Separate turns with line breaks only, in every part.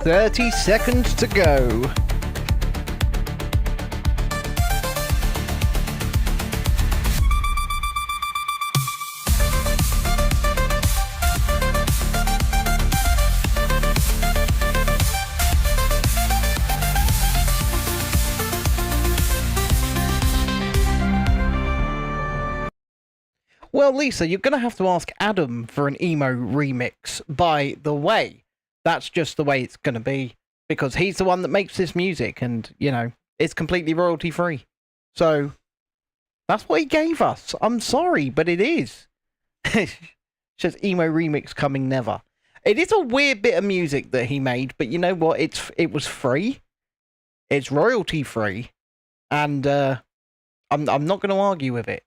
30 seconds to go. Well, Lisa, you're going to have to ask Adam for an emo remix, by the way. That's just the way it's going to be, because he's the one that makes this music, and, you know, it's completely royalty-free. So, that's what he gave us. I'm sorry, but it is. It's just emo remix coming never. It is a weird bit of music that he made, but you know what? It was free. It's royalty-free. And, I'm not going to argue with it.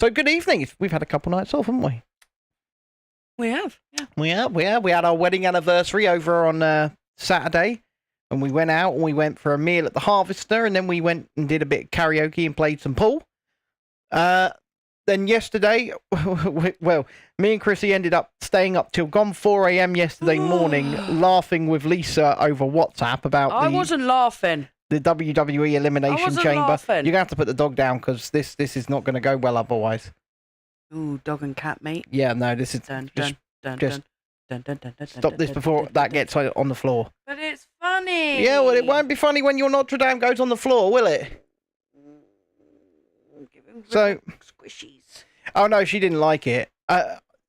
So, good evening. We've had a couple nights off, haven't we?
We have, yeah.
We have. We had our wedding anniversary over on Saturday. And we went out and we went for a meal at the Harvester. And then we went and did a bit of karaoke and played some pool. Then yesterday, well, me and Chrissy ended up staying up till gone 4 a.m. yesterday morning, laughing with Lisa over WhatsApp about
I wasn't laughing.
The WWE Elimination Chamber.
Laughing.
You're going to have to put the dog down because this is not going to go well otherwise.
Ooh, dog and cat, mate.
Yeah, no, this is just stop this before that gets on the floor.
But it's funny.
Yeah, well, it won't be funny when your Notre Dame goes on the floor, will it? So,
squishies.
Oh no, she didn't like it.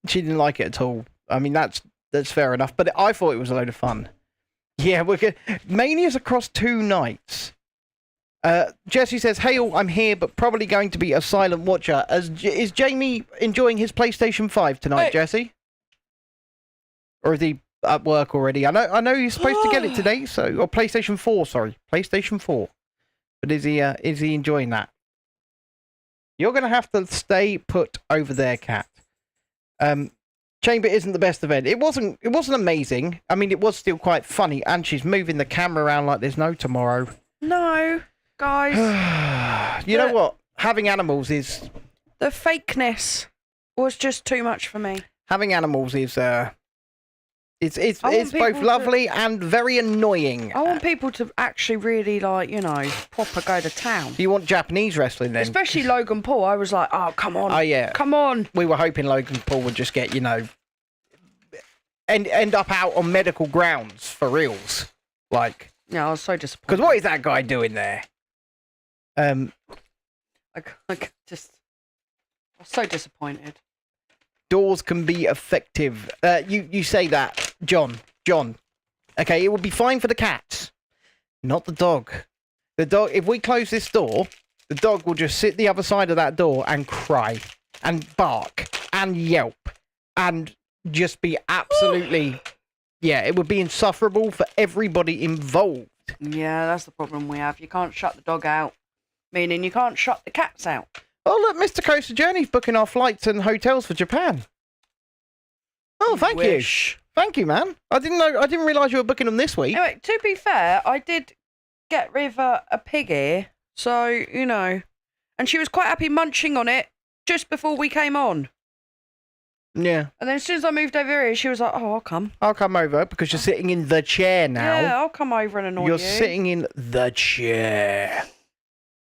She didn't like it at all. I mean, that's fair enough. But I thought it was a load of fun. Yeah, we're good. Mania's across 2 nights. Jesse says, "Hey, all, I'm here, but probably going to be a silent watcher." Is Jamie enjoying his PlayStation 5 tonight, hey. Jesse? Or is he at work already? I know he's supposed to get it today, or PlayStation 4. Sorry, PlayStation 4. But is he enjoying that? You're going to have to stay put over there, Cat. Chamber isn't the best event. It wasn't amazing. I mean, it was still quite funny, and she's moving the camera around like there's no tomorrow.
No, guys.
You know what? Having animals is...
The fakeness was just too much for me.
Having animals is... It's both lovely and very annoying.
I want people to actually really, like, you know, proper go to town.
You want Japanese wrestling then?
Especially Logan Paul. I was like, oh, come on.
Oh, yeah.
Come on.
We were hoping Logan Paul would just get, you know, end up out on medical grounds for reals. Like...
Yeah, I was so disappointed.
Because what is that guy doing there?
I was so disappointed.
Doors can be effective. You say that, John. Okay, it would be fine for the cats, not the dog. The dog. If we close this door, the dog will just sit the other side of that door and cry, and bark, and yelp, and just be absolutely... Yeah, it would be insufferable for everybody involved.
Yeah, that's the problem we have. You can't shut the dog out, meaning you can't shut the cats out.
Oh, look, Mr. Coaster Journey's booking our flights and hotels for Japan. Oh, thank you. Thank you, man. I didn't realise you were booking them this week.
Anyway, to be fair, I did get rid of a pig ear, so, you know. And she was quite happy munching on it just before we came on.
Yeah.
And then as soon as I moved over here, she was like, oh, I'll come.
I'll come over because you're sitting in the chair now.
Yeah, I'll come over and annoy you.
You're sitting in the chair.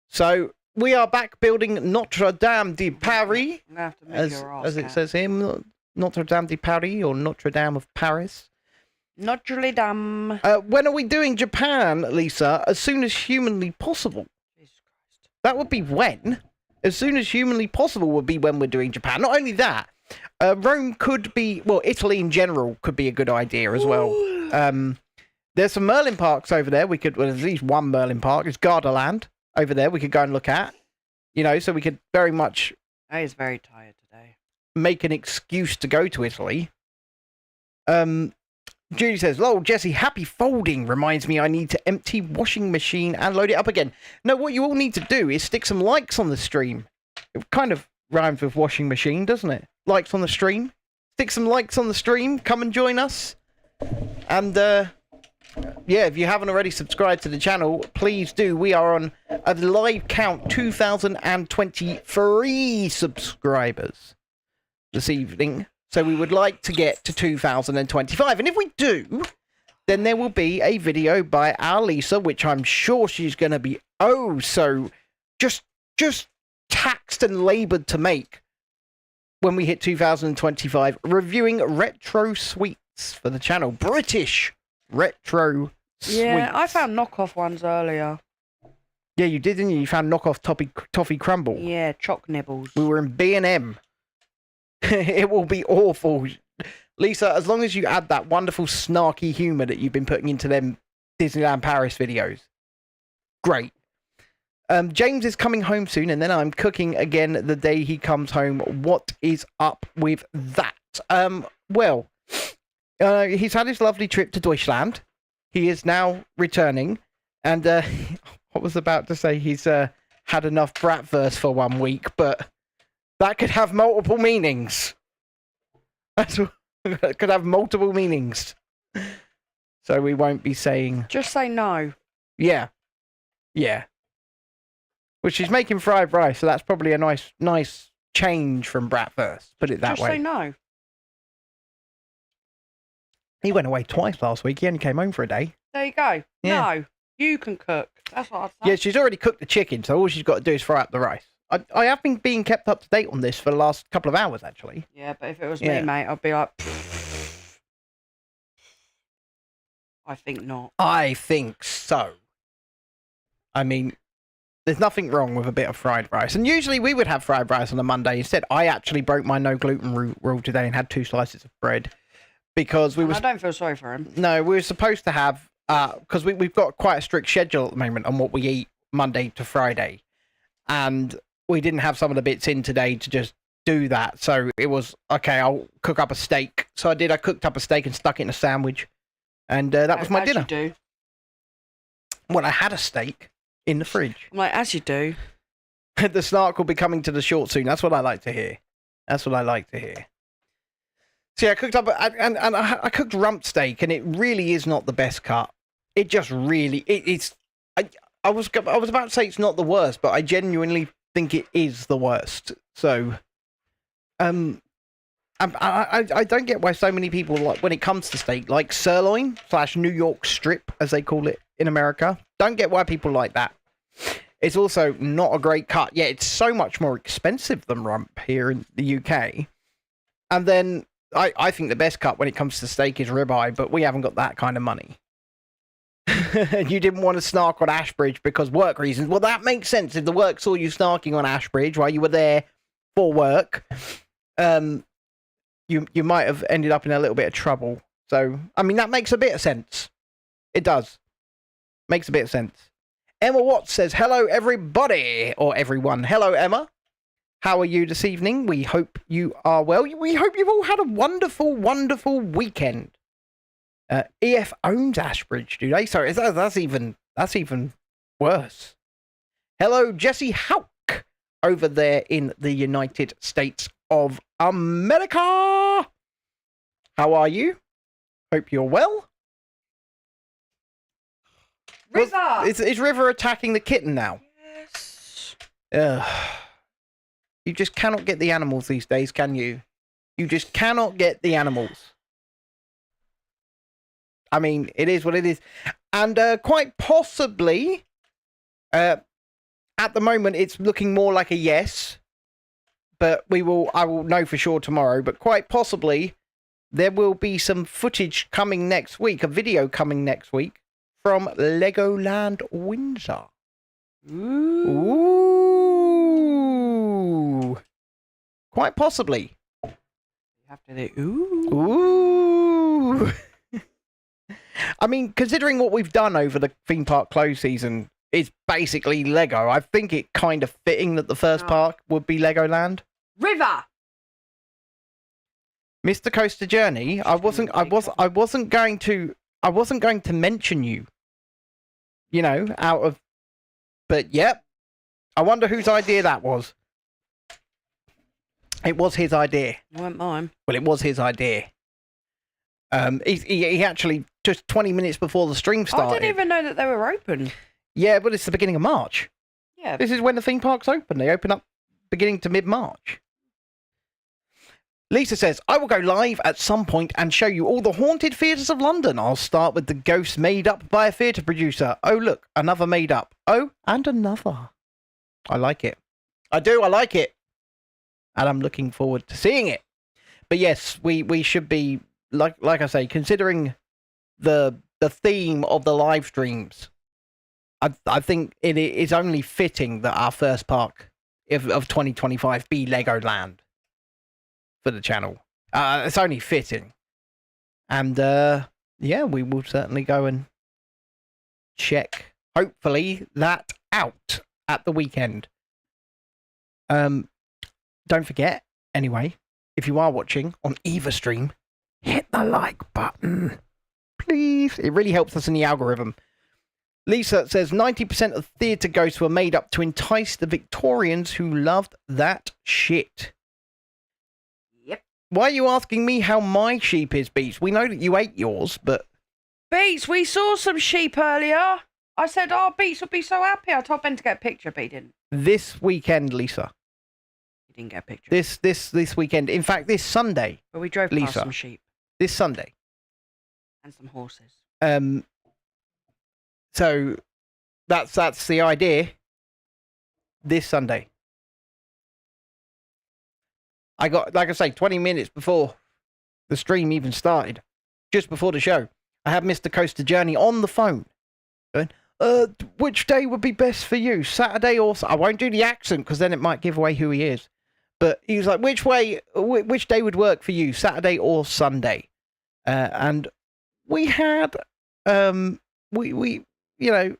So, we are back building Notre Dame de Paris.
I'm gonna have to make your ass,
as it says here, Notre Dame de Paris or Notre Dame of Paris.
Notre Dame.
When are we doing Japan, Lisa? As soon as humanly possible.
Jesus Christ.
That would be when? As soon as humanly possible would be when we're doing Japan. Not only that, Rome could be, well, Italy in general could be a good idea as well. There's some Merlin parks over there. We could, well, there's at least one Merlin park. It's Gardaland over there we could go and look at. You know, so we could very much...
I is very tired today.
Make an excuse to go to Italy. Judy says, lol, Jesse, happy folding. Reminds me I need to empty washing machine and load it up again. No, what you all need to do is stick some likes on the stream. It kind of rhymes with washing machine, doesn't it? Likes on the stream. Stick some likes on the stream. Come and join us. And, yeah, if you haven't already subscribed to the channel, please do. We are on a live count 2,023 subscribers this evening. So we would like to get to 2,025. And if we do, then there will be a video by our Lisa, which I'm sure she's going to be so just taxed and laboured to make when we hit 2025, reviewing retro sweets for the channel. British retro sweets.
Yeah, I found knockoff ones earlier.
Yeah, you did, didn't you? You found knockoff toffee crumble.
Yeah, choc nibbles.
We were in B&M. It will be awful. Lisa, as long as you add that wonderful snarky humour that you've been putting into them Disneyland Paris videos. Great. James is coming home soon, and then I'm cooking again the day he comes home. What is up with that? He's had his lovely trip to Deutschland. He is now returning, and I was about to say he's had enough Bratwurst for 1 week, but that could have multiple meanings. That could have multiple meanings. So we won't be saying...
Just say no.
Yeah. Yeah. Well, she's making fried rice, so that's probably a nice change from Bratwurst. Put it that way.
Just say no.
He went away twice last week. He only came home for a day.
There you go.
Yeah.
No. You can cook. That's what I'd say.
Yeah, she's already cooked the chicken, so all she's got to do is fry up the rice. I have been being kept up to date on this for the last couple of hours, actually.
Yeah, but if it was me, mate, I'd be like... I think not.
I think so. I mean, there's nothing wrong with a bit of fried rice. And usually we would have fried rice on a Monday. Instead, I actually broke my no gluten rule today and had 2 slices of bread. Because we were...
I don't feel sorry for him.
No, we were supposed to have... Because we've got quite a strict schedule at the moment on what we eat Monday to Friday. And we didn't have some of the bits in today to just do that. So it was, okay, I'll cook up a steak. So I did. I cooked up a steak and stuck it in a sandwich. And that was my dinner.
As you do.
Well, I had a steak in the fridge.
I'm like, as you do.
The snark will be coming to the short soon. That's what I like to hear. That's what I like to hear. So yeah, I cooked up, and I cooked rump steak, and it really is not the best cut. It just really, it's, I was about to say it's not the worst, but I genuinely think it is the worst. So, I don't get why so many people, like, when it comes to steak, like sirloin / New York strip, as they call it in America. Don't get why people like that. It's also not a great cut. Yeah, it's so much more expensive than rump here in the UK. And then I think the best cut when it comes to steak is ribeye, but we haven't got that kind of money. And you didn't want to snark on Ashbridge because work reasons. Well, that makes sense. If the work saw you snarking on Ashbridge while you were there for work, you might have ended up in a little bit of trouble. So, I mean, that makes a bit of sense. It does. Makes a bit of sense. Emma Watts says, hello, everybody, or everyone. Hello, Emma. How are you this evening? We hope you are well. We hope you've all had a wonderful, wonderful weekend. EF owns Ashbridge, do they? Sorry, that's even worse. Hello, Jesse Hauk over there in the United States of America. How are you? Hope you're well.
River!
Is River attacking the kitten now?
Yes.
You just cannot get the animals these days, can you? You just cannot get the animals. I mean, it is what it is. And quite possibly, at the moment, it's looking more like a yes. But I will know for sure tomorrow. But quite possibly, there will be some footage coming next week, a video coming next week from Legoland Windsor. Ooh. Quite possibly.
You have to do ooh.
Ooh. I mean, considering what we've done over the theme park close season, it's basically Lego. I think it kind of fitting that the first park would be Legoland.
River.
Mr. Coaster Journey, I wasn't going to mention you. You know, but yep. I wonder whose idea that was. It was his idea.
It weren't mine.
Well, it was his idea. He actually, just 20 minutes before the stream started.
I didn't even know that they were open.
Yeah, but it's the beginning of March.
Yeah.
This is when the theme parks open. They open up beginning to mid-March. Lisa says, I will go live at some point and show you all the haunted theatres of London. I'll start with the ghosts made up by a theatre producer. Oh, look, another made up. Oh, and another. I like it. I do, I like it. And I'm looking forward to seeing it. But yes, we should be, like I say, considering the theme of the live streams, I think it is only fitting that our first park of 2025 be Legoland for the channel. It's only fitting. And yeah, we will certainly go and check, hopefully, that out at the weekend. Don't forget, anyway, if you are watching on either stream, hit the like button, please. It really helps us in the algorithm. Lisa says 90% of theatre ghosts were made up to entice the Victorians who loved that shit.
Yep.
Why are you asking me how my sheep is, Beats? We know that you ate yours, but...
Beats, we saw some sheep earlier. I said, oh, Beats would be so happy. I told Ben to get a picture, but he didn't.
This weekend, Lisa.
He didn't get a picture.
This weekend. In fact, this Sunday.
But we drove
Lisa,
past some sheep.
This Sunday.
And some horses.
So that's the idea. This Sunday. I got, like I say, 20 minutes before the stream even started, just before the show, I had Mr. Coaster Journey on the phone going, which day would be best for you, Saturday or... I won't do the accent because then it might give away who he is. But he was like, which day would work for you, Saturday or Sunday? And we had, we you know,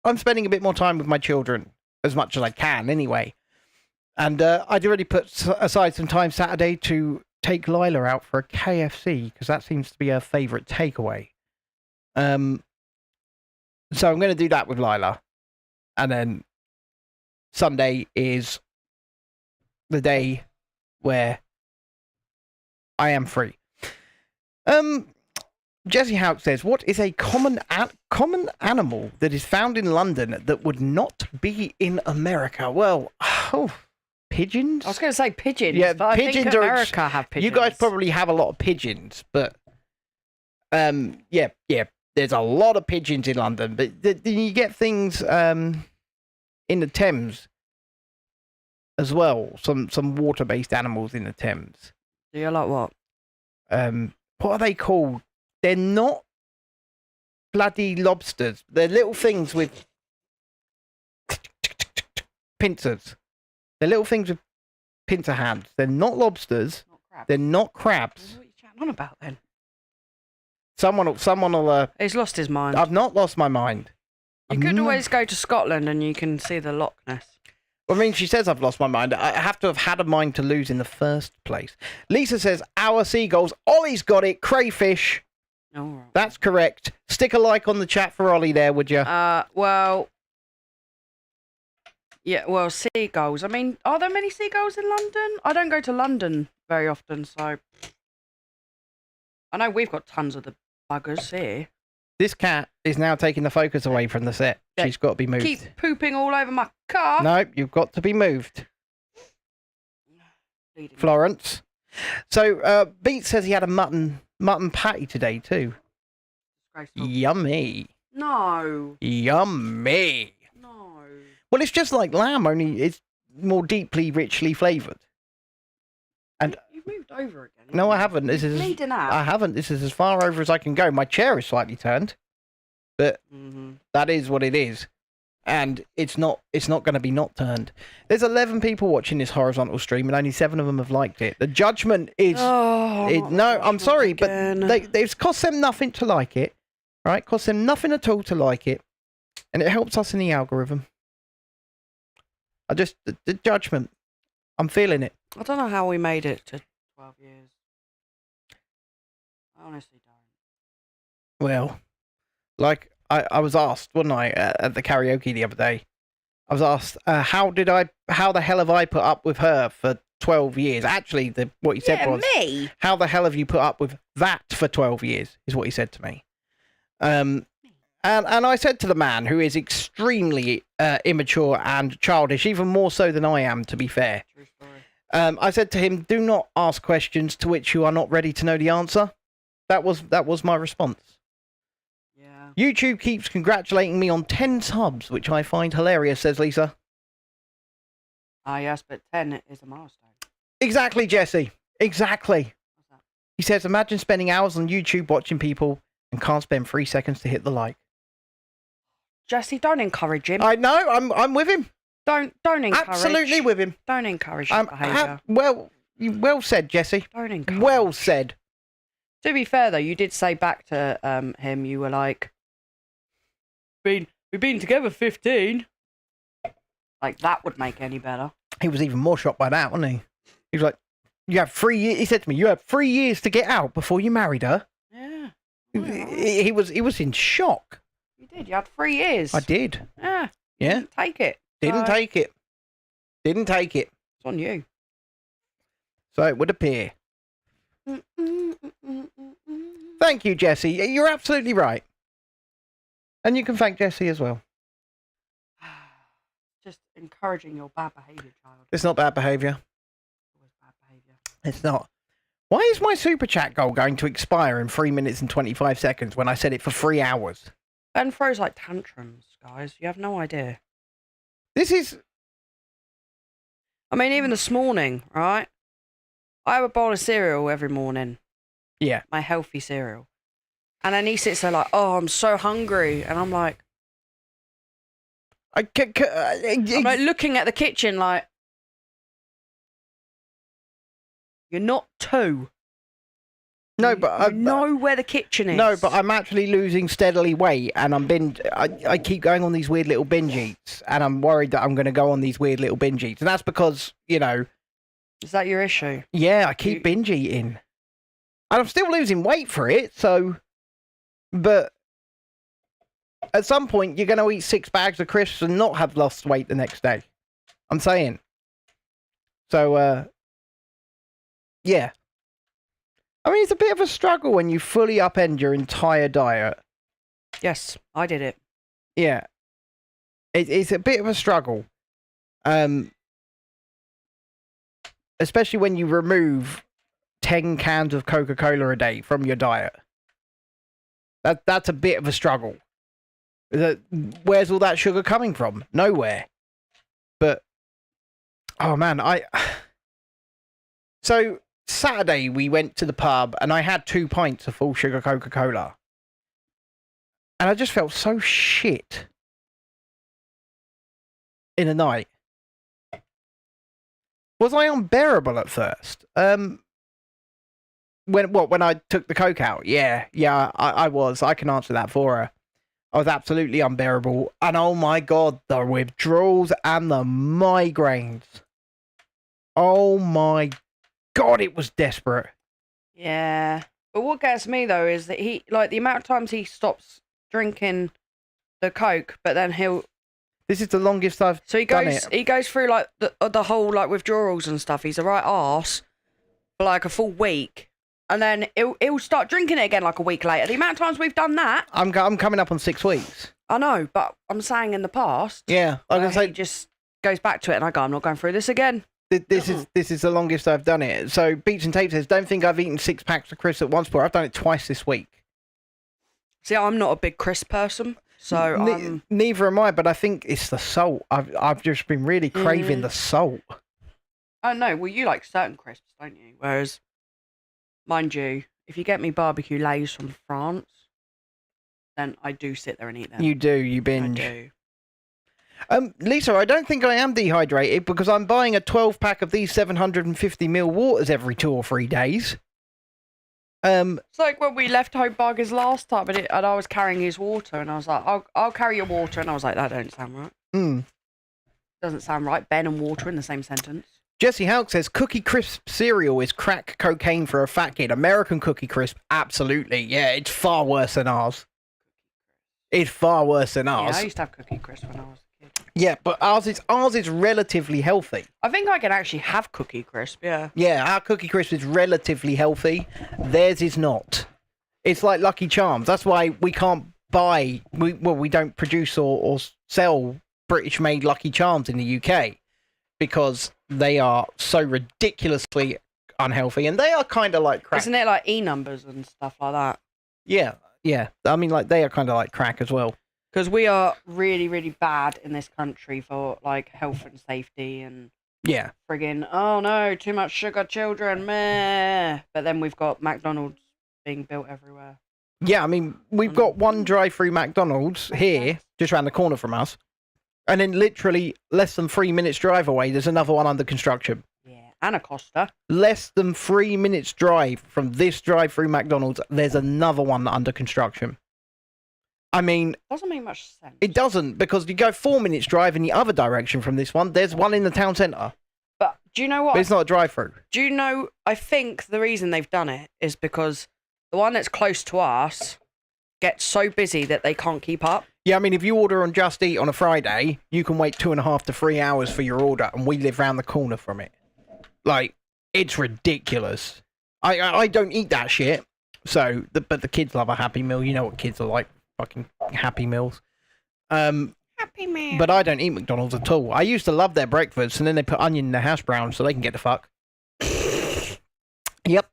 I'm spending a bit more time with my children, as much as I can anyway. And I'd already put aside some time Saturday to take Lila out for a KFC, because that seems to be her favourite takeaway. So I'm going to do that with Lila. And then Sunday is the day where I am free. Jesse Houck says, what is a common animal that is found in London that would not be in America? Well, pigeons?
I was going to say pigeons,
yeah,
but
pigeons
I think America have pigeons.
You guys probably have a lot of pigeons, but yeah, there's a lot of pigeons in London. But then you get things in the Thames as well. Some water-based animals in the Thames.
Do you like what?
What are they called? They're not bloody lobsters. They're little things with pincers. They're little things with pincer hands. They're not lobsters.
Not crabs.
They're not crabs.
What are you chatting on about then?
Someone will...
He's lost his mind.
I've not lost my mind.
You could always go to Scotland and you can see the Loch Ness.
I mean, she says I've lost my mind. I have to have had a mind to lose in the first place. Lisa says, our seagulls. Ollie's got it. Crayfish.
Oh, right.
That's correct. Stick a like on the chat for Ollie there, would you?
Well... Yeah, well, seagulls. I mean, are there many seagulls in London? I don't go to London very often, so... I know we've got tons of the buggers here.
This cat is now taking the focus away from the set.
Yeah.
She's got to be moved.
Keep pooping all over my car.
No, you've got to be moved. Florence. So, Beat says he had a mutton patty today too. Yummy.
No.
Yummy.
No.
Well, it's just like lamb, only it's more deeply, richly flavoured. And
you've moved over again.
No, I haven't. This is
bleeding out.
I haven't. This is as far over as I can go. My chair is slightly turned, but that is what it is, and it's not going to be not turned. There's 11 people watching this horizontal stream, and only 7 of them have liked it. The judgment is no. I'm sorry,
again.
but it's cost them nothing to like it, right? Cost them nothing at all to like it, and it helps us in the algorithm. The judgment. I'm feeling it.
I don't know how we made it to 12 years. I honestly don't.
Well, like I was asked, wasn't I, at the karaoke the other day? I was asked, how the hell have I put up with her for 12 years? Actually, what he said was,
me.
How the hell have you put up with that for 12 years? Is what he said to me. And I said to the man, who is extremely immature and childish, even more so than I am, to be fair.
True story.
I said to him, "Do not ask questions to which you are not ready to know the answer." That was my response.
Yeah.
YouTube keeps congratulating me on 10 subs, which I find hilarious, says Lisa.
Ah, yes, but 10 is a milestone.
Exactly, Jesse. Exactly.
What's that?
He says, imagine spending hours on YouTube watching people and can't spend 3 seconds to hit the like.
Jesse, don't encourage him.
I know, I'm with him.
Don't encourage.
Absolutely with him.
Don't encourage his behaviour.
Well said, Jesse.
Don't encourage.
Well said.
To be fair, though, you did say back to him, you were like, we've been together 15. Like, that would make any better.
He was even more shocked by that, wasn't he? He was like, you have 3 years. He said to me, you have 3 years to get out before you married her.
Yeah.
He was in shock.
You did. You had 3 years.
I did.
Yeah.
Yeah.
Didn't take it.
Didn't take it. Didn't take it.
It's on you.
So it would appear. Thank you, Jesse. You're absolutely right. And you can thank Jesse as well.
Just encouraging your bad behaviour, child.
It's not bad behaviour.
Always bad behaviour.
It's not. Why is my super chat goal going to expire in 3 minutes and 25 seconds when I said it for 3 hours?
Ben throws like tantrums, guys. You have no idea.
This is...
I mean, even this morning, right? I have a bowl of cereal every morning.
Yeah.
My healthy cereal. And then he sits there like, oh, I'm so hungry. And I'm like... I'm like looking at the kitchen like... You're not 2.
No, but
you know where the kitchen is.
No, but I'm actually losing steadily weight, and I keep going on these weird little binge eats, and I'm worried that I'm going to go on these weird little binge eats, and that's because, you know.
Is that your issue?
Yeah, I keep binge eating, and I'm still losing weight for it. So, but at some point, you're going to eat 6 bags of crisps and not have lost weight the next day. I'm saying. So, yeah. I mean, it's a bit of a struggle when you fully upend your entire diet.
Yes, I did it.
Yeah. It's a bit of a struggle. Especially when you remove 10 cans of Coca-Cola a day from your diet. That's a bit of a struggle. Where's all that sugar coming from? Nowhere. But, oh man, So... Saturday, we went to the pub and I had 2 pints of full sugar Coca-Cola. And I just felt so shit in the night. Was I unbearable at first? When I took the Coke out? Yeah, I was. I can answer that for her. I was absolutely unbearable. And oh my God, the withdrawals and the migraines. Oh my God, it was desperate.
Yeah. But what gets me, though, is that he, like, the amount of times he stops drinking the Coke, but then
This is the longest I've done it.
He goes through, like, the whole, like, withdrawals and stuff. He's a right arse for, like, a full week. And then he'll start drinking it again, like, a week later. The amount of times we've done that...
I'm coming up on 6 weeks.
I know, but I'm saying in the past...
Yeah. I was going to say...
He just goes back to it, and I go, I'm not going through this again.
This is the longest I've done it. So Beats and Tape says, don't think I've eaten 6 packs of crisps at once before. I've done it twice this week.
See, I'm not a big crisp person, so
neither am I. But I think it's the salt. I've just been really craving the salt.
I know. Well, you like certain crisps, don't you? Whereas, mind you, if you get me barbecue lays from France, then I do sit there and eat them.
You do. You binge.
I do.
Lisa, I don't think I am dehydrated because I'm buying a 12-pack of these 750ml waters every 2 or 3 days.
It's like when we left Home Bargains last time and I was carrying his water and I was like, I'll carry your water. And I was like, that don't sound right. Doesn't sound right. Ben and water in the same sentence.
Jesse Houck says, Cookie Crisp cereal is crack cocaine for a fat kid. American Cookie Crisp, absolutely. Yeah, it's far worse than ours. It's far worse than ours.
Yeah, I used to have Cookie Crisp when I was a kid.
Yeah, but ours is relatively healthy.
I think I can actually have Cookie Crisp, yeah.
Yeah, our Cookie Crisp is relatively healthy. Theirs is not. It's like Lucky Charms. That's why we can't buy... We don't produce or sell British-made Lucky Charms in the UK. Because they are so ridiculously unhealthy, and they are kind of like crack.
Isn't it like numbers and stuff like that?
Yeah. I mean, like, they are kind of like crack as well.
Because we are really, really bad in this country for like health and safety and friggin' oh no, too much sugar, children, meh. But then we've got McDonald's being built everywhere.
Yeah, I mean, we've got one drive-through McDonald's here, just around the corner from us, and then literally less than 3 minutes drive away, there's another one under construction.
Yeah, and a Costa.
Less than 3 minutes drive from this drive-through McDonald's, there's another one under construction. I mean,
doesn't make much sense.
It doesn't, because you go 4 minutes drive in the other direction from this one, there's one in the town centre.
But do you know what?
But it's not a drive-through.
Do you know, I think the reason they've done it is because the one that's close to us gets so busy that they can't keep up.
Yeah, I mean, if you order on Just Eat on a Friday, you can wait 2.5 to 3 hours for your order, and we live round the corner from it. Like, it's ridiculous. I don't eat that shit, but the kids love a Happy Meal. You know what kids are like, fucking Happy Meals.
Happy Meal.
But I don't eat McDonald's at all. I used to love their breakfast, and then they put onion in their hash browns so they can get the fuck. Yep.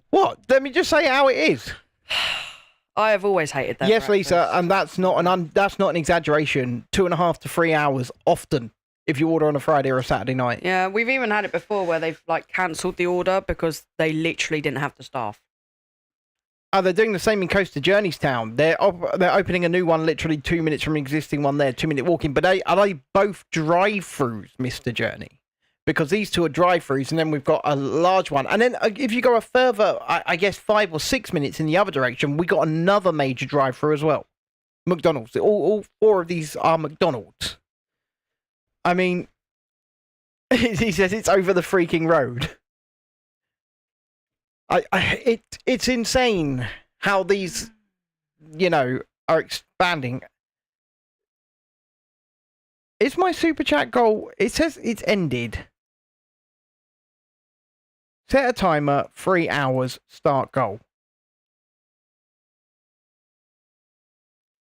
What? Let me just say how it is.
I have always hated that.
Yes,
breakfast.
Lisa, and that's not an exaggeration. 2.5 to 3 hours often if you order on a Friday or a Saturday night.
Yeah, we've even had it before where they've like cancelled the order because they literally didn't have the staff.
Oh, they're doing the same in Coaster Journeys Town. They're opening a new one literally 2 minutes from an existing one there, 2 minute walking. But are they both drive-throughs, Mr. Journey? Because these two are drive-throughs, and then we've got a large one. And then if you go a further, I guess 5 or 6 minutes in the other direction, we got another major drive-through as well. McDonald's. All 4 of these are McDonald's. I mean, he says it's over the freaking road. It's insane how these, are expanding. Is my super chat goal? It says it's ended. Set a timer, 3 hours, start goal.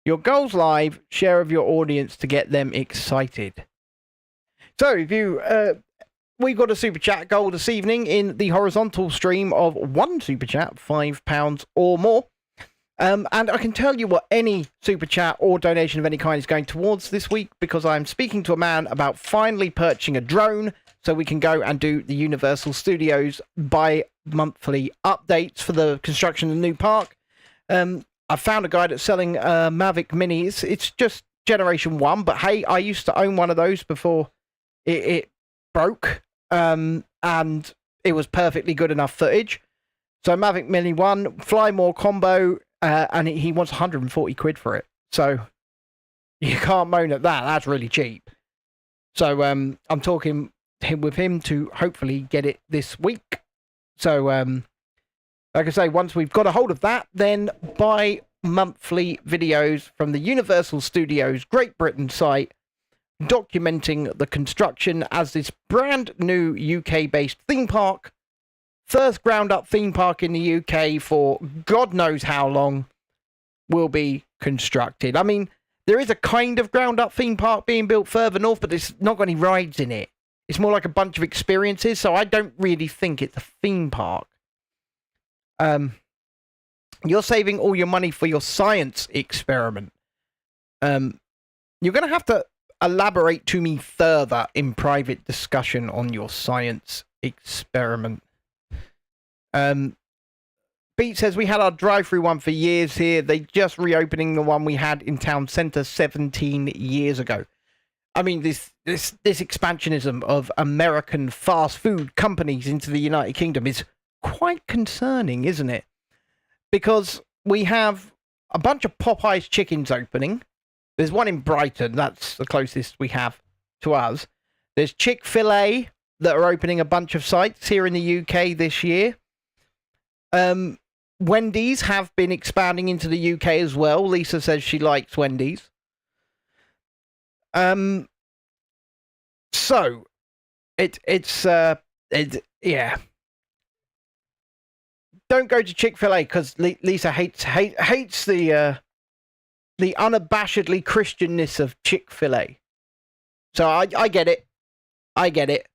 Your goal's live, share of your audience to get them excited. So if we've got a super chat goal this evening in the horizontal stream of 1 super chat, £5 or more. And I can tell you what any super chat or donation of any kind is going towards this week, because I'm speaking to a man about finally purchasing a drone so we can go and do the Universal Studios bi-monthly updates for the construction of the new park. I found a guy that's selling a Mavic Mini. It's just Generation 1, but hey, I used to own one of those before it broke, and it was perfectly good enough footage. So Mavic Mini 1, Fly More combo, and he wants 140 quid for it. So you can't moan at that. That's really cheap. So I'm talking with him to hopefully get it this week. So like I say, once we've got a hold of that, then bi-monthly videos from the Universal Studios Great Britain site documenting the construction as this brand new UK-based theme park, first ground-up theme park in the UK for God knows how long, will be constructed. I mean, there is a kind of ground-up theme park being built further north, but it's not got any rides in it. It's more like a bunch of experiences, so I don't really think it's a theme park. You're saving all your money for your science experiment. You're going to have to elaborate to me further in private discussion on your science experiment. Pete says, we had our drive-through one for years here. They just reopening the one we had in town centre 17 years ago. I mean, this expansionism of American fast food companies into the United Kingdom is quite concerning, isn't it? Because we have a bunch of Popeye's chickens opening. There's one in Brighton. That's the closest we have to us. There's Chick-fil-A that are opening a bunch of sites here in the UK this year. Wendy's have been expanding into the UK as well. Lisa says she likes Wendy's. So it's yeah. Don't go to Chick-fil-A because Lisa hates the unabashedly Christianness of Chick-fil-A. So I get it. I get it.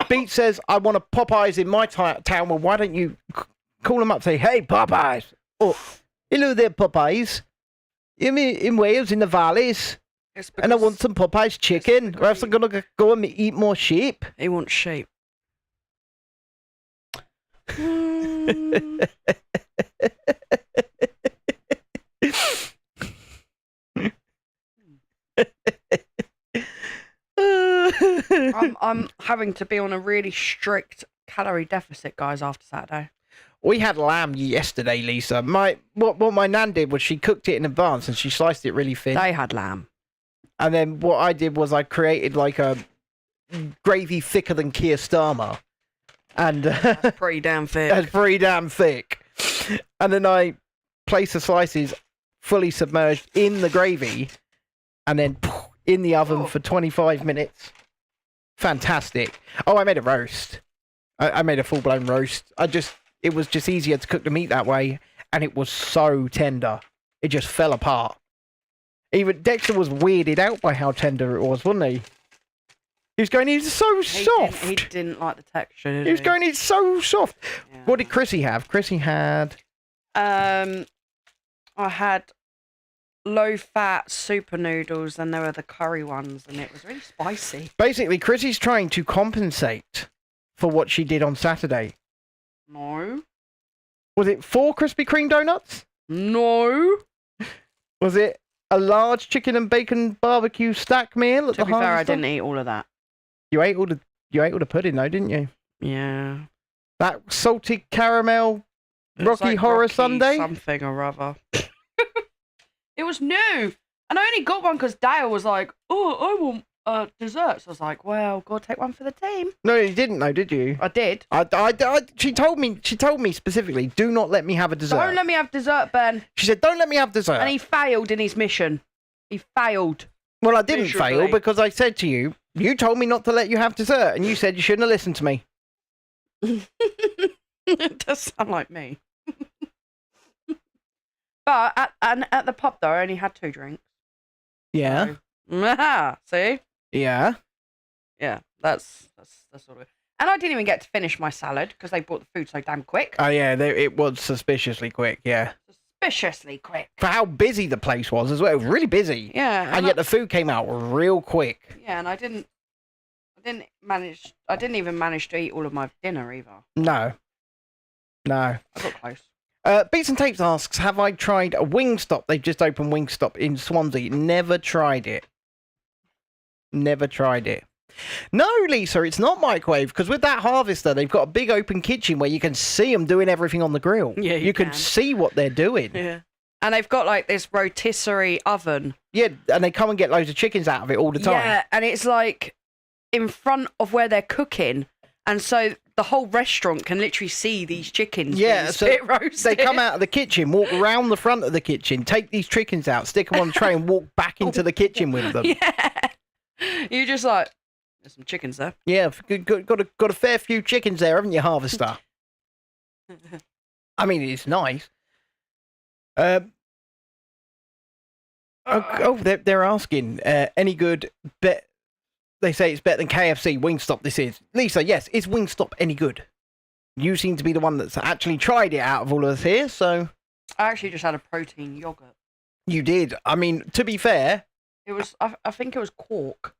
Beat says, I want a Popeyes in my town. Well, why don't you call them up and say, hey, Popeyes. Or, hello there, Popeyes. I'm in Wales, in the valleys. And I want some Popeyes chicken, or else I'm going to go and eat more sheep.
He wants sheep. I'm having to be on a really strict calorie deficit, guys, after Saturday.
We had lamb yesterday, Lisa. What my nan did was she cooked it in advance and she sliced it really thin.
They had lamb.
And then what I did was I created like a gravy thicker than Keir Starmer. And
that's pretty damn thick.
That's pretty damn thick. And then I placed the slices fully submerged in the gravy and then in the oven for 25 minutes. Fantastic. Oh, I made a roast. I made a full-blown roast. It was just easier to cook the meat that way, and it was so tender. It just fell apart. Even Dexter was weirded out by how tender it was, wasn't he? He was going, it's so soft.
He didn't like the texture, did he?
He was going, it's so soft.
Yeah.
What did Chrissy have? Chrissy had...
I had low-fat super noodles, and there were the curry ones, and it was really spicy.
Basically, Chrissy's trying to compensate for what she did on Saturday.
No.
Was it 4 Krispy Kreme donuts?
No.
Was it a large chicken and bacon barbecue stack meal?
To be fair, I didn't eat all of that.
You ate all the pudding though, didn't you?
Yeah.
That salted caramel Rocky Horror Sundae?
Something or other. It was new. And I only got one because Dale was like, oh, I want dessert. So I was like, well, go take one for the team.
No, you didn't though, did you?
I did.
She told me specifically, do not let me have a dessert.
Don't let me have dessert, Ben.
She said, don't let me have dessert.
And he failed in his mission. He failed.
Well, I didn't fail because I said to you, you told me not to let you have dessert. And you said you shouldn't have listened to me.
It does sound like me. But at the pub, though, I only had 2 drinks.
Yeah.
So, see?
Yeah.
Yeah, that's sort of it. And I didn't even get to finish my salad because they brought the food so damn quick.
Oh, yeah, it was suspiciously quick, yeah.
Suspiciously quick.
For how busy the place was as well. It was really busy.
Yeah.
And yet the food came out real quick.
Yeah, and I didn't even manage to eat all of my dinner either.
No.
I got close.
Beats and Tapes asks, have I tried a Wingstop? They've just opened Wingstop in Swansea. Never tried it. Never tried it. No, Lisa, it's not microwave, because with that harvester, they've got a big open kitchen where you can see them doing everything on the grill.
Yeah,
you can see what they're doing.
Yeah. And they've got like this rotisserie oven.
Yeah, and they come and get loads of chickens out of it all the time.
Yeah, and it's like in front of where they're cooking. And so the whole restaurant can literally see these chickens being spit roasted.
They come out of the kitchen, walk around the front of the kitchen, take these chickens out, stick them on the tray and walk back into the kitchen with them.
Yeah. You're just like, there's some chickens there.
Yeah, got a fair few chickens there, haven't you, harvester? I mean, it's nice. They're asking, any good bet? They say it's better than KFC. Wingstop, this is. Lisa, yes, is Wingstop any good? You seem to be the one that's actually tried it out of all of us here, so...
I actually just had a protein yogurt.
You did. I mean, to be fair...
It was, I think it was quark.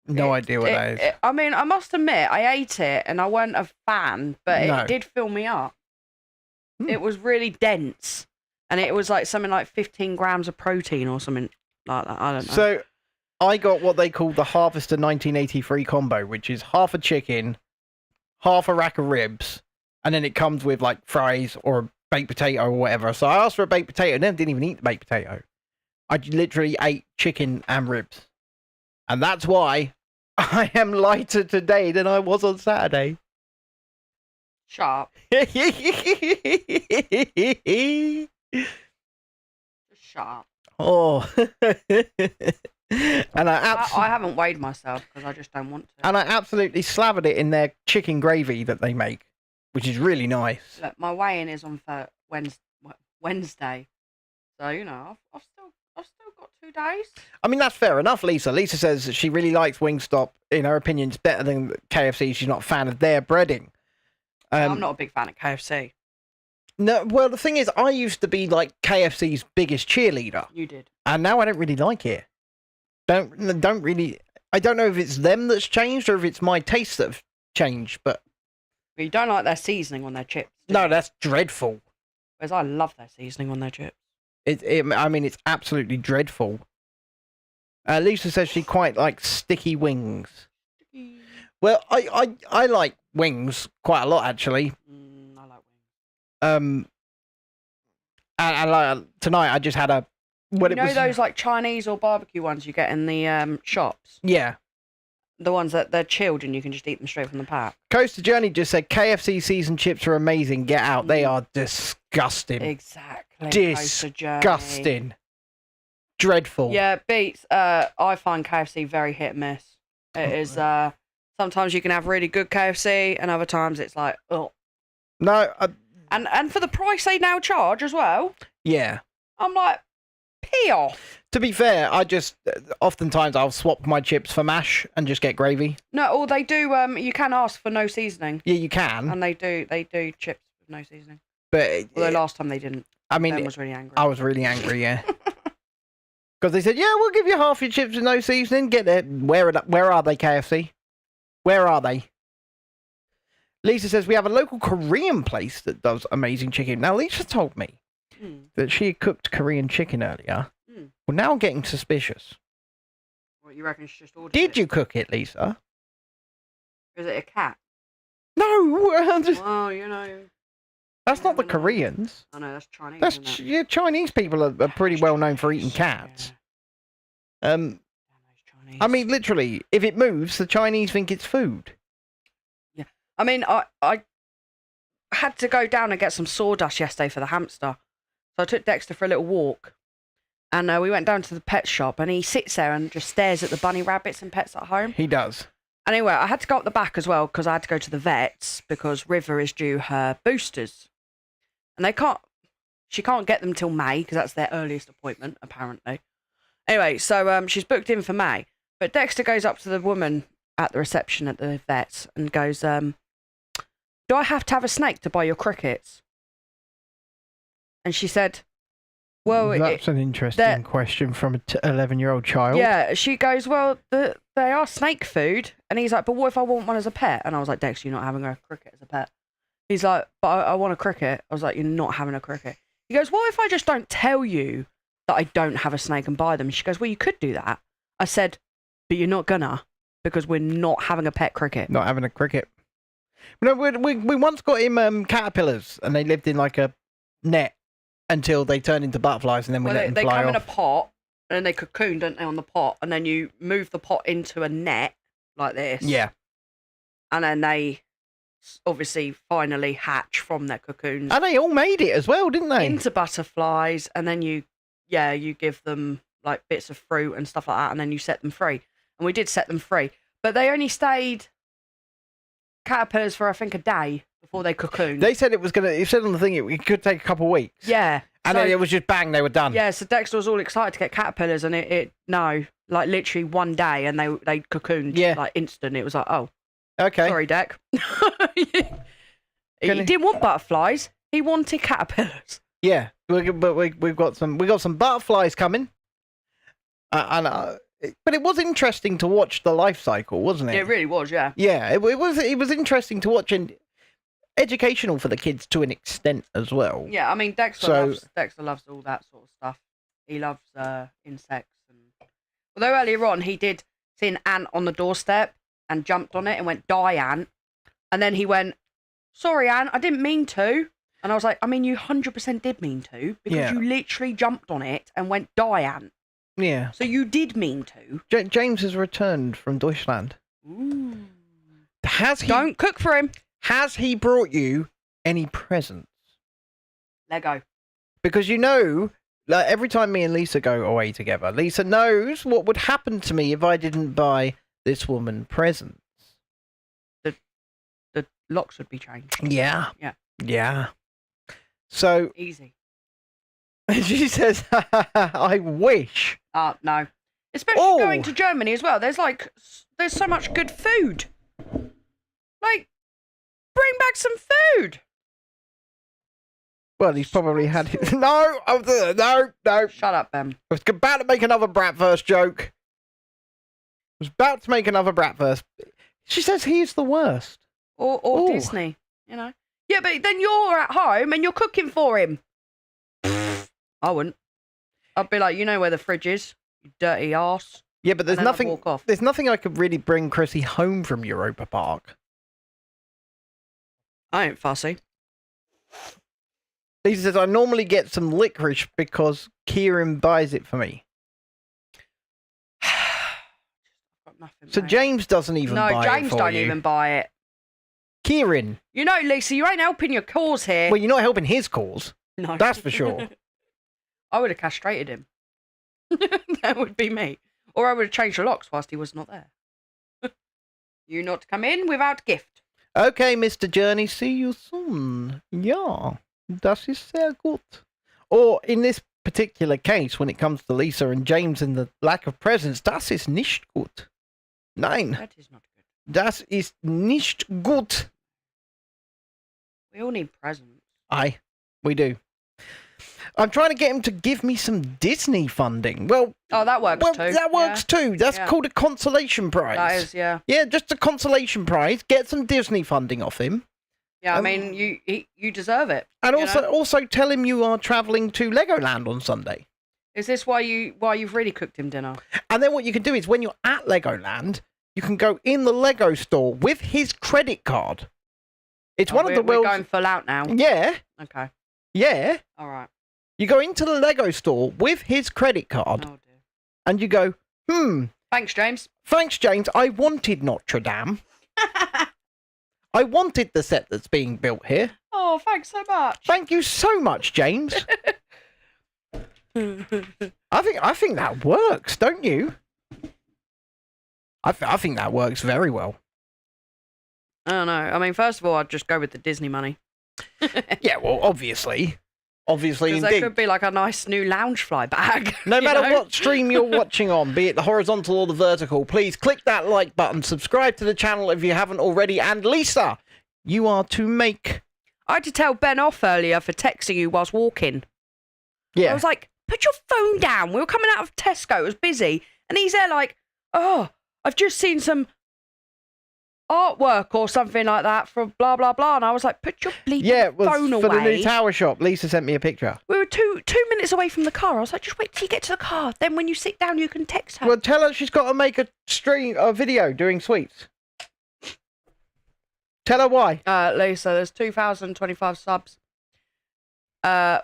No idea what that is.
I mean, I must admit, I ate it and I wasn't a fan, but it did fill me up. It was really dense. And it was like something like 15 grams of protein or something like that. I don't know.
So... I got what they call the Harvester 1983 combo, which is half a chicken, half a rack of ribs, and then it comes with like fries or a baked potato or whatever. So I asked for a baked potato and then didn't even eat the baked potato. I literally ate chicken and ribs. And that's why I am lighter today than I was on Saturday.
Sharp. Sharp.
Oh. And
I haven't weighed myself because I just don't want to.
And I absolutely slathered it in their chicken gravy that they make, which is really nice.
Look, my weigh-in is on for Wednesday, so you know I've still got what, 2 days?
I mean, that's fair enough, Lisa. Lisa says that she really likes Wingstop. In her opinion, it's better than KFC. She's not a fan of their breading.
I'm not a big fan of KFC.
No, well, the thing is, I used to be like KFC's biggest cheerleader.
You did.
And now I don't really like it. Don't really. I don't know if it's them that's changed or if it's my tastes that have changed, but...
But you don't like their seasoning on their chips, do
No,
you?
that's dreadful.
Whereas I love their seasoning on their chips.
I mean, it's absolutely dreadful. Lisa says she quite likes sticky wings. Well, I like wings quite a lot, actually.
I like wings.
And tonight I just had a...
Those like Chinese or barbecue ones you get in the shops?
Yeah.
The ones that they're chilled and you can just eat them straight from the pack.
Coaster Journey just said KFC seasoned chips are amazing. Get out. They are disgusting.
Exactly.
Disgusting. Dreadful.
Yeah, beats. I find KFC very hit and miss. It is. Sometimes you can have really good KFC, and other times it's like, oh.
No.
And for the price they now charge as well.
Yeah.
I'm like, pee off.
To be fair, I just oftentimes I'll swap my chips for mash and just get gravy.
No, or they do. You can ask for no seasoning.
Yeah, you can.
And they do chips with no seasoning.
But
although last time they didn't.
I mean,
Ben was really angry.
I was really angry. Yeah. Because they said, yeah, we'll give you half your chips with no seasoning. Get there. Where are they, KFC? Where are they? Lisa says we have a local Korean place that does amazing chicken. Now, Lisa told me that she had cooked Korean chicken earlier. Well, now I'm getting suspicious.
What, you reckon she just ordered
Did you cook it, Lisa?
Is it a cat?
No.
Well,
That's not the Koreans.
I know, that's Chinese.
That's yeah, Chinese people are pretty well known for eating cats.
Yeah.
I mean, literally, if it moves, the Chinese think it's food.
Yeah. I mean, I had to go down and get some sawdust yesterday for the hamster. So I took Dexter for a little walk. And we went down to the pet shop, and he sits there and just stares at the bunny rabbits and pets at home.
He does.
Anyway, I had to go up the back as well because I had to go to the vets because River is due her boosters. And she can't get them till May because that's their earliest appointment, apparently. Anyway, so she's booked in for May. But Dexter goes up to the woman at the reception at the vets and goes, do I have to have a snake to buy your crickets? And she said, well...
That's an interesting question from an 11-year-old child.
Yeah, she goes, well, they are snake food. And he's like, but what if I want one as a pet? And I was like, Dexter, you're not having a cricket as a pet. He's like, but I want a cricket. I was like, you're not having a cricket. He goes, what if I just don't tell you that I don't have a snake and buy them? She goes, well, you could do that. I said, but you're not gonna, because we're not having a pet cricket.
Not having a cricket. No, we once got him caterpillars, and they lived in like a net until they turned into butterflies, and then we let them fly off.
They come in a pot, and then they cocoon, don't they, on the pot, and then you move the pot into a net like this.
Yeah.
And then they obviously finally hatch from their cocoons.
And they all made it as well, didn't they?
Into butterflies, and then you give them like bits of fruit and stuff like that, and then you set them free. And we did set them free, but they only stayed caterpillars for I think a day before they cocooned.
They said it said on the thing it could take a couple of weeks.
Yeah.
And then it was just bang, they were done.
Yeah, so Dexter was all excited to get caterpillars, and like literally one day, and they cocooned like instant. It was like, oh,
okay,
sorry, Deck. He didn't want butterflies. He wanted caterpillars.
Yeah, but we've got some butterflies coming, but it was interesting to watch the life cycle, wasn't it?
It really was, yeah.
Yeah, it was interesting to watch, and educational for the kids to an extent as well.
Yeah, I mean Dexter loves all that sort of stuff. He loves insects, and although earlier on he did see an ant on the doorstep and jumped on it and went, die ant, and then he went, sorry ant, I didn't mean to. And I was like, I mean, you 100% did mean to, because you literally jumped on it and went, die ant.
Yeah.
So you did mean to.
James has returned from Deutschland.
Ooh.
Don't
cook for him.
Has he brought you any presents?
Lego.
Because like every time me and Lisa go away together, Lisa knows what would happen to me if I didn't buy this woman presents.
The locks would be changed.
Yeah.
Yeah.
Yeah. So
easy.
She says, I wish.
No. Especially going to Germany as well. There's so much good food. Like, bring back some food.
Well, he's probably had it. No.
Shut up, Ben.
I was about to make another Bratwurst joke. She says he's the worst.
Or Disney, you know. Yeah, but then you're at home and you're cooking for him. I wouldn't. I'd be like, you know where the fridge is, you dirty arse.
Yeah, but there's nothing.
Walk off.
There's nothing I could really bring Chrissy home from Europa Park.
I ain't fussy.
Lisa says I normally get some licorice because Kieran buys it for me.
Got nothing,
So
mate.
James doesn't even buy it for you.
No, James don't even buy it.
Kieran.
You know, Lisa, you ain't helping your cause here.
Well, you're not helping his cause.
No.
That's for sure.
I would have castrated him. That would be me. Or I would have changed the locks whilst he was not there. You not come in without gift.
Okay, Mr. Journey, see you soon. Yeah, das ist sehr gut. Or in this particular case, when it comes to Lisa and James and the lack of presents, das ist nicht gut. Nein.
That is not good.
Das ist nicht gut.
We all need presents.
Aye, we do. I'm trying to get him to give me some Disney funding. Well,
that works too.
That works too. That's called a consolation prize.
That is, yeah.
Yeah, just a consolation prize. Get some Disney funding off him.
Yeah, I mean, you deserve it.
And also tell him you are travelling to Legoland on Sunday.
Is this why you've really cooked him dinner?
And then what you can do is when you're at Legoland, you can go in the Lego store with his credit card. It's one of the
We're going full out now.
Yeah.
Okay.
Yeah.
All right.
You go into the Lego store with his credit card,
Oh dear.
and you go,
Thanks, James.
Thanks, James. I wanted Notre Dame. I wanted the set that's being built here.
Oh, thanks so much.
Thank you so much, James. I think that works, don't you? I think that works very well.
I don't know. I mean, first of all, I'd just go with the Disney money.
Yeah, well, obviously indeed.
There could be like a nice new Loungefly bag.
No matter what stream you're watching on, be it the horizontal or the vertical, please click that like button, subscribe to the channel if you haven't already, and Lisa, you are to make...
I had to tell Ben off earlier for texting you whilst walking.
Yeah.
I was like, put your phone down. We were coming out of Tesco. It was busy. And he's there like, oh, I've just seen some artwork or something like that for blah, blah, blah. And I was like, put your bleeding phone away.
For the new tower shop. Lisa sent me a picture.
We were two minutes away from the car. I was like, just wait till you get to the car. Then when you sit down, you can text her.
Well, tell her she's got to make a video doing sweets. Tell her why.
Lisa, there's 2,025 subs.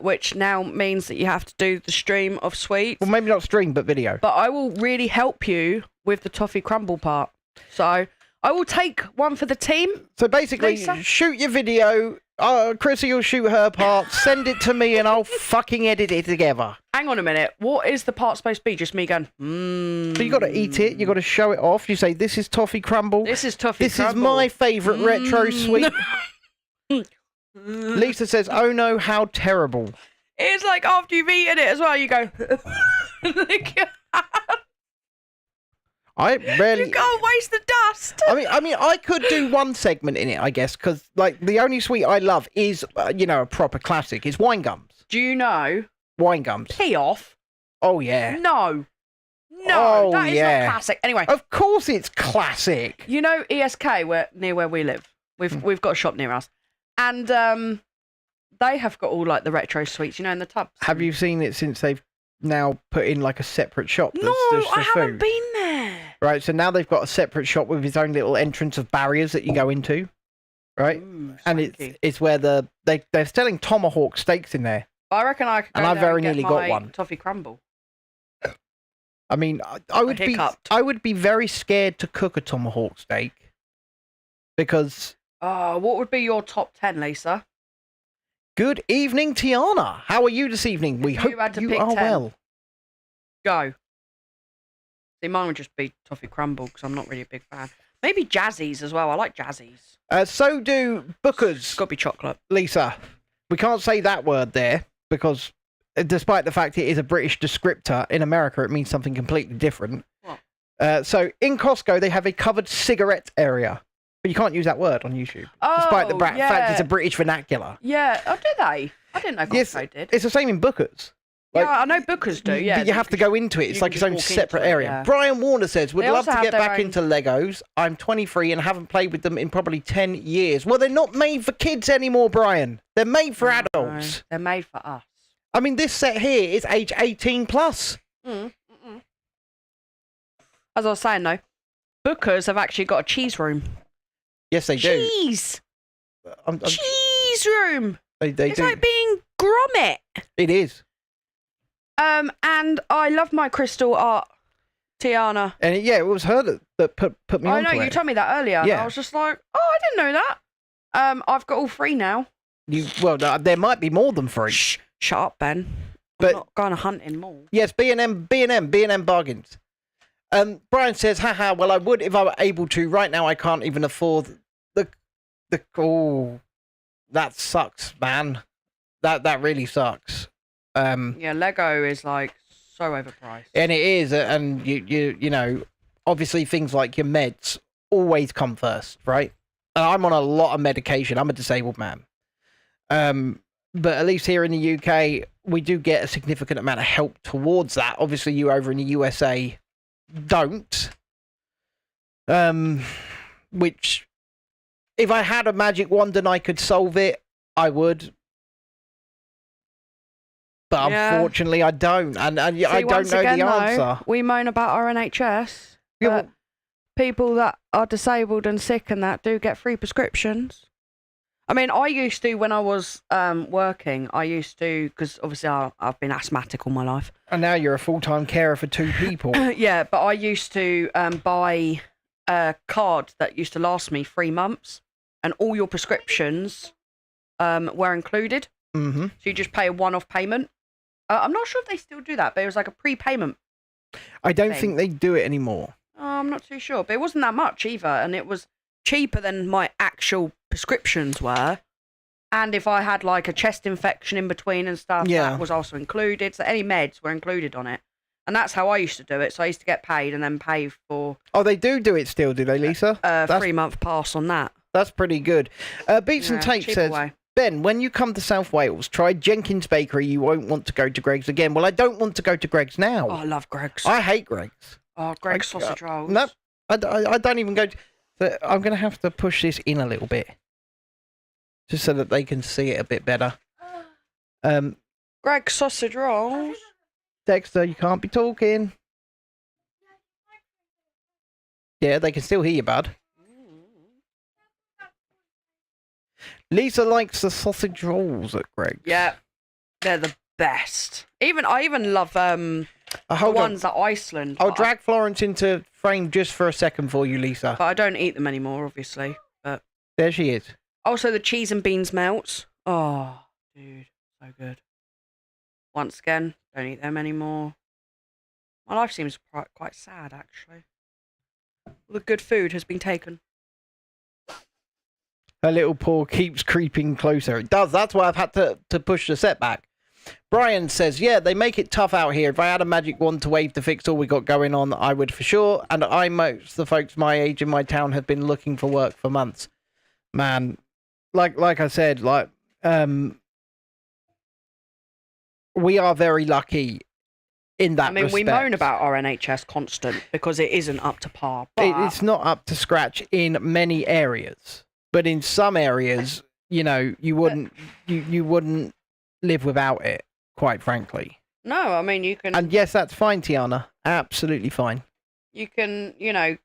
Which now means that you have to do the stream of sweets.
Well, maybe not stream, but video.
But I will really help you with the toffee crumble part. So I will take one for the team.
So basically,
Lisa?
shoot your video. Chrissy will shoot her part. Send it to me, and I'll fucking edit it together.
Hang on a minute. What is the part supposed to be? Just me going,
So you got to eat it. You got to show it off. You say, "This is toffee crumble.
This is toffee
This
crumble.
is my favourite retro sweet." Lisa says, "Oh no, how terrible!"
It's like after you've eaten it as well, you go.
I rarely.
You can't waste the dust.
I mean, I could do one segment in it, I guess, because like the only sweet I love is, a proper classic. It's wine gums.
Do you know?
Wine gums.
Pee off.
Oh yeah.
No,
Oh,
that is
yeah.
not classic. Anyway,
Of course, it's classic.
you know ESK, near where we live. We've got a shop near us, and they have got all like the retro sweets, in the tubs.
Have you seen it since they've now put in like a separate shop?
No,
That's just
I
for
haven't
food?
been there.
Right, so now they've got a separate shop with its own little entrance of barriers that you go into, right?
Ooh,
And
swanky.
it's where they're selling tomahawk steaks in there.
I reckon I could go
And I
there
very
and get
nearly got
my
one.
toffee crumble.
I mean, I would
hiccuped.
I would be very scared to cook a tomahawk steak because.
Oh, what would be your top 10, Lisa?
Good evening, Tiana. How are you this evening? We
you
hope
had to
you
pick
are
10.
well.
Go. See, mine would just be toffee crumble because I'm not really a big fan. Maybe Jazzies as well. I like Jazzies.
So do
It's
Booker's,
got to be chocolate.
Lisa. We can't say that word there because despite the fact it is a British descriptor. In America, it means something completely different.
What?
So in Costco, they have a covered cigarette area. But you can't use that word on YouTube. Despite the fact it's a British vernacular.
Yeah. Oh, do they? I didn't know Costco did.
It's the same in Booker's.
Like, yeah, I know Booker's do, yeah.
But you have to go into it. It's like its own separate area.
Yeah.
Brian Warner says, would love to get back into Legos. I'm 23 and haven't played with them in probably 10 years. Well, they're not made for kids anymore, Brian. They're made for adults.
They're made for us.
I mean, this set here is age 18 plus.
As I was saying, though, Booker's have actually got a cheese room.
Yes, they do.
Cheese! Cheese room!
They
it's
do.
Like being grommet.
It is.
And I love my crystal art, Tiana.
And it was her that put me on.
I know, you told me that earlier. Yeah. I was just like, oh, I didn't know that. I've got all 3 now.
Well, there might be more than 3.
Shh, shut up, Ben.
But,
I'm not going hunting more.
Yes, B&M bargains. Brian says, haha, well, I would if I were able to. Right now, I can't even afford that sucks, man. That really sucks.
Yeah, Lego is like so overpriced.
And it is, and you know, obviously things like your meds always come first, right? And I'm on a lot of medication. I'm a disabled man. But at least here in the UK, we do get a significant amount of help towards that. Obviously, you over in the USA don't. Which, if I had a magic wand and I could solve it, I would. But unfortunately, I don't, and I don't know the answer.
Though, we moan about our NHS, but people that are disabled and sick and that do get free prescriptions. I mean, I used to, when I was working, because obviously I've been asthmatic all my life.
And now you're a full-time carer for 2 people.
Yeah, but I used to buy a card that used to last me 3 months, and all your prescriptions were included.
Mm-hmm.
So you just pay a one-off payment. I'm not sure if they still do that, but it was like a prepayment.
I don't think they do it anymore.
I'm not too sure, but it wasn't that much either, and it was cheaper than my actual prescriptions were. And if I had like a chest infection in between and stuff, that was also included. So any meds were included on it. And that's how I used to do it. So I used to get paid and then pay for...
Oh, they do it still, do they, Lisa?
3-month pass on that.
That's pretty good. Beats and Tape says... Way. Ben, when you come to South Wales, try Jenkins Bakery. You won't want to go to Greggs again. Well, I don't want to go to Greggs now.
Oh, I love Greggs.
I hate Greggs.
Oh, Greggs sausage rolls.
No, I don't even go. So I'm going to have to push this in a little bit, just so that they can see it a bit better.
Greggs sausage rolls.
Dexter, you can't be talking. Yeah, they can still hear you, bud. Lisa likes the sausage rolls at Greggs.
Yeah, they're the best. I even love the ones at Iceland.
I'll drag Florence into frame just for a second for you, Lisa.
But I don't eat them anymore, obviously. But
there she is.
Also, the cheese and beans melts. Oh, dude, so good. Once again, don't eat them anymore. My life seems quite sad, actually. All the good food has been taken.
Her little paw keeps creeping closer. It does. That's why I've had to push the setback. Brian says, yeah, they make it tough out here. If I had a magic wand to wave to fix all we got going on, I would for sure. And most of the folks my age in my town have been looking for work for months. Man, like I said, we are very lucky in that respect.
We moan about our NHS constant because it isn't up to par. But...
It's not up to scratch in many areas. But in some areas, you know, you wouldn't live without it, quite frankly.
No, I mean, you can...
And yes, that's fine, Tiana. Absolutely fine.
You can, you know,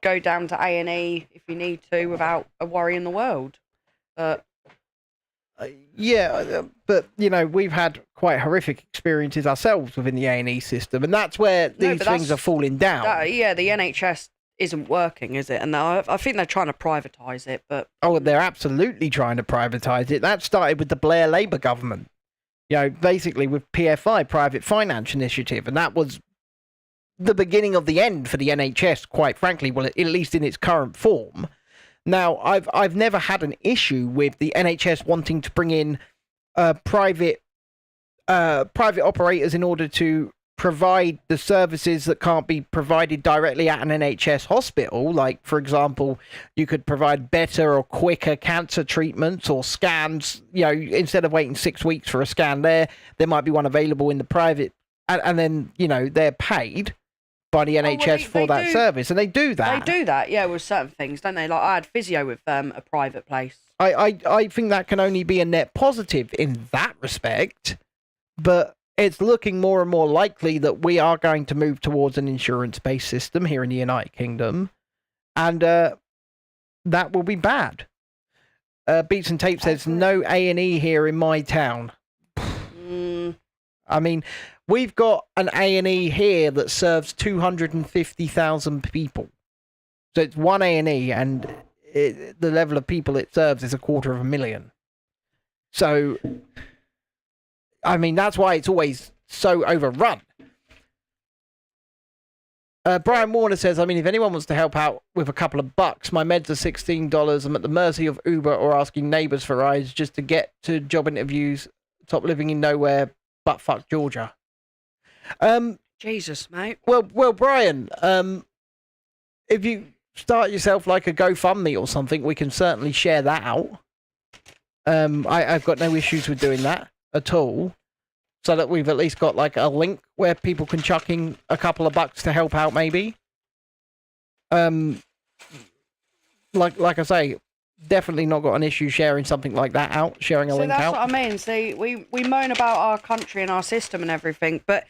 go down to A&E if you need to without a worry in the world.
But, you know, we've had quite horrific experiences ourselves within the A&E system, and that's where these things are falling down.
The NHS isn't working, is it? And I think they're trying to privatise it, but...
Oh, they're absolutely trying to privatise it. That started with the Blair Labour government. You know, basically with PFI, Private Finance Initiative, and that was the beginning of the end for the NHS, quite frankly, well, at least in its current form. Now, I've never had an issue with the NHS wanting to bring in private private operators in order to provide the services that can't be provided directly at an NHS hospital. Like, for example, you could provide better or quicker cancer treatments or scans. Instead of waiting 6 weeks for a scan there might be one available in the private, and then, they're paid by the NHS for that service, and they do that.
They do that, yeah, with certain things, don't they? Like, I had physio with a private place.
I think that can only be a net positive in that respect, but it's looking more and more likely that we are going to move towards an insurance-based system here in the United Kingdom, and that will be bad. Beats and Tape says, no A&E here in my town. I mean, we've got an A&E here that serves 250,000 people. So it's one A&E, and the level of people it serves is 250,000. So, I mean, that's why it's always so overrun. Brian Warner says, I mean, if anyone wants to help out with a couple of bucks, my meds are $16. I'm at the mercy of Uber or asking neighbours for rides just to get to job interviews. Top living in nowhere, but fuck Georgia.
Jesus, mate.
Well, Brian, if you start yourself like a GoFundMe or something, we can certainly share that out. I've got no issues with doing that at all. So that we've at least got like a link where people can chuck in a couple of bucks to help out, maybe. Like I say, definitely not got an issue sharing something like that out, sharing a link out.
That's what I mean. See, we moan about our country and our system and everything, but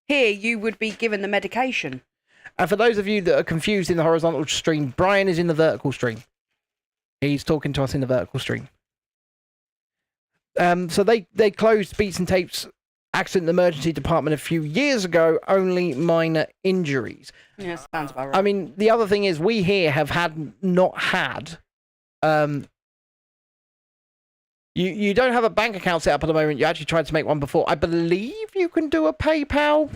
here you would be given the medication.
And for those of you that are confused in the horizontal stream, Brian is in the vertical stream. He's talking to us in the vertical stream. So they closed Beats and Tapes Accident Emergency Department a few years ago, only minor injuries.
Yeah, sounds about right.
I mean, the other thing is we here have not had... You don't have a bank account set up at the moment. You actually tried to make one before. I believe you can do a PayPal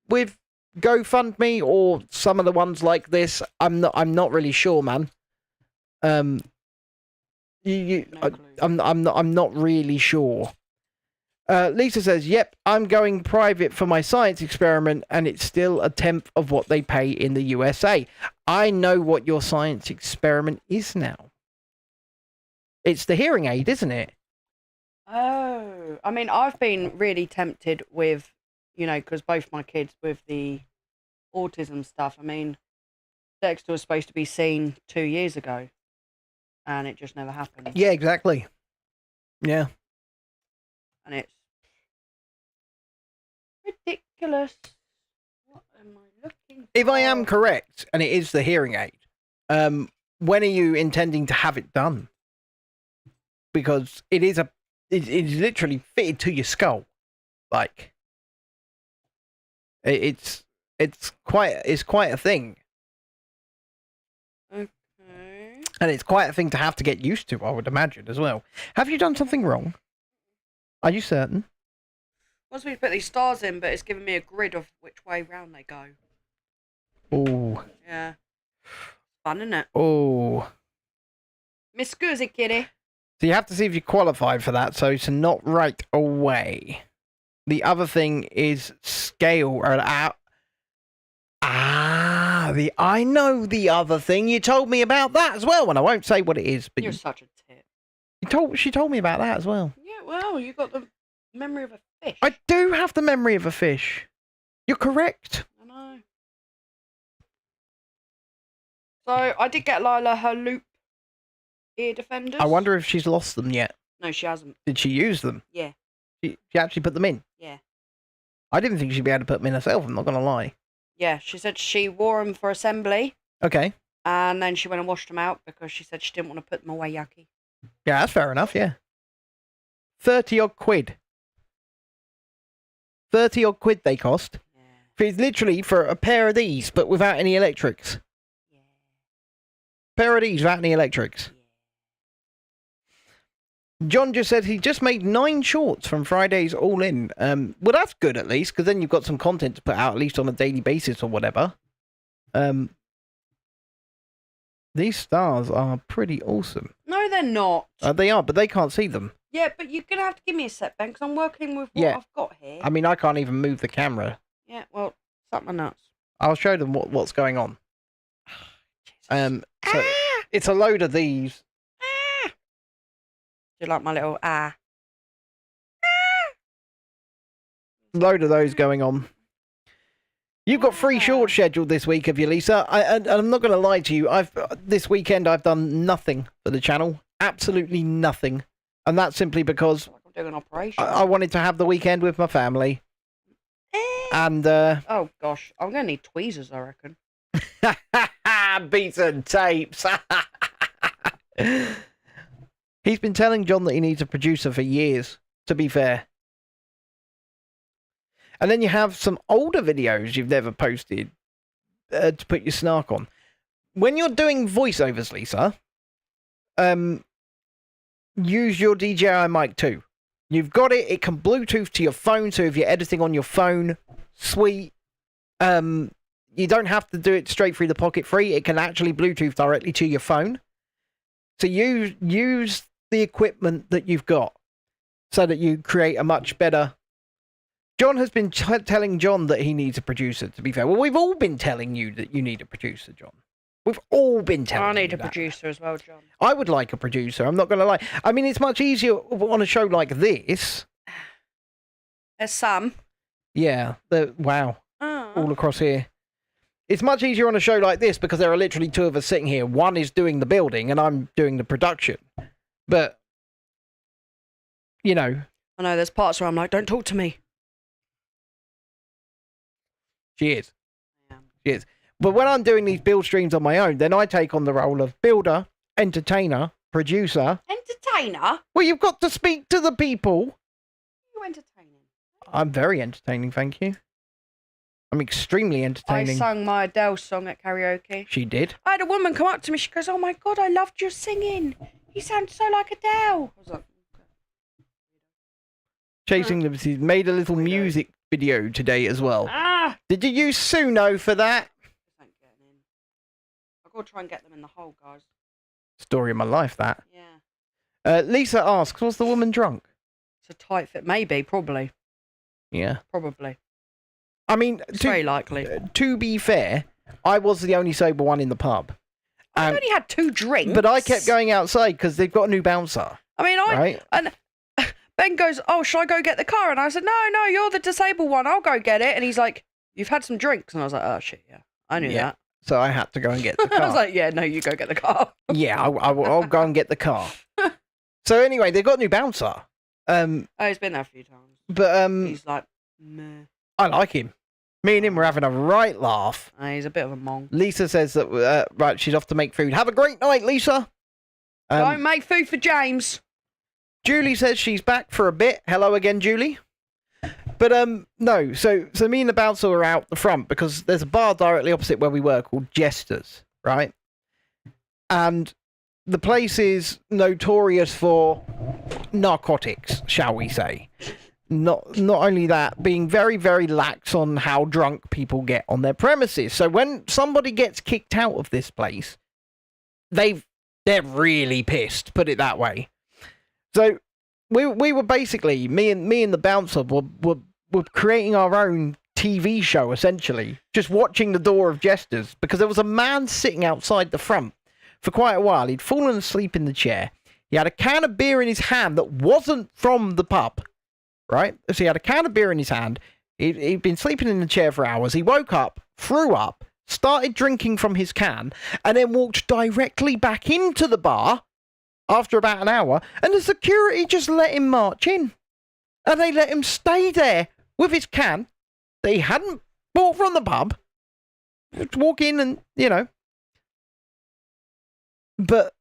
with GoFundMe or some of the ones like this. I'm not really sure, man. I'm not really sure. Lisa says, yep, I'm going private for my science experiment, and it's still a tenth of what they pay in the USA. I know what your science experiment is now. It's the hearing aid, isn't it?
Oh, I mean, I've been really tempted with, because both my kids with the autism stuff, I mean, Dexter was supposed to be seen 2 years ago, and it just never happened.
Yeah, exactly. Yeah.
And it's ridiculous. What am I looking for?
If I am correct, and it is the hearing aid, when are you intending to have it done? Because it is literally fitted to your skull. Like, it's quite a thing.
Okay.
And it's quite a thing to have to get used to, I would imagine, as well. Have you done something wrong? Are you certain?
Once we put these stars in, but it's giving me a grid of which way round they go.
Oh.
Yeah. Fun, isn't it?
Oh.
Miss Scusi, kitty.
So you have to see if you qualify for that, so it's not right away. The other thing is scale. I know the other thing. You told me about that as well, and I won't say what it is. But
You're such a tit.
She told me about that as well.
Yeah, well, you got the memory of a fish.
I do have the memory of a fish. You're correct.
I know. So I did get Lila her loop ear defenders.
I wonder if she's lost them yet.
No, she hasn't.
Did she use them?
Yeah.
She actually put them in?
Yeah.
I didn't think she'd be able to put them in herself, I'm not going to lie.
Yeah, she said she wore them for assembly.
Okay.
And then she went and washed them out because she said she didn't want to put them away yucky.
Yeah, that's fair enough, yeah. 30-odd quid. 30-odd quid they cost. Yeah. It's literally for a pair of these, but without any electrics. Yeah. Pair of these without any electrics. Yeah. John just said he just made 9 shorts from Friday's All In. Well, that's good at least, because then you've got some content to put out at least on a daily basis or whatever. These stars are pretty awesome.
No, they're not.
They are, but they can't see them.
Yeah, but you're going to have to give me a sec, Ben, because I'm working with what I've got here.
I mean, I can't even move the camera.
Yeah, well, suck my nuts.
I'll show them what's going on. So it's a load of these.
Do you like my little
Load of those going on. You've got 3 shorts scheduled this week, have you, Lisa? And I'm not going to lie to you. This weekend I've done nothing for the channel. Absolutely nothing. And that's simply because
I'm doing an operation.
I wanted to have the weekend with my family. And
oh gosh, I'm going to need tweezers, I reckon.
Beats and tapes. He's been telling John that he needs a producer for years, to be fair. And then you have some older videos you've never posted to put your snark on. When you're doing voiceovers, Lisa, use your DJI mic too. You've got it. It can Bluetooth to your phone, so if you're editing on your phone, sweet. You don't have to do it straight through the Pocket Free. It can actually Bluetooth directly to your phone. So use the equipment that you've got so that you create a much better... John has been telling John that he needs a producer, to be fair. Well, we've all been telling you that you need a producer, John. We've all been telling you
I need a producer as well, John.
I would like a producer. I'm not going to lie. I mean, it's much easier on a show like this.
There's some.
Yeah. Wow. All across here. It's much easier on a show like this because there are literally 2 of us sitting here. One is doing the building and I'm doing the production. But, you know.
I know, there's parts where I'm like, don't talk to me.
She is. Yeah. She is. But when I'm doing these build streams on my own, then I take on the role of builder, entertainer, producer.
Entertainer?
Well, you've got to speak to the people.
You entertaining?
I'm very entertaining, thank you. I'm extremely entertaining.
I sang my Adele song at karaoke.
She did?
I had a woman come up to me. She goes, oh my God, I loved your singing. You sound so like Adele. I was like,
Chasing Liberties made a little music video today as well. Did you use Suno for that?
I've got to try and get them in the hole, guys.
Story of my life, that.
Yeah.
Lisa asks, was the woman drunk?
It's a tight fit. Maybe, probably.
Yeah.
Probably.
I mean,
it's very likely.
To be fair, I was the only sober one in the pub.
I only had 2 drinks.
But I kept going outside because they've got a new bouncer.
I mean, right? And Ben goes, oh, shall I go get the car? And I said, no, you're the disabled one. I'll go get it. And he's like, you've had some drinks. And I was like, oh, shit, yeah. I knew that.
So I had to go and get the car.
I was like, yeah, no, you go get the car.
Yeah, I'll go and get the car. So anyway, they've got a new bouncer.
He's been there a few times.
But
he's like, meh.
I like him. Me and him were having a right laugh.
He's a bit of a mong.
Lisa says that, right, she's off to make food. Have a great night, Lisa.
Don't make food for James.
Julie says she's back for a bit. Hello again, Julie. But, no, so me and the bouncer are out the front because there's a bar directly opposite where we were called Jester's, right? And the place is notorious for narcotics, shall we say. Not only that, being very, very lax on how drunk people get on their premises. So when somebody gets kicked out of this place, they're really pissed, put it that way. So we were basically, me and the bouncer were creating our own TV show, essentially. Just watching the door of Jester's, because there was a man sitting outside the front for quite a while. He'd fallen asleep in the chair. He had a can of beer in his hand that wasn't from the pub. Right? So he had a can of beer in his hand. He'd been sleeping in the chair for hours. He woke up, threw up, started drinking from his can, and then walked directly back into the bar after about an hour, and the security just let him march in. And they let him stay there with his can that he hadn't bought from the pub. Just walk in and, you know. But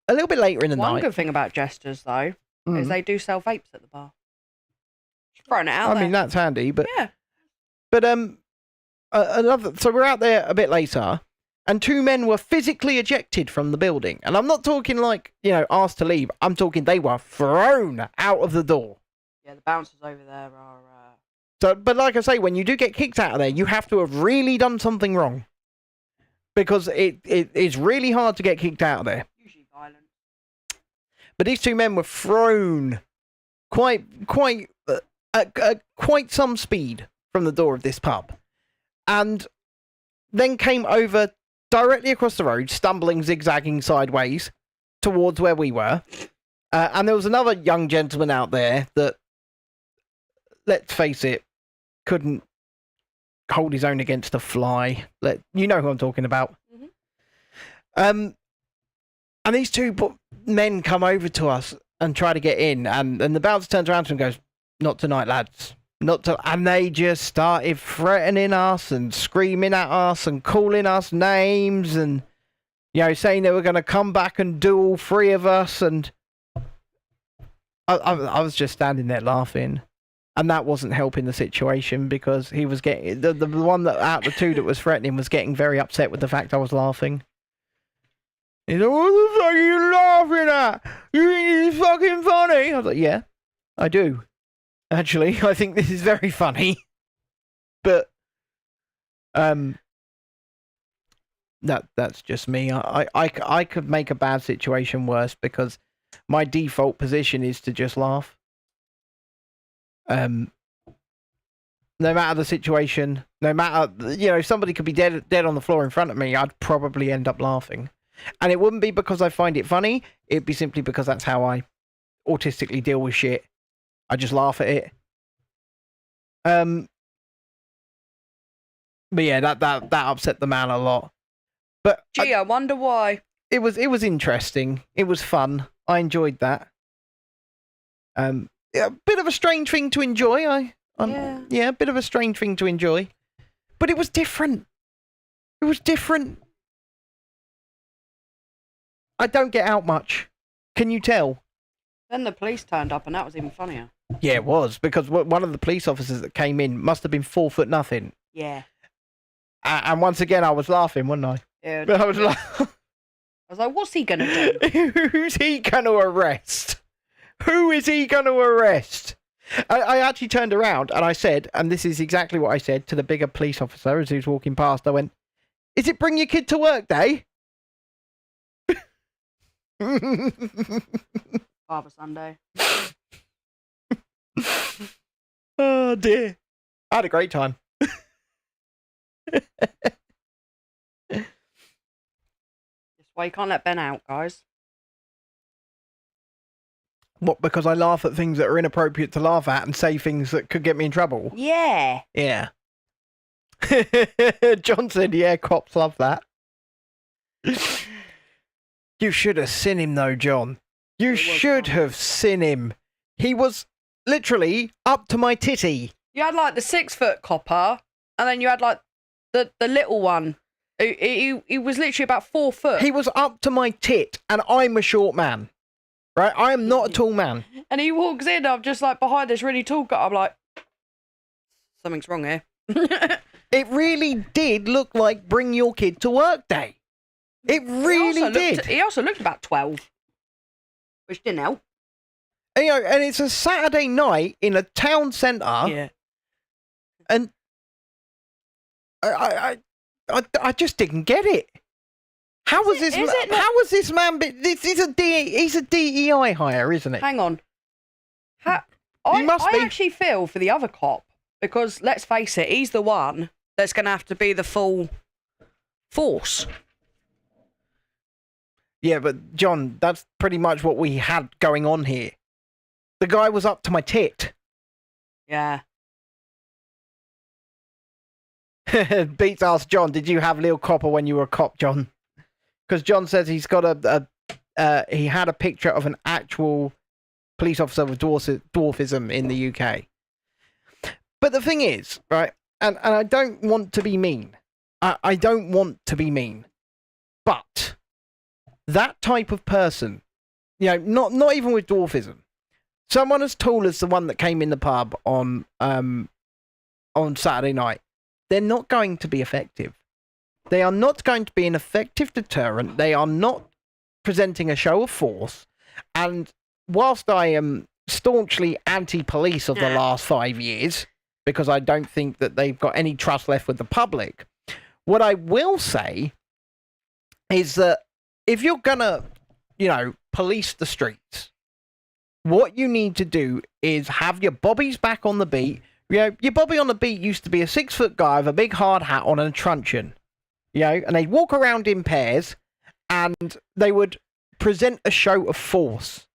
a little bit later in the night...
One good thing about Jester's, though, is they do sell vapes at the bar. Throwing it out
I mean, that's handy, but...
Yeah.
But, so we're out there a bit later, and 2 men were physically ejected from the building. And I'm not talking like, you know, asked to leave. I'm talking they were thrown out of the door.
Yeah, the bouncers over there are...
So, but like I say, when you do get kicked out of there, you have to have really done something wrong. Because it's really hard to get kicked out of there.
Usually violent.
But these two men were thrown at quite some speed from the door of this pub, and then came over directly across the road, stumbling, zigzagging sideways towards where we were. And there was another young gentleman out there that, let's face it, couldn't hold his own against a fly. You know who I'm talking about. Mm-hmm. And these two men come over to us and try to get in, and the bouncer turns around to him and goes, "Not tonight, lads. Not to," and they just started threatening us and screaming at us and calling us names and, saying they were going to come back and do all three of us. And I was just standing there laughing, and that wasn't helping the situation because he was getting the one that out of the two that was threatening was getting very upset with the fact I was laughing. He's like, "What the fuck are you laughing at? You think it's fucking funny?" I was like, "Yeah, I do. Actually, I think this is very funny." But that's just me. I could make a bad situation worse because my default position is to just laugh. No matter the situation, no matter, somebody could be dead on the floor in front of me, I'd probably end up laughing. And it wouldn't be because I find it funny, it'd be simply because that's how I autistically deal with shit. I just laugh at it. But yeah, that upset the man a lot. But
gee, I wonder why.
It was interesting. It was fun. I enjoyed that. A bit of a strange thing to enjoy. Yeah, a bit of a strange thing to enjoy. But it was different. It was different. I don't get out much. Can you tell?
Then the police turned up and that was even funnier.
Yeah, it was, because one of the police officers that came in must have been 4'0".
Yeah.
And once again, I was laughing, wasn't I?
Yeah.
I was
like, what's he going to
do? Who's he going to arrest? Who is he going to arrest? I actually turned around and I said, and this is exactly what I said to the bigger police officer as he was walking past, I went, "Is it bring your kid to work day?"
Father Sunday.
Oh dear. I had a great time.
That's why you can't let Ben out, guys.
What, because I laugh at things that are inappropriate to laugh at and say things that could get me in trouble?
Yeah.
Yeah. John said, yeah, cops love that. You should have seen him though, John. You should have seen him. He was literally up to my titty.
You had like the 6-foot copper, and then you had like the little one. He was literally about 4 foot.
He was up to my tit, and I'm a short man. Right? I am not a tall man.
And he walks in, I'm just like behind this really tall guy. I'm like, something's wrong here.
It really did look like bring your kid to work day. It really did.
He also looked about 12, which didn't help.
And it's a Saturday night in a town centre.
Yeah.
And I just didn't get it. How was this? How was this man? He's a DEI hire, isn't it?
Hang on. I actually feel for the other cop because let's face it, he's the one that's going to have to be the full force.
Yeah, but John, that's pretty much what we had going on here. The guy was up to my tit.
Yeah.
Beats asked John, "Did you have Lil Copper when you were a cop, John?" Because John says he's got he had a picture of an actual police officer with dwarfism in the UK. But the thing is, right, and I don't want to be mean. I don't want to be mean. But that type of person, not even with dwarfism, someone as tall as the one that came in the pub on Saturday night, they're not going to be effective. They are not going to be an effective deterrent. They are not presenting a show of force. And whilst I am staunchly anti-police of the last 5 years, because I don't think that they've got any trust left with the public, what I will say is that if you're gonna, police the streets. What you need to do is have your bobbies back on the beat. You know, your bobby on the beat used to be a 6-foot guy with a big hard hat on and a truncheon. You know, and they'd walk around in pairs and they would present a show of force.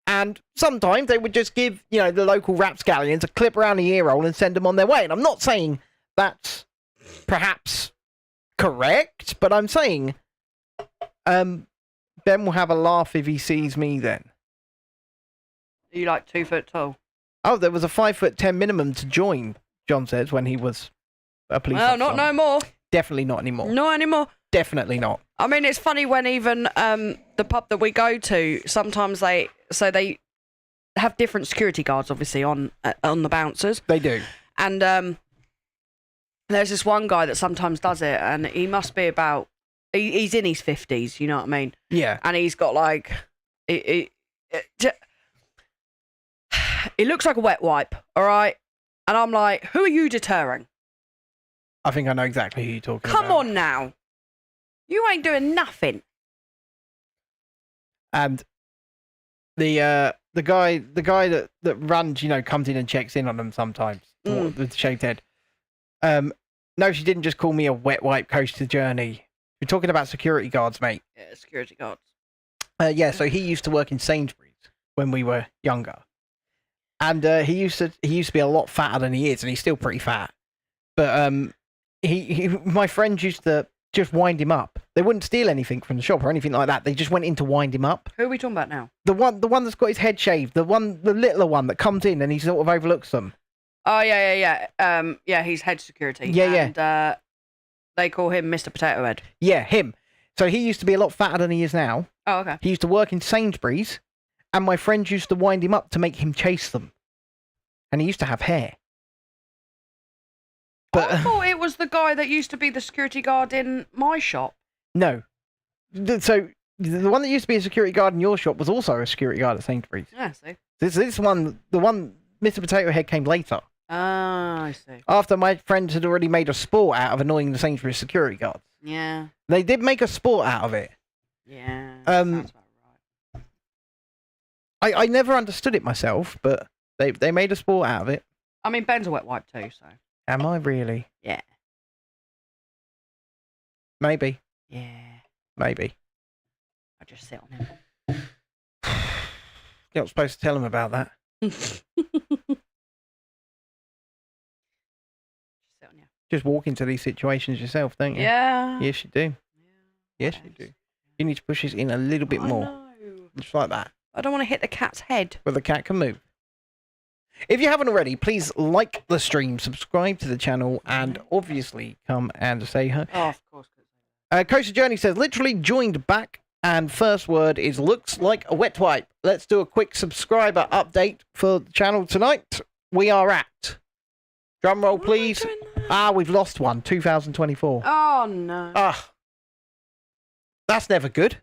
And sometimes they would just give, you know, the local rapscallions a clip around the ear hole and send them on their way. And I'm not saying that's perhaps correct, but I'm saying Ben will have a laugh if he sees me then.
Are you like 2 foot tall?
Oh, there was a 5'10" minimum to join, John says, when he was a police officer.
Well, not no more.
Definitely not anymore.
Not anymore.
Definitely not.
I mean, it's funny when even the pub that we go to, sometimes they have different security guards, obviously, on the bouncers.
They do.
And there's this one guy that sometimes does it, and he must be about... He's in his 50s, you know what I mean?
Yeah.
And he's got, like... He looks like a wet wipe, all right? And I'm like, who are you deterring?
I think I know exactly who you're talking about.
Come on now. You ain't doing nothing.
And the guy that runs, you know, comes in and checks in on them sometimes with the shaved head. No, she didn't just call me a wet wipe coaster journey. We're talking about security guards, mate.
Yeah, security guards.
Yeah, so he used to work in Sainsbury's when we were younger. And he used to be a lot fatter than he is, and he's still pretty fat. But my friends used to just wind him up. They wouldn't steal anything from the shop or anything like that. They just went in to wind him up.
Who are we talking about now?
The one that's got his head shaved, the littler one that comes in and he sort of overlooks them.
Oh yeah. Yeah, he's head security.
Yeah.
And they call him Mr. Potato Head.
Yeah, him. So he used to be a lot fatter than he is now.
Oh, okay.
He used to work in Sainsbury's, and my friends used to wind him up to make him chase them. And he used to have hair. But
I thought it was the guy that used to be the security guard in my shop.
No. So the one that used to be a security guard in your shop was also a security guard at Sainsbury's.
Yeah, see.
This one, the one Mr. Potato Head came later.
Ah, I see.
After my friends had already made a sport out of annoying the Sainsbury's security guards.
Yeah.
They did make a sport out of it.
Yeah. Sounds about right.
I never understood it myself, but they made a sport out of it.
I mean, Ben's a wet wipe too, so.
Am I really?
Yeah.
Maybe.
Yeah.
Maybe.
I just sit on him.
You're not supposed to tell him about that.
Sit on you.
Just walk into these situations yourself, don't you?
Yeah.
Yes, you do.
Yeah.
Yes, you do. You need to push this in a little bit more.
know.
Just like that.
I don't want to hit the cat's head.
Where the cat can move. If you haven't already, please like the stream, subscribe to the channel, and obviously come and say hi.
Oh, of course.
Coaster Journey says, literally joined back, and first word is looks like a wet wipe. Let's do a quick subscriber update for the channel tonight. We are at, drum roll please. We've lost one, 2024.
Oh, no.
That's never good.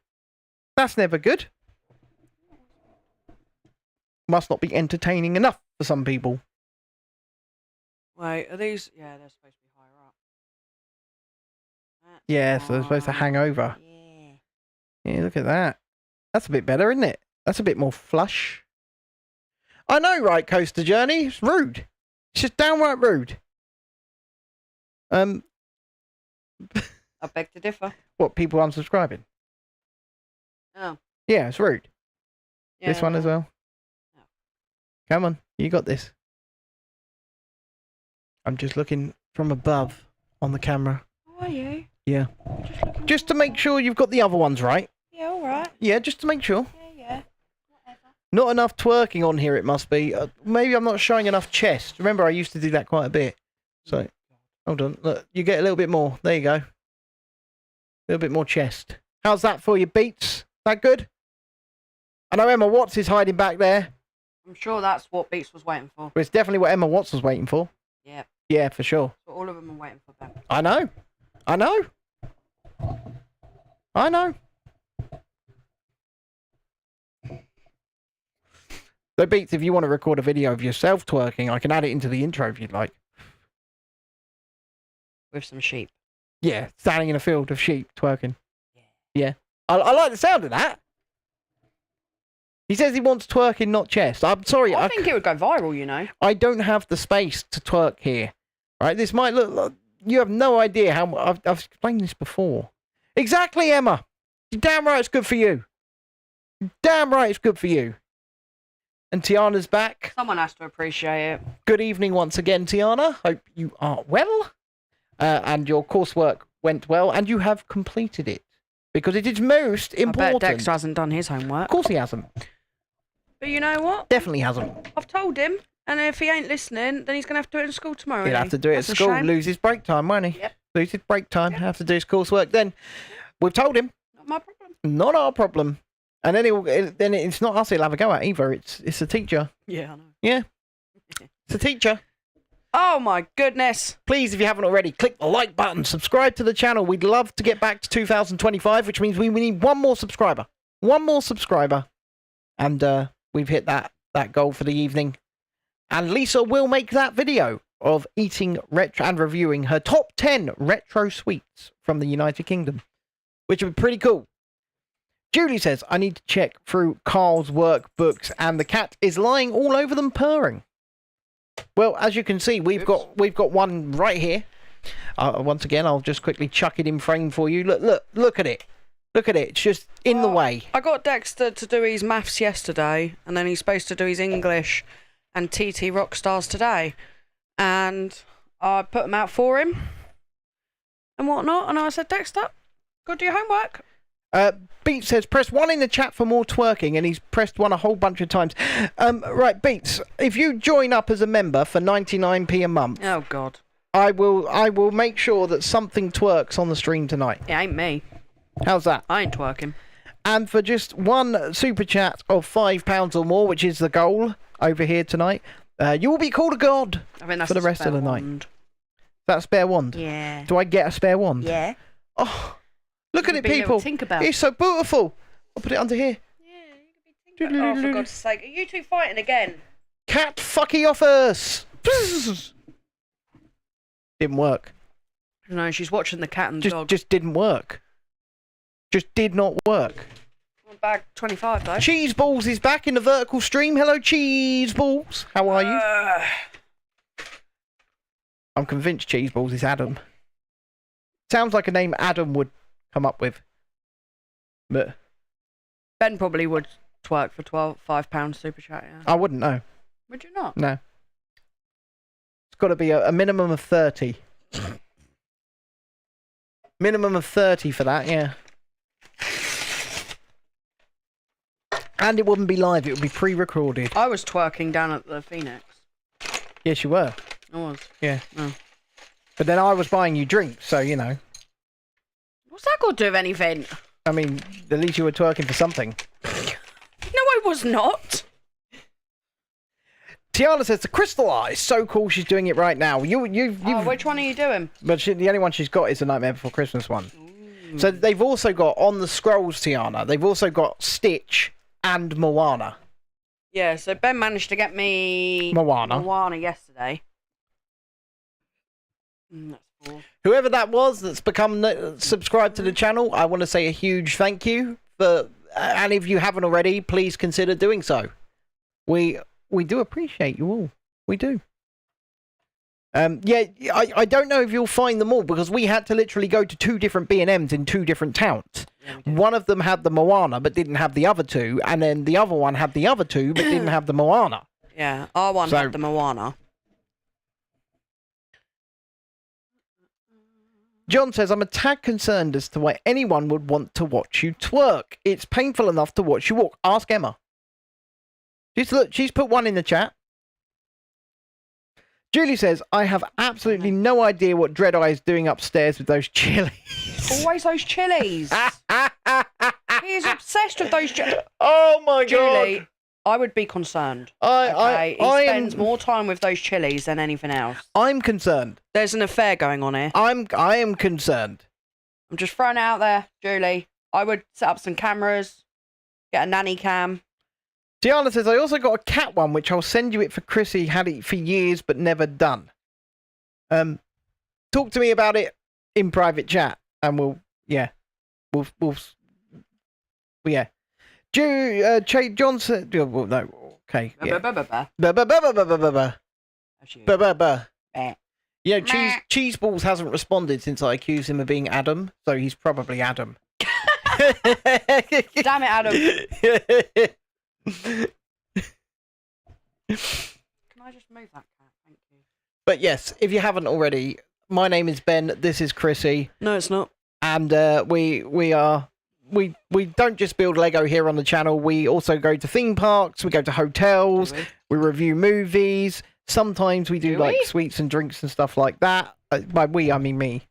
That's never good. Must not be entertaining enough for some people.
Wait, are these? Yeah, they're supposed to be higher up.
Yeah, so they're supposed to hang over.
Yeah.
Yeah, look at that. That's a bit better, isn't it? That's a bit more flush. I know, right, Coaster Journey? It's rude. It's just downright rude.
I beg to differ.
What, people unsubscribing?
Oh.
Yeah, it's rude.
Yeah,
This one as well.
No.
Come on, you got this. I'm just looking from above on the camera.
How are you?
Yeah. Just to make sure you've got the other ones right.
Yeah, all right.
Yeah, just to make sure.
Yeah. Whatever.
Not enough twerking on here, it must be. Maybe I'm not showing enough chest. Remember, I used to do that quite a bit. So, hold on. Look, you get a little bit more. There you go. A little bit more chest. How's that for you, Beats? That good? I know Emma Watts is hiding back there.
I'm sure that's what Beats was waiting for.
But it's definitely what Emma Watts was waiting for.
Yeah.
Yeah, for sure.
So all of them are waiting for them.
I know. I know. I know. So, Beats, if you want to record a video of yourself twerking, I can add it into the intro if you'd like.
With some sheep.
Yeah, standing in a field of sheep twerking.
Yeah.
Yeah. I like the sound of that. He says he wants twerking, not chest. I'm sorry.
I think it would go viral, you know.
I don't have the space to twerk here. Right? This might look like... You have no idea how... I've explained this before. Exactly, Emma. You're damn right it's good for you. Damn right it's good for you. And Tiana's back.
Someone has to appreciate it.
Good evening once again, Tiana. Hope you are well. And your coursework went well, and you have completed it. Because it is most important.
I bet Dexter hasn't done his homework.
Of course he hasn't.
But you know what?
Definitely hasn't.
I've told him, and if he ain't listening, then he's going to have to do it in school tomorrow.
He'll have to do it at school, lose his break time, won't he?
Yep.
Lose his break time, have to do his coursework. Then we've told him.
Not my problem.
Not our problem. And then it's not us he'll have a go at either. It's the teacher.
Yeah, I know.
Yeah. It's the teacher.
Oh my goodness.
Please, if you haven't already, click the like button, subscribe to the channel. We'd love to get back to 2025, which means we need one more subscriber. One more subscriber. And we've hit that goal for the evening. And Lisa will make that video of eating retro and reviewing her top 10 retro sweets from the United Kingdom, which would be pretty cool. Julie says, I need to check through Carl's workbooks, and the cat is lying all over them purring. Well, as you can see, we've got one right here. Once again, I'll just quickly chuck it in frame for you. Look at it. Look at it. It's just in the way.
I got Dexter to do his maths yesterday, and then he's supposed to do his English and TT Rockstars today. And I put them out for him and whatnot. And I said, Dexter, go do your homework.
Beats says, press 1 in the chat for more twerking, and he's pressed 1 a whole bunch of times. Right, Beats, if you join up as a member for 99p a month...
Oh, God.
I will make sure that something twerks on the stream tonight.
It ain't me.
How's that?
I ain't twerking.
And for just one super chat of £5 or more, which is the goal over here tonight, you will be called a god for the rest of the night. That spare wand?
Yeah.
Do I get a spare wand?
Yeah.
Oh... Look at it, people.
Tinkerbell.
It's so beautiful. I'll put it under here.
Yeah, you can be Tinkerbell. Oh, for God's sake. Are you two fighting again?
Cat fucky off us. Didn't work.
No, she's watching the cat and the dog.
Just didn't work. Just did not work.
Bag 25, though.
Cheese Balls is back in the vertical stream. Hello, Cheese Balls. How are you? I'm convinced Cheese Balls is Adam. Sounds like a name Adam would come up with. But
Ben probably would twerk for £5 super chat, yeah.
I wouldn't know.
Would you not?
No. It's got to be a minimum of 30. Minimum of 30 for that, yeah. And it wouldn't be live, it would be pre-recorded.
I was twerking down at the Phoenix.
Yes, you were.
I was.
Yeah.
Oh.
But then I was buying you drinks, so, you know.
What's that got to do with anything?
I mean, at least you were twerking for something.
No, I was not.
Tiana says, the crystal eye is so cool, she's doing it right now.
Oh, which one are you doing?
But the only one she's got is the Nightmare Before Christmas one. Ooh. So they've also got, on the scrolls, Tiana, they've also got Stitch and Moana.
Yeah, so Ben managed to get me... Moana yesterday. That's cool. Whoever
that was that's become subscribed to the channel, I want to say a huge thank you. And if you haven't already, please consider doing so. We do appreciate you all. We do. Yeah, I don't know if you'll find them all, because we had to literally go to 2 different B&Ms in 2 different towns. Yeah, one of them had the Moana, but didn't have the other 2, and then the other one had the other 2, but didn't have the Moana.
Yeah, our one had the Moana.
John says, I'm a tad concerned as to why anyone would want to watch you twerk. It's painful enough to watch you walk. Ask Emma. She's put 1 in the chat. Julie says, I have absolutely no idea what Dreadeye is doing upstairs with those chilies.
Always those chilies. He is obsessed with those chilies.
Oh my
Julie,
God.
I would be concerned. He spends more time with those chilies than anything else.
I'm concerned.
There's an affair going on here.
I am concerned.
I'm just throwing it out there, Julie. I would set up some cameras, get a nanny cam.
Tiana says, I also got a cat one, which I'll send you it for Chrissy. Had it for years, but never done. Talk to me about it in private chat, and we'll. John said, well, no, okay. Yeah. Yeah, Cheese Balls hasn't responded since I accused him of being Adam, so he's probably Adam.
Damn it, Adam. Can I just move that cat? Thank you.
But yes, if you haven't already, my name is Ben, this is Chrissy.
No, it's not.
And we don't just build Lego here on the channel, we also go to theme parks, we go to hotels, we review movies. Sometimes we do like sweets and drinks and stuff like that. By we, I mean me.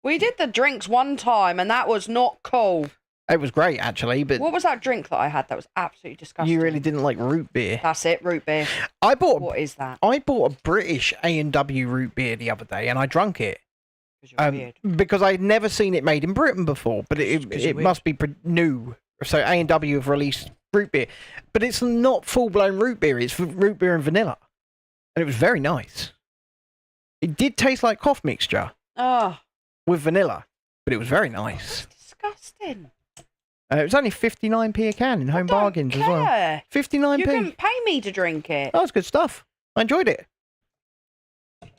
We did the drinks one time, and that was not cool.
It was great, actually. But
what was that drink that I had that was absolutely disgusting?
You really didn't like root beer.
That's it, root beer. What is that?
I bought a British A&W root beer the other day, and I drunk it. Because I'd never seen it made in Britain before, but it must be new. So A&W have released root beer, but it's not full-blown root beer. It's root beer and vanilla. And it was very nice. It did taste like cough mixture.
Oh.
With vanilla. But it was very nice.
That's disgusting.
It was only 59p a can in Home Bargains as well. 59p.
You couldn't pay me to drink it.
That was good stuff. I enjoyed it.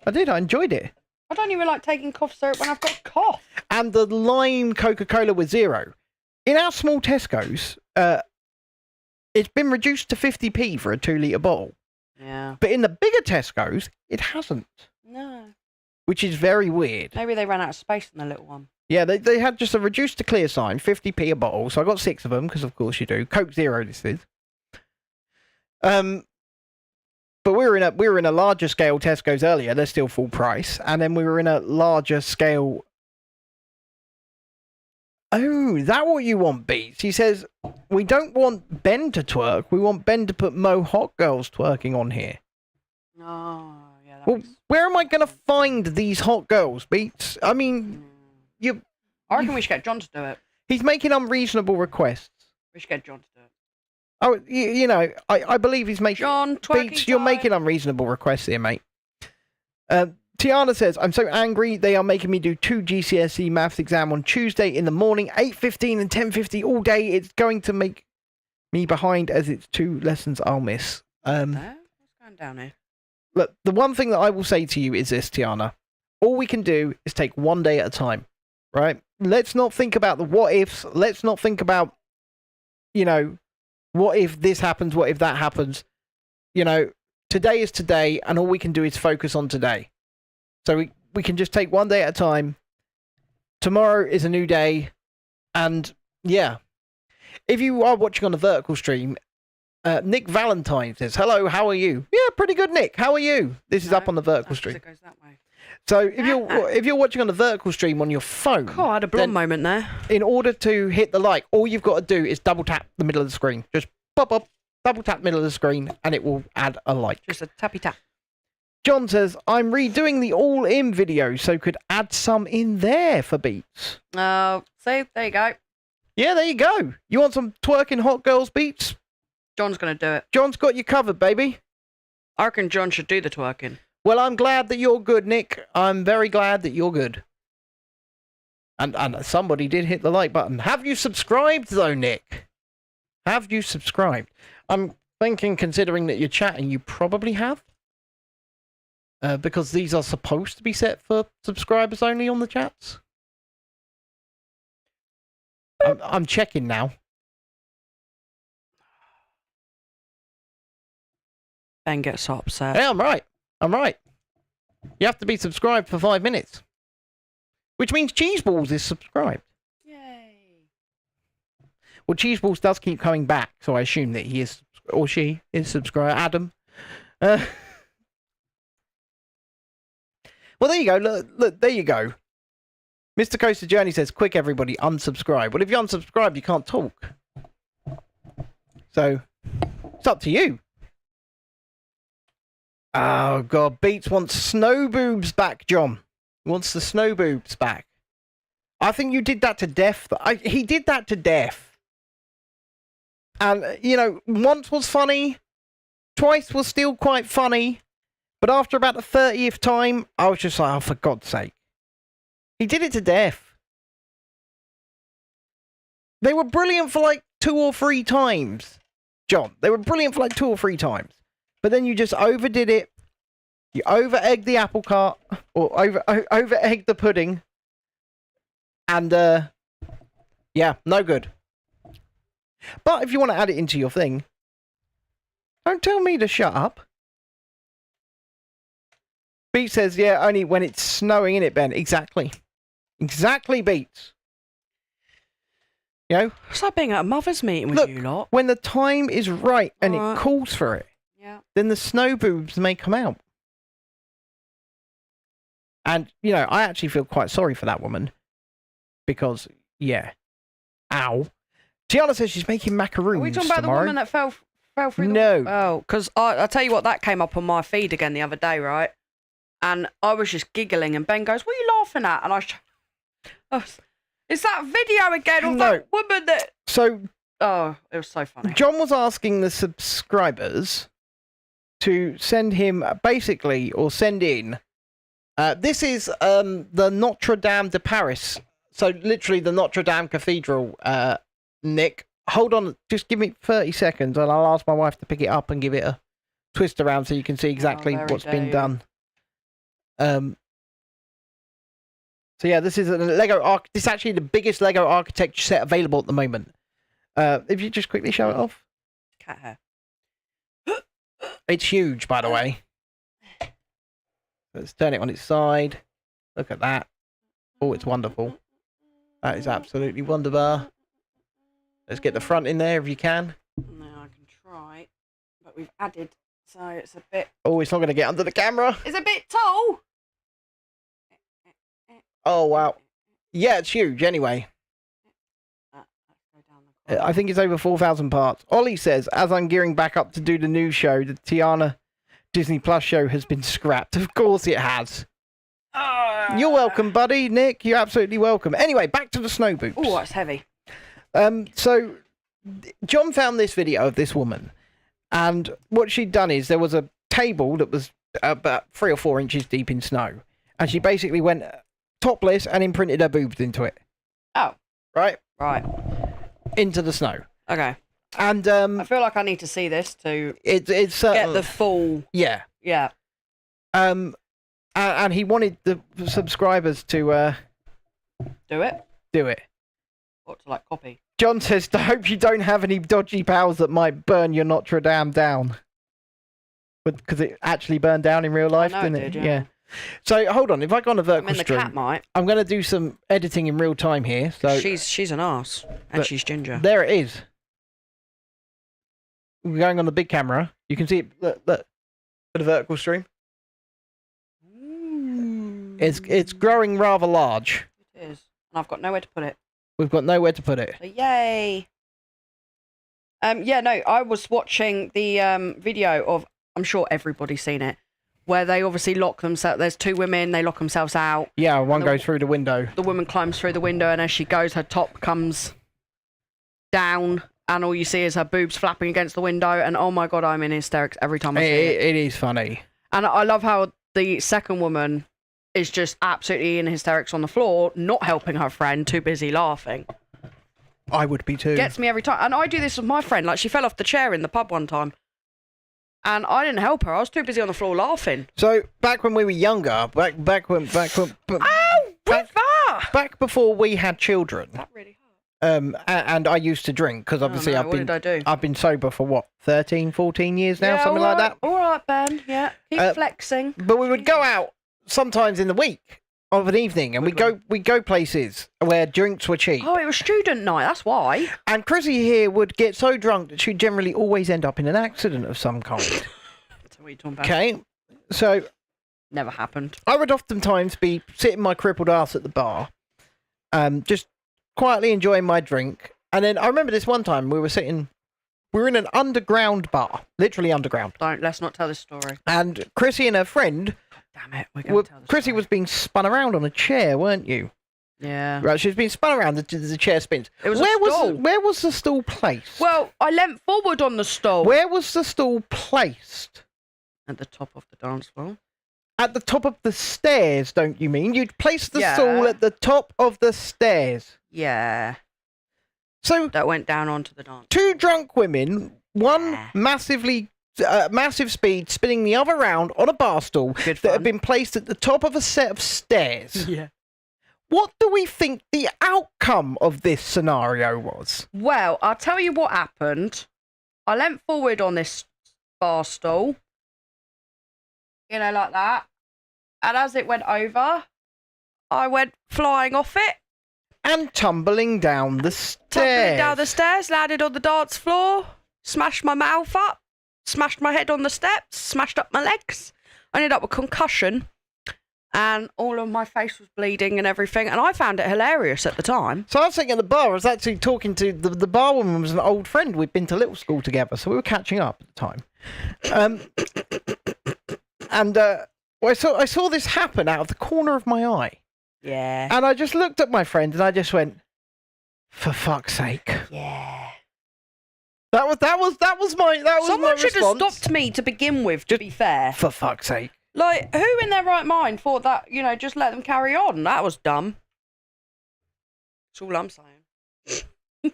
I did. I enjoyed it.
I don't even like taking cough syrup when I've got cough.
And the lime Coca-Cola with zero. In our small Tesco's, it's been reduced to 50p for a 2-litre bottle.
Yeah.
But in the bigger Tesco's, it hasn't.
No.
Which is very weird.
Maybe they ran out of space in the little one.
Yeah, they had just a reduced to clear sign, 50p a bottle. So I got 6 of them, because of course you do. Coke Zero, this is. But we were in a larger scale Tesco's earlier. They're still full price. And then we were in a larger scale... Oh, is that what you want, Beats? He says, we don't want Ben to twerk. We want Ben to put Mo Hot Girls twerking on here.
Oh, yeah.
Well, where am I going to find these hot girls, Beats? I mean,
I reckon we should get John to do it.
He's making unreasonable requests.
We should get John to do it.
Oh, you know, I believe he's making...
John, twerking
Beats, you're making unreasonable requests here, mate. Tiana says, I'm so angry. They are making me do 2 GCSE maths exam on Tuesday in the morning, 8:15 and 10:50 all day. It's going to make me behind as it's 2 lessons I'll miss.
What's going down here?
Look, the one thing that I will say to you is this, Tiana. All we can do is take one day at a time, right? Let's not think about the what ifs. Let's not think about, you know, what if this happens, what if that happens. You know, today is today, and all we can do is focus on today. So we can just take one day at a time. Tomorrow is a new day. And, yeah. If you are watching on the vertical stream, Nick Valentine says, hello, how are you? Yeah, pretty good, Nick. How are you? This is up on the vertical stream.
It goes that way.
So if you're watching on the vertical stream on your phone...
Oh, I had a blonde moment there.
In order to hit the like, all you've got to do is double tap the middle of the screen. Just pop up, double tap middle of the screen, and it will add a like.
Just a tappy tap.
John says, I'm redoing the all-in video, so could add some in there for Beats.
Oh, see, there you go.
Yeah, there you go. You want some twerking hot girls, Beats?
John's going to do it.
John's got you covered, baby.
I reckon John should do the twerking.
Well, I'm glad that you're good, Nick. I'm very glad that you're good. And somebody did hit the like button. Have you subscribed, though, Nick? Have you subscribed? I'm thinking, considering that you're chatting, you probably have. Because these are supposed to be set for subscribers only on the chats. I'm checking now.
Ben gets so upset.
Yeah, I'm right. I'm right. You have to be subscribed for 5 minutes. Which means Cheeseballs is subscribed.
Yay.
Well, Cheeseballs does keep coming back, so I assume that he is, or she is subscribed. Adam. Well, there you go. Look, there you go. Mr. Coaster Journey says, quick, everybody, unsubscribe. Well, if you unsubscribe, you can't talk. So, it's up to you. Oh, God. Beats wants snow boobs back, John. He wants the snow boobs back. I think you did that to death. He did that to death. And, you know, once was funny. Twice was still quite funny. But after about the 30th time, I was just like, oh, for God's sake. He did it to death. They were brilliant for like 2 or 3 times, John. They were brilliant for like 2 or 3 times. But then you just overdid it. You over-egged the apple cart, or over-egged the pudding. And, yeah, no good. But if you want to add it into your thing, don't tell me to shut up. Beat says, yeah, only when it's snowing, innit, Ben? Exactly. Exactly, Beats. You know?
It's like being at a mother's meeting with you lot.
When the time is right and it calls for it, then the snow boobs may come out. And, you know, I actually feel quite sorry for that woman. Because, yeah. Ow. Tiana says she's making macaroons.
Are we talking about
tomorrow.
the woman that fell through the...
No.
Oh, because I'll tell you what, that came up on my feed again the other day, right? And I was just giggling, and Ben goes, what are you laughing at? And it's that video again of that woman that...
So...
Oh, it was so funny.
John was asking the subscribers to send him, basically, or send in... this is the Notre Dame de Paris. So, literally, the Notre Dame Cathedral, Nick. Hold on, just give me 30 seconds, and I'll ask my wife to pick it up and give it a twist around so you can see exactly what's been done. So yeah, this is a Lego this is actually the biggest Lego architecture set available at the moment. If you just quickly show it off.
Cat hair.
It's huge, by the way. Let's turn it on its side. Look at that. Oh, it's wonderful. That is absolutely wonderbar. Let's get the front in there if you can.
No, I can try, but we've added, so it's a bit...
Oh, it's not going to get under the camera.
It's a bit tall.
Oh, wow. Yeah, it's huge anyway. I think it's over 4,000 parts. Ollie says, as I'm gearing back up to do the news show, the Tiana Disney Plus show has been scrapped. Of course it has. You're welcome, buddy. Nick, you're absolutely welcome. Anyway, back to the snow boots.
Oh, that's heavy.
So, John found this video of this woman. And what she'd done is there was a table that was about 3 or 4 inches deep in snow. And she basically went topless and imprinted her boobs into it.
Oh.
Right?
Right.
Into the snow.
Okay.
And
I feel like I need to see this to
it's
get the full...
Yeah.
Yeah.
And he wanted the subscribers to
do it. What, to like copy?
John says, I hope you don't have any dodgy powers that might burn your Notre Dame down. Because it actually burned down in real life, didn't it?
Yeah.
So hold on, if I go on a vertical
the
stream,
cat might.
I'm going to do some editing in real time here. So
she's an arse, and she's ginger.
There it is. We're going on the big camera. You can see it. Look for the vertical stream.
Ooh.
It's growing rather large.
It is, and I've got nowhere to put it.
We've got nowhere to put it.
So yay. Yeah, no, I was watching the video of, I'm sure everybody's seen it, where they obviously lock themselves. There's 2 women, they lock themselves out.
Yeah, one goes through the window.
The woman climbs through the window, and as she goes, her top comes down, and all you see is her boobs flapping against the window. And oh my god, I'm in hysterics every time I see it.
It is funny.
And I love how the second woman is just absolutely in hysterics on the floor, not helping her friend, too busy laughing.
I would be too.
Gets me every time. And I do this with my friend. Like, she fell off the chair in the pub one time. And I didn't help her. I was too busy on the floor laughing.
So, back when we were younger, back when...
Ow! What's that?
Back before we had children.
That really hurt.
And I used to drink, because obviously
what did I do?
I've been sober for, what, 13, 14 years now?
Yeah,
something like that?
All right, Ben. Yeah. Keep flexing.
But we would go out sometimes in the week of an evening, and we'd go places where drinks were cheap.
Oh, it was student night, that's why.
And Chrissy here would get so drunk that she'd generally always end up in an accident of some kind.
That's what you're talking about.
Okay, so...
Never happened.
I would oftentimes be sitting my crippled ass at the bar, just quietly enjoying my drink. And then I remember this one time we were in an underground bar, literally underground.
Let's not tell this story.
And Chrissy and her friend...
Damn it, we're going to tell the
Chrissy
story.
was being spun around on a chair, weren't you?
Yeah.
Right, she was being spun around, the chair spins.
It was a stool.
Where was the stool placed?
Well, I leant forward on the stool.
Where was the stool placed?
At the top of the dance floor.
At the top of the stairs, don't you mean? You'd place the stool at the top of the stairs.
Yeah.
So
that went down onto the dance.
Two drunk women, one massive speed, spinning the other round on a bar stool that had been placed at the top of a set of stairs.
Yeah.
What do we think the outcome of this scenario was?
Well, I'll tell you what happened. I leant forward on this bar stool, like that. And as it went over, I went flying off it.
And tumbling down the stairs.
Tumbling down the stairs, landed on the dance floor, smashed my mouth up, smashed my head on the steps, smashed up my legs. I ended up with concussion. And all of my face was bleeding and everything. And I found it hilarious at the time.
So I was sitting at the bar. I was actually talking to the bar woman was an old friend. We'd been to little school together. So we were catching up at the time. And I saw this happen out of the corner of my eye.
Yeah.
And I just looked at my friend and I just went, for fuck's sake.
Yeah.
That was my
Someone
my
should
response.
have stopped me to begin with, to be fair.
For fuck's sake.
Like, who in their right mind thought that, just let them carry on? That was dumb. That's all I'm saying.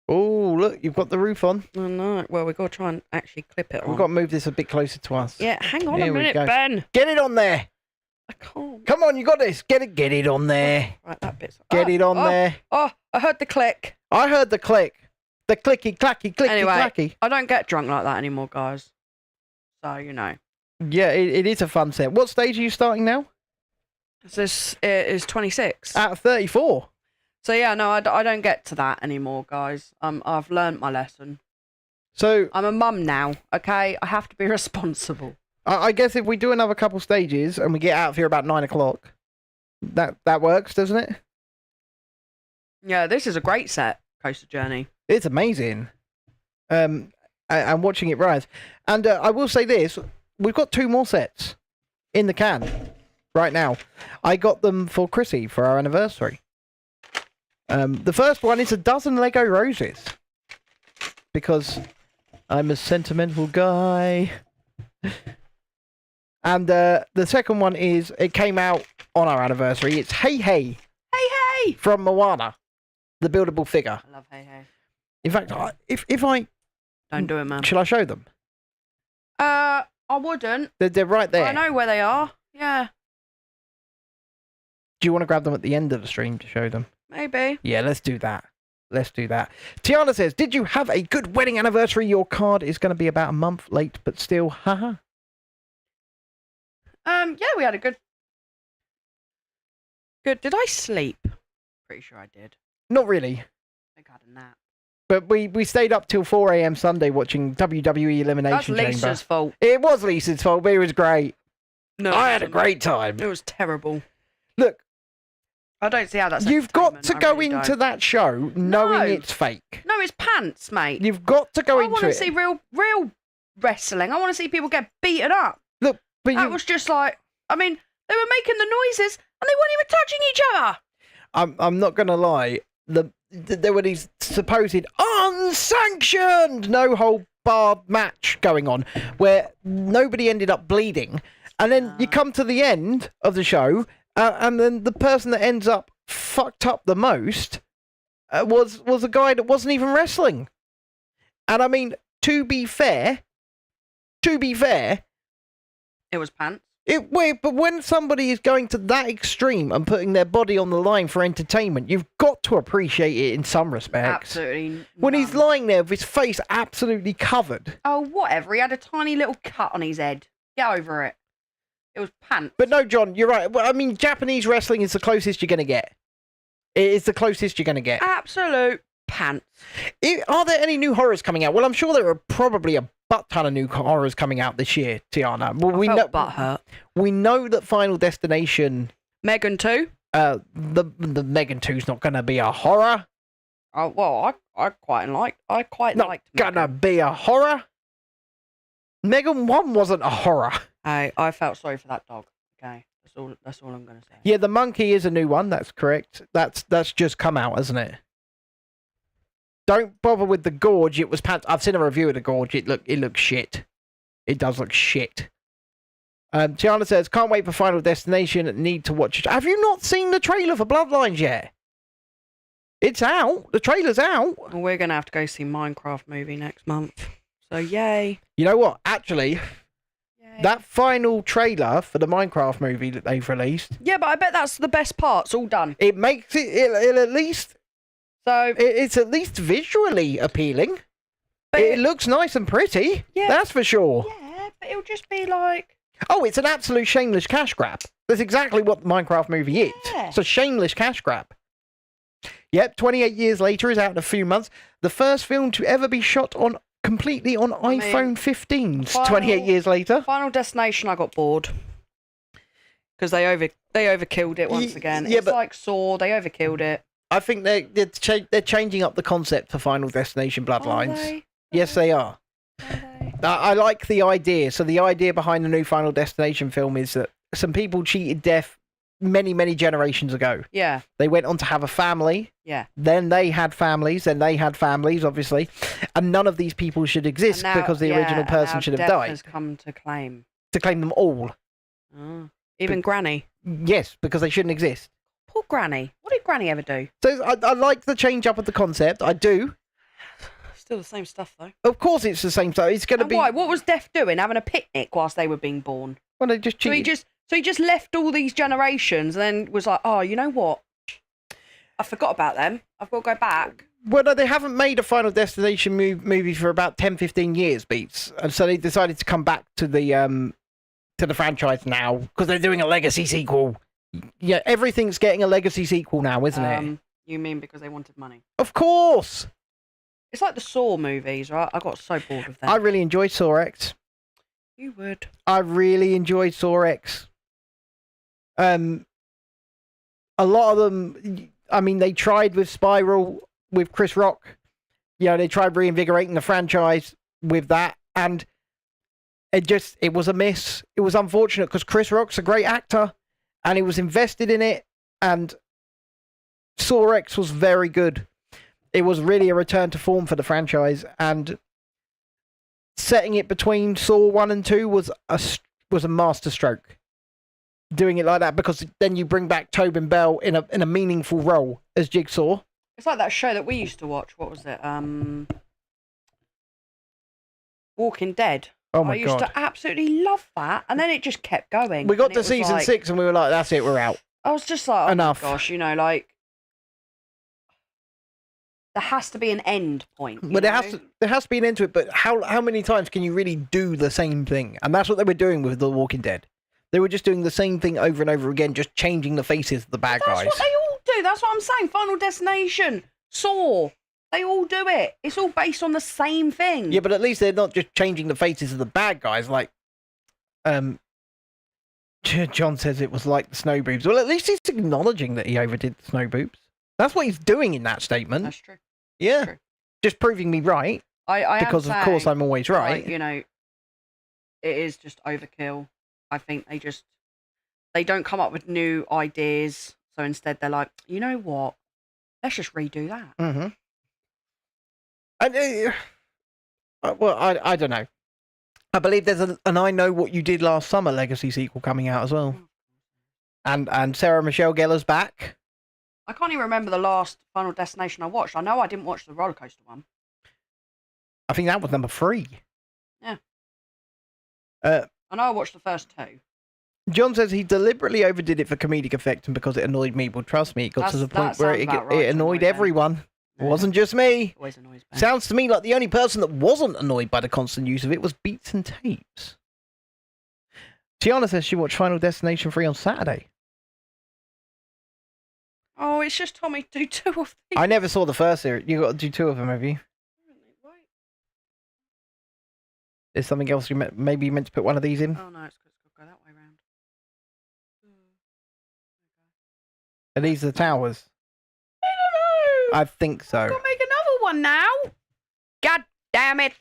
Oh, look, you've got the roof on.
Oh, no. Well, we've got to try and actually clip it on.
We've got to move this a bit closer to us.
Yeah, hang on
Here
a
we
minute,
go.
Ben.
Get it on there.
I can't.
Come on, you got this. Get it on there.
Right, that bit's...
Get it on there.
Oh, I heard the click.
I heard the click. The clicky, clacky, clicky,
Anyway,
clacky.
I don't get drunk like that anymore, guys. So,
Yeah, it is a fun set. What stage are you starting now?
This is 26.
At 34.
So, yeah, no, I don't get to that anymore, guys. I've learned my lesson.
So
I'm a mum now, okay? I have to be responsible.
I guess if we do another couple stages and we get out of here about 9 o'clock, that works, doesn't it?
Yeah, this is a great set, Coaster Journey.
It's amazing. And watching it rise. And I will say this, we've got 2 more sets in the can right now. I got them for Chrissy for our anniversary. The first one is a dozen Lego roses. Because I'm a sentimental guy. And the second one is, it came out on our anniversary. It's Hey Hey.
Hey Hey!
From Moana. The buildable figure.
I love Hey Hey.
In fact, if I...
Don't do it, man.
Shall I show them?
I wouldn't.
They're right there.
I know where they are. Yeah.
Do you want to grab them at the end of the stream to show them?
Maybe.
Yeah, let's do that. Let's do that. Tiana says, did you have a good wedding anniversary? Your card is going to be about a month late, but still, haha.
Yeah, we had a good... Did I sleep? Pretty sure I did.
Not really.
I think I had a nap.
But we stayed up till 4 a.m. Sunday watching WWE Elimination
That's Lisa's
Chamber.
fault.
It was Lisa's fault, but it was great.
No,
I had a great time.
It was terrible.
Look,
I don't see how that's
you've got to go
really
into
don't.
that show knowing
No.
it's fake.
No, it's pants, mate.
You've got to go
I
into
want to
it.
see real wrestling. I want to see people get beaten up.
Look, but
That was just like... I mean, they were making the noises and they weren't even touching each other.
I'm not going to lie. There were these supposed unsanctioned no-hold-barred match going on where nobody ended up bleeding. And then you come to the end of the show and then the person that ends up fucked up the most was a guy that wasn't even wrestling. And I mean, to be fair,
It was pants.
But when somebody is going to that extreme and putting their body on the line for entertainment, you've got to appreciate it in some respects.
Absolutely.
When he's lying there with his face absolutely covered.
Oh, whatever. He had a tiny little cut on his head. Get over it. It was pants.
But no, John, you're right. Well, I mean, Japanese wrestling is the closest you're going to get. It is the closest you're going to get.
Absolute pants.
Are there any new horrors coming out? Well, I'm sure there are probably a butt ton of new horrors coming out this year, Tiana. Well,
I felt butthurt.
We know that Final Destination...
Megan 2?
The Megan 2's not going to be a horror.
Oh, well, I quite liked Megan.
Gonna be a horror. Megan 1 wasn't a horror.
I felt sorry for that dog. Okay, that's all I'm gonna say.
Yeah, the monkey is a new one. That's correct. That's just come out, hasn't it? Don't bother with the gorge. It was I've seen a review of the gorge. It looks shit. It does look shit. Tiana says, can't wait for Final Destination. Need to watch it. Have you not seen the trailer for Bloodlines yet? It's out. The trailer's out.
Well, we're going to have to go see Minecraft movie next month. So, yay.
You know what? Actually,
Yay.
that final trailer for the Minecraft movie that they've released.
Yeah, but I bet that's the best part. It's all done.
It makes it at least...
So
it's at least visually appealing. But it looks nice and pretty. Yeah. That's for sure.
Yeah, but it'll just be like...
Oh, it's an absolute shameless cash grab. That's exactly what the Minecraft movie is.
Yeah.
It's a shameless cash grab. Yep, 28 years later is out in a few months. The first film to ever be shot completely on iPhone 15s. 28 years later.
Final Destination, I got bored because they overkilled it once again. Yeah, it's like Saw. They overkilled it.
I think they're changing up the concept for Final Destination Bloodlines. Yes, they are. I like the idea. So the idea behind the new Final Destination film is that some people cheated death many generations ago.
Yeah.
They went on to have a family.
Yeah.
Then they had families. Then they had families, obviously. And none of these people should exist because the original person should have died.
Has come to claim.
To claim them all.
Oh. Even Granny?
Yes, because they shouldn't exist.
Poor Granny. What did Granny ever do?
So I like the change up of the concept. I do.
Still the same stuff, though.
Of course it's the same stuff. It's going to be...
Why? What was Death doing? Having a picnic whilst they were being born?
Well, they just cheated.
So he just left all these generations and then was like, oh, you know what? I forgot about them. I've got to go back.
Well, no, they haven't made a Final Destination movie for about 10, 15 years, Beats. And so they decided to come back to the franchise now because they're doing a legacy sequel. Yeah, everything's getting a legacy sequel now, isn't it?
You mean because they wanted money?
Of course!
It's like the Saw movies, right? I got so bored with them.
I really enjoyed Saw X.
You would.
I really enjoyed Saw X. A lot of them, I mean, they tried with Spiral with Chris Rock. You know, they tried reinvigorating the franchise with that, and it was a miss. It was unfortunate because Chris Rock's a great actor, and he was invested in it, and Saw X was very good. It was really a return to form for the franchise, and setting it between Saw 1 and 2 was a masterstroke. Doing it like that, because then you bring back Tobin Bell in a meaningful role as Jigsaw.
It's like that show that we used to watch. What was it? Walking Dead.
Oh my God.
I used to absolutely love that, and then it just kept going.
We got to season 6 and we were like, that's it, we're out.
I was just like, oh
enough.
My gosh, you know, like there has to be an end point.
But there has to be an end to it, but how many times can you really do the same thing? And that's what they were doing with The Walking Dead. They were just doing the same thing over and over again, just changing the faces of the bad guys.
That's what they all do. That's what I'm saying. Final Destination, Saw, they all do it. It's all based on the same thing.
Yeah, but at least they're not just changing the faces of the bad guys. Like, John says it was like the snow boobs. Well, at least he's acknowledging that he overdid the snow boobs. That's what he's doing in that statement.
That's true.
Yeah,
That's true.
Just proving me right. Because of course I'm always right.
Like, you know, it is just overkill. I think they don't come up with new ideas. So instead they're like, you know what? Let's just redo that.
Mm-hmm. Well, I don't know. I believe there's an I Know What You Did Last Summer legacy sequel coming out as well. And Sarah Michelle Gellar's back.
I can't even remember the last Final Destination I watched. I know I didn't watch the roller coaster one.
I think that was number 3.
Yeah. I know I watched the first 2.
John says he deliberately overdid it for comedic effect and because it annoyed me. Well, trust me, it got to the point where it annoyed everyone. Yeah. It wasn't just me.
Always annoys me.
Sounds to me like the only person that wasn't annoyed by the constant use of it was Beats and Tapes. Tiana says she watched Final Destination 3 on Saturday.
Oh, it's just Tommy do 2 of these.
I never saw the first series. You got to do 2 of them, have you? There's something else maybe you meant to put one of these in?
Oh, no, it's got to go that way round.
Are these the towers?
I don't know.
I think so.
I've got to make another one now. God damn it.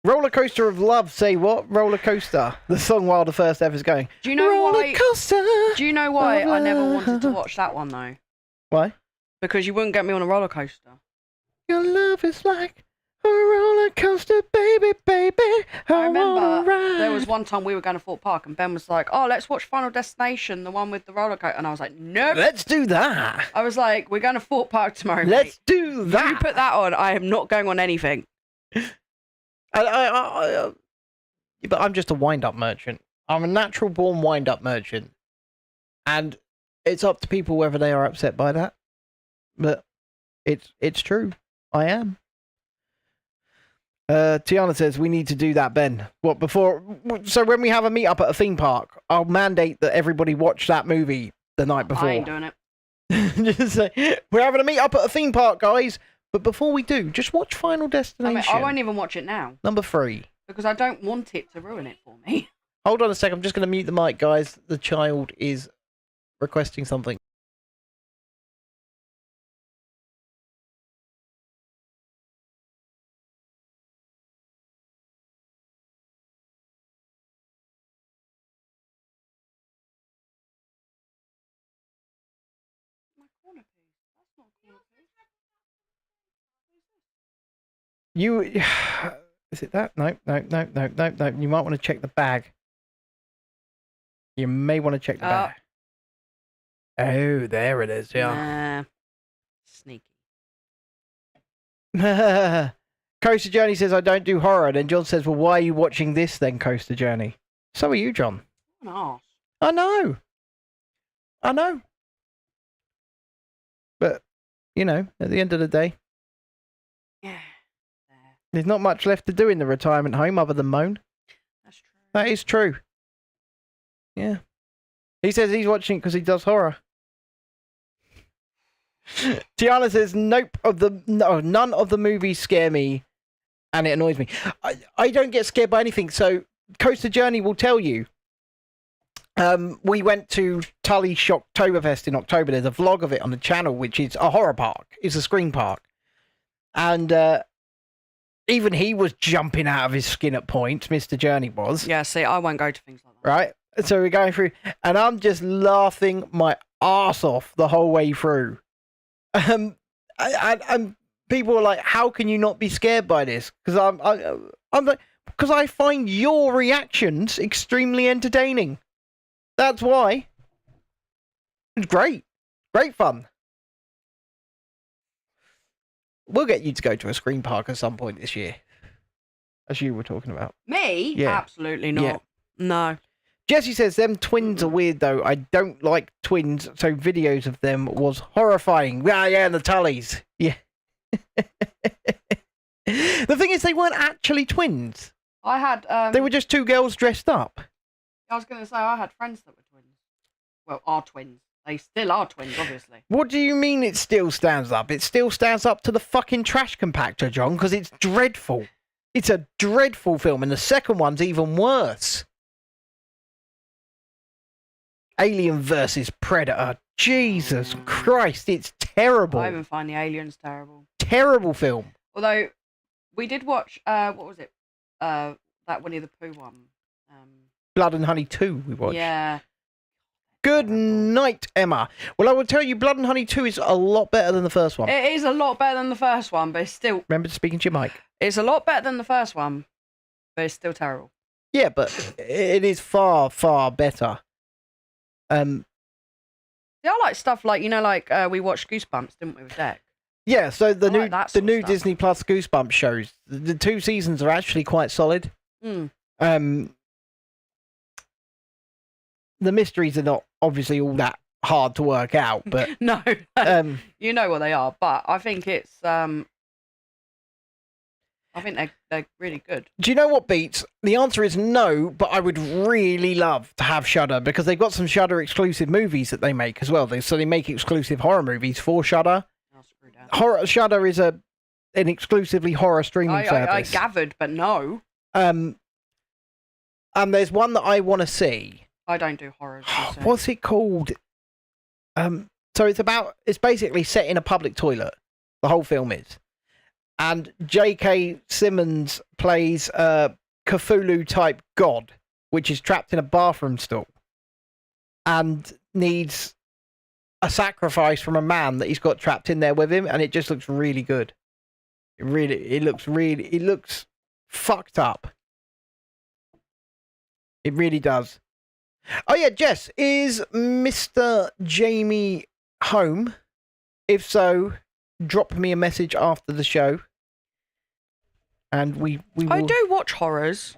Roller Coaster of Love, say what? Roller Coaster. The song while the first F is going.
Do you know
Roller Coaster.
Do you know why I never wanted to watch that one, though?
Why?
Because you wouldn't get me on a roller coaster.
Your love is like a roller coaster, baby, baby.
I remember
wanna ride.
there was one time we were going to Fort Park and Ben was like, oh, let's watch Final Destination, the one with the roller coaster. And I was like, nope.
Let's do that.
I was like, we're going to Fort Park tomorrow,
Let's
mate.
do that.
You put that on, I am not going on anything.
But I'm just a wind-up merchant. I'm a natural-born wind-up merchant. And it's up to people whether they are upset by that. But it's true. I am. Tiana says, we need to do that, Ben. What, before... So when we have a meet-up at a theme park, I'll mandate that everybody watch that movie the night before.
I ain't doing it.
Just say, we're having a meet-up at a theme park, guys. But before we do, just watch Final Destination.
I won't even watch it now.
Number 3.
Because I don't want it to ruin it for me.
Hold on a sec. I'm just going to mute the mic, guys. The child is requesting something.
My corner piece. That's not a corner piece.
You... Is it that? No. You might want to check the bag. You may want to check the bag. Oh, there it is, yeah.
Sneaky.
Coaster Journey says, I don't do horror. Then John says, well, why are you watching this then, Coaster Journey? So are you, John.
What an arse.
I know. But, you know, at the end of the day,
Yeah.
there's not much left to do in the retirement home other than moan.
That's true.
That is true. Yeah. He says he's watching it because he does horror. Tiana says, none of the movies scare me and it annoys me. I don't get scared by anything. So Coaster Journey will tell you. We went to Tully Shocktoberfest in October. There's a vlog of it on the channel, which is a horror park. It's a screen park. And even he was jumping out of his skin at points, Mr. Journey was.
Yeah, see, I won't go to things like that.
Right? So we're going through, and I'm just laughing my arse off the whole way through. And people are like, how can you not be scared by this? Because I'm like, because I find your reactions extremely entertaining. That's why. It's great. Great fun. We'll get you to go to a screen park at some point this year. As you were talking about.
Me?
Yeah.
Absolutely not.
Yeah.
No.
Jesse says, them twins are weird, though. I don't like twins, so videos of them was horrifying. Yeah, and the Tullys. Yeah. The thing is, they weren't actually twins.
I had...
They were just two girls dressed up.
I was going to say, I had friends that were twins. Well, are twins. They still are twins, obviously.
What do you mean it still stands up? It still stands up to the fucking trash compactor, John, because it's dreadful. It's a dreadful film, and the second one's even worse. Alien versus Predator. Jesus Christ, it's terrible.
I even find the aliens terrible.
Terrible film.
Although, we did watch, what was it? That Winnie the Pooh one.
Blood and Honey 2 we watched.
Yeah.
Good night, Emma. Well, I will tell you, Blood and Honey 2 is a lot better than the first one.
It is a lot better than the first one, but it's still...
Remember speaking to your mic.
It's a lot better than the first one, but it's still terrible.
Yeah, but it is far, far better.
Yeah, I like stuff like, you know, like we watched Goosebumps, didn't we, with Deck?
Yeah, so the new
stuff.
Disney Plus Goosebumps shows, the 2 seasons are actually quite solid.
Mm.
The mysteries are not obviously all that hard to work out, but
no, you know what they are. But I think it's I think they're really good.
Do you know what beats? The answer is no, but I would really love to have Shudder because they've got some Shudder exclusive movies that they make as well. So they make exclusive horror movies for Shudder. Shudder is an exclusively horror streaming service.
I gathered, but no.
And there's one that I want to see.
I don't do horror.
What's it called? So it's basically set in a public toilet. The whole film is. And J.K. Simmons plays a Cthulhu-type god, which is trapped in a bathroom stall and needs a sacrifice from a man that he's got trapped in there with him, and it just looks really good. It looks fucked up. It really does. Oh yeah, Jess, is Mr. Jamie home? If so, drop me a message after the show. And we will...
I do watch horrors.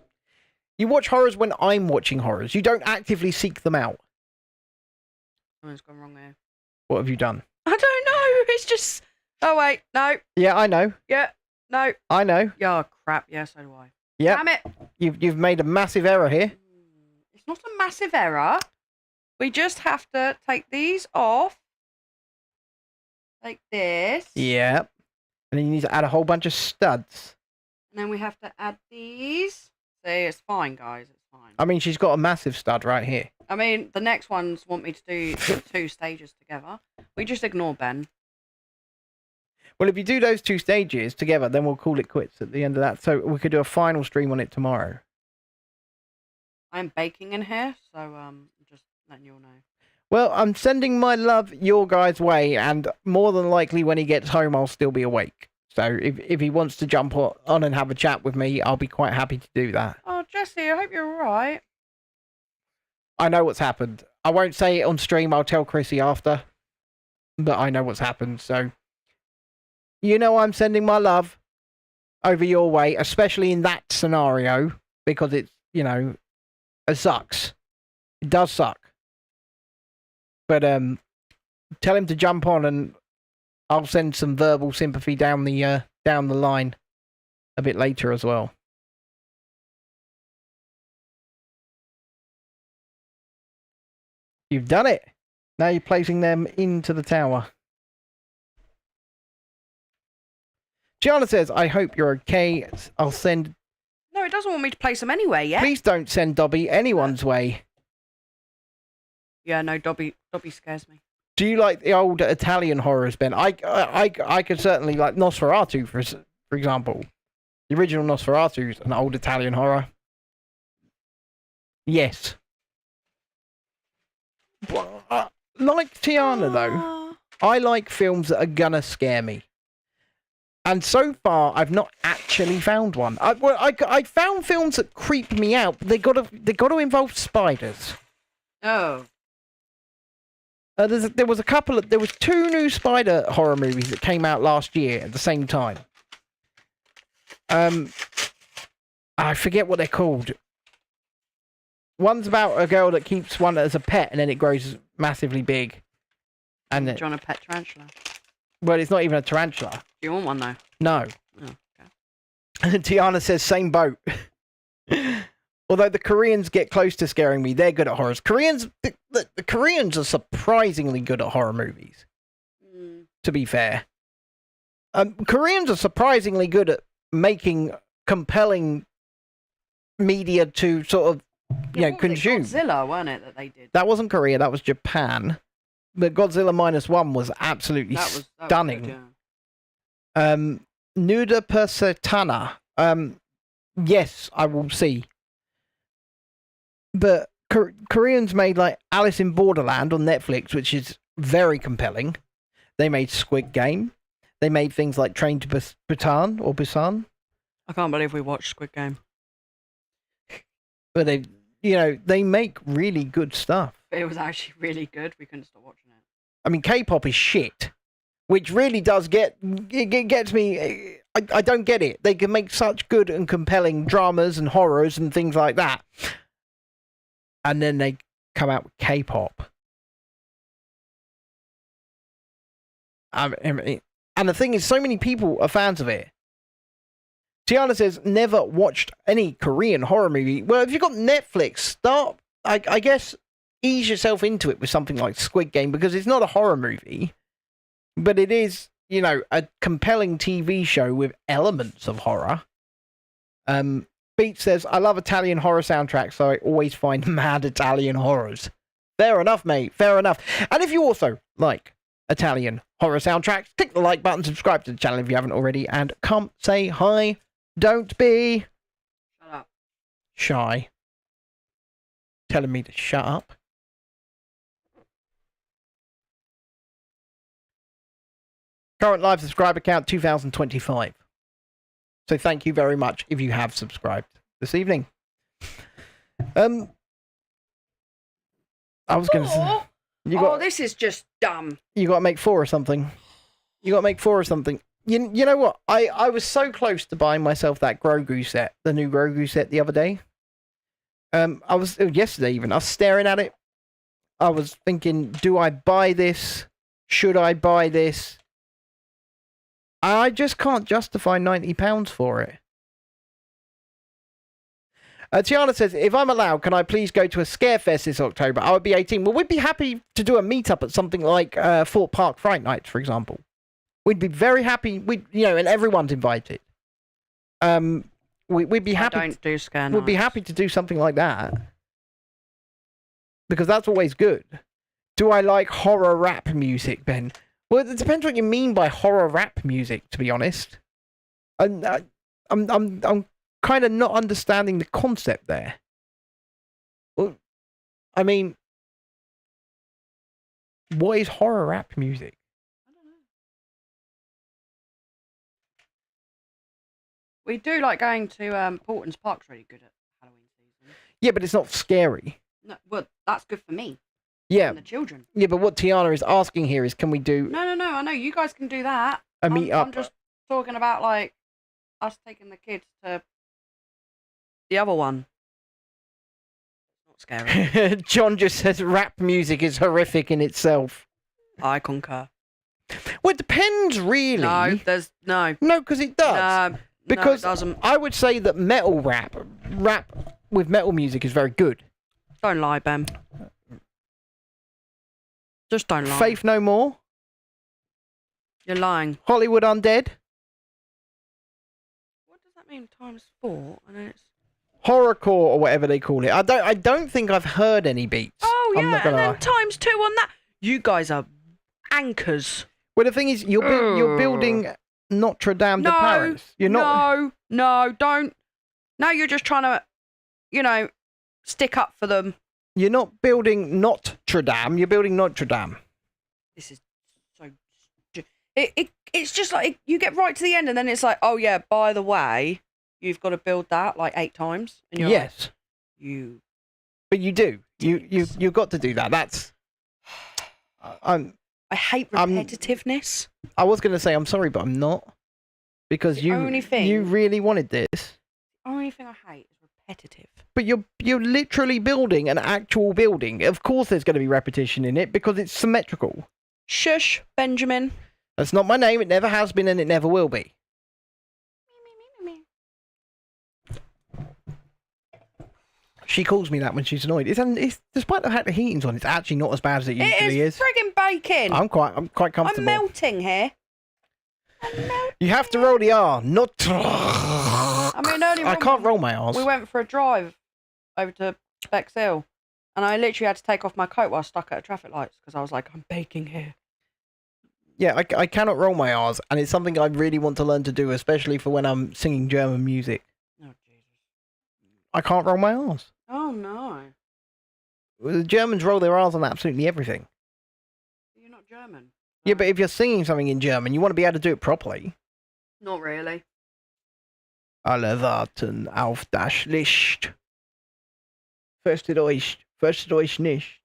You watch horrors when I'm watching horrors. You don't actively seek them out.
Something's gone wrong here.
What have you done?
I don't know. It's just... Oh, wait. No.
Yeah, I know.
Yeah. No.
I know.
Yeah, crap. Yeah, so do I.
Yeah.
Damn it.
You've made a massive error here.
It's not a massive error. We just have to take these off. Like this.
Yeah. And then you need to add a whole bunch of studs.
And then we have to add these. See, it's fine, guys. It's fine.
I mean, she's got a massive stud right here.
I mean, the next ones want me to do the 2 stages together. We just ignore Ben.
Well, if you do those 2 stages together, then we'll call it quits at the end of that. So we could do a final stream on it tomorrow.
I'm baking in here, so just letting you all know.
Well, I'm sending my love your guy's way, and more than likely when he gets home, I'll still be awake. So if he wants to jump on and have a chat with me, I'll be quite happy to do that.
Oh, Jesse, I hope you're all right.
I know what's happened. I won't say it on stream. I'll tell Chrissy after. But I know what's happened, so... You know I'm sending my love over your way, especially in that scenario, because it's, you know, it sucks. It does suck. But tell him to jump on, and I'll send some verbal sympathy down the line a bit later as well. You've done it. Now you're placing them into the tower. Gianna says, I hope you're okay. I'll send...
No, it doesn't want me to place them anyway, yeah?
Please don't send Dobby anyone's way.
Yeah, no, Dobby scares me.
Do you like the old Italian horrors, Ben? I could certainly like Nosferatu, for example. The original Nosferatu is an old Italian horror. Yes. Like Tiana, though, I like films that are gonna scare me. And so far, I've not actually found one. I found films that creep me out. They gotta involve spiders.
Oh.
There was 2 new spider horror movies that came out last year at the same time. I forget what they're called. One's about a girl that keeps one as a pet and then it grows massively big. And
Do you want a pet tarantula?
Well, it's not even a tarantula.
Do you want one, though?
No.
Oh, okay.
Tiana says, same boat. Although the Koreans get close to scaring me. They're good at horrors. The Koreans are surprisingly good at horror movies. To be fair. Koreans are surprisingly good at making compelling media to sort of, consume.
Godzilla, wasn't it, that they did?
That wasn't Korea, that was Japan. But Godzilla -1 was absolutely stunning.
Was good, yeah.
Nuda Persatana. Yes, I will see. But Koreans made like Alice in Borderland on Netflix, which is very compelling. They made Squid Game. They made things like Train to Busan.
I can't believe we watched Squid Game.
But they make really good stuff.
It was actually really good. We couldn't stop watching it.
I mean, K-pop is shit, which really does gets me. I don't get it. They can make such good and compelling dramas and horrors and things like that, and then they come out with K-pop. I mean, and the thing is, so many people are fans of it. Tiana says, never watched any Korean horror movie. Well, if you've got Netflix, start, I guess, ease yourself into it with something like Squid Game, because it's not a horror movie, but it is, a compelling TV show with elements of horror. Beat says, I love Italian horror soundtracks, so I always find mad Italian horrors. Fair enough, mate. Fair enough. And if you also like Italian horror soundtracks, click the like button, subscribe to the channel if you haven't already, and come say hi. Don't be...
Shut up.
Shy. Telling me to shut up. Current live subscriber count 2025. So thank you very much if you have subscribed this evening. I was going to say...
this is just dumb.
You got to make 4 or something. You know what? I was so close to buying myself that Grogu set, the new Grogu set the other day. Yesterday even. I was staring at it. I was thinking, do I buy this? Should I buy this? I just can't justify £90 for it. Tiana says, if I'm allowed, can I please go to a Scarefest this October? I would be 18. Well, we'd be happy to do a meetup at something like Fort Park Fright Nights, for example. We'd be very happy. And everyone's invited. We'd be happy.
I don't do scare nights.
We'd be happy to do something like that because that's always good. Do I like horror rap music, Ben? Well, it depends what you mean by horror rap music. To be honest, I'm kind of not understanding the concept there. Well, I mean, what is horror rap music?
I don't know. We do like going to Portland's Park's really good at Halloween season.
Yeah, but it's not scary.
No, well, that's good for me.
Yeah.
And the children.
Yeah, but what Tiana is asking here is, can we do...
No, I know. You guys can do that.
A meet up.
I'm just talking about, like, us taking the kids to the other one. It's not scary.
John just says rap music is horrific in itself.
I concur.
Well, it depends, really.
No, there's... No.
No, because it does. Because
no, it doesn't.
I would say that metal rap with metal music is very good.
Don't lie, Ben. Just don't lie.
Faith No More.
You're lying.
Hollywood Undead.
What does that mean times 4? I know it's...
Horrorcore or whatever they call it. I don't think I've heard any beats.
Oh, yeah, and then
lie.
times 2 on that. You guys are anchors.
Well, the thing is, you're building Notre Dame de Paris. You're not...
No, don't. Now you're just trying to, stick up for them.
You're not building Notre Dame. You're building Notre Dame.
This is so... It's just like, you get right to the end and then it's like, oh, yeah, by the way, you've got to build that like 8 times. And you're
yes.
Like,
But you do. You've got to do that. That's... I
hate repetitiveness.
I was going to say I'm sorry, but I'm not. Because you really wanted this.
The only thing I hate is repetitive.
But you're literally building an actual building. Of course there's going to be repetition in it because it's symmetrical.
Shush, Benjamin.
That's not my name. It never has been and it never will be. She calls me that when she's annoyed. It's despite the fact the heating's on, it's actually not as bad as it usually is.
It is friggin' baking.
I'm quite comfortable.
I'm melting here.
You have to roll the R, not.
I
can't roll my R's.
We went for a drive over to Bexhill, and I literally had to take off my coat while I was stuck at traffic lights because I was like, I'm baking here.
Yeah, I cannot roll my R's, and it's something I really want to learn to do, especially for when I'm singing German music.
Oh, Jesus.
I can't roll my R's.
Oh, no.
The Germans roll their R's on absolutely everything.
You're not German.
Yeah, but if you're singing something in German, you want to be able to do it properly.
Not really.
Alle warten auf das Licht. Fürchtet euch nicht.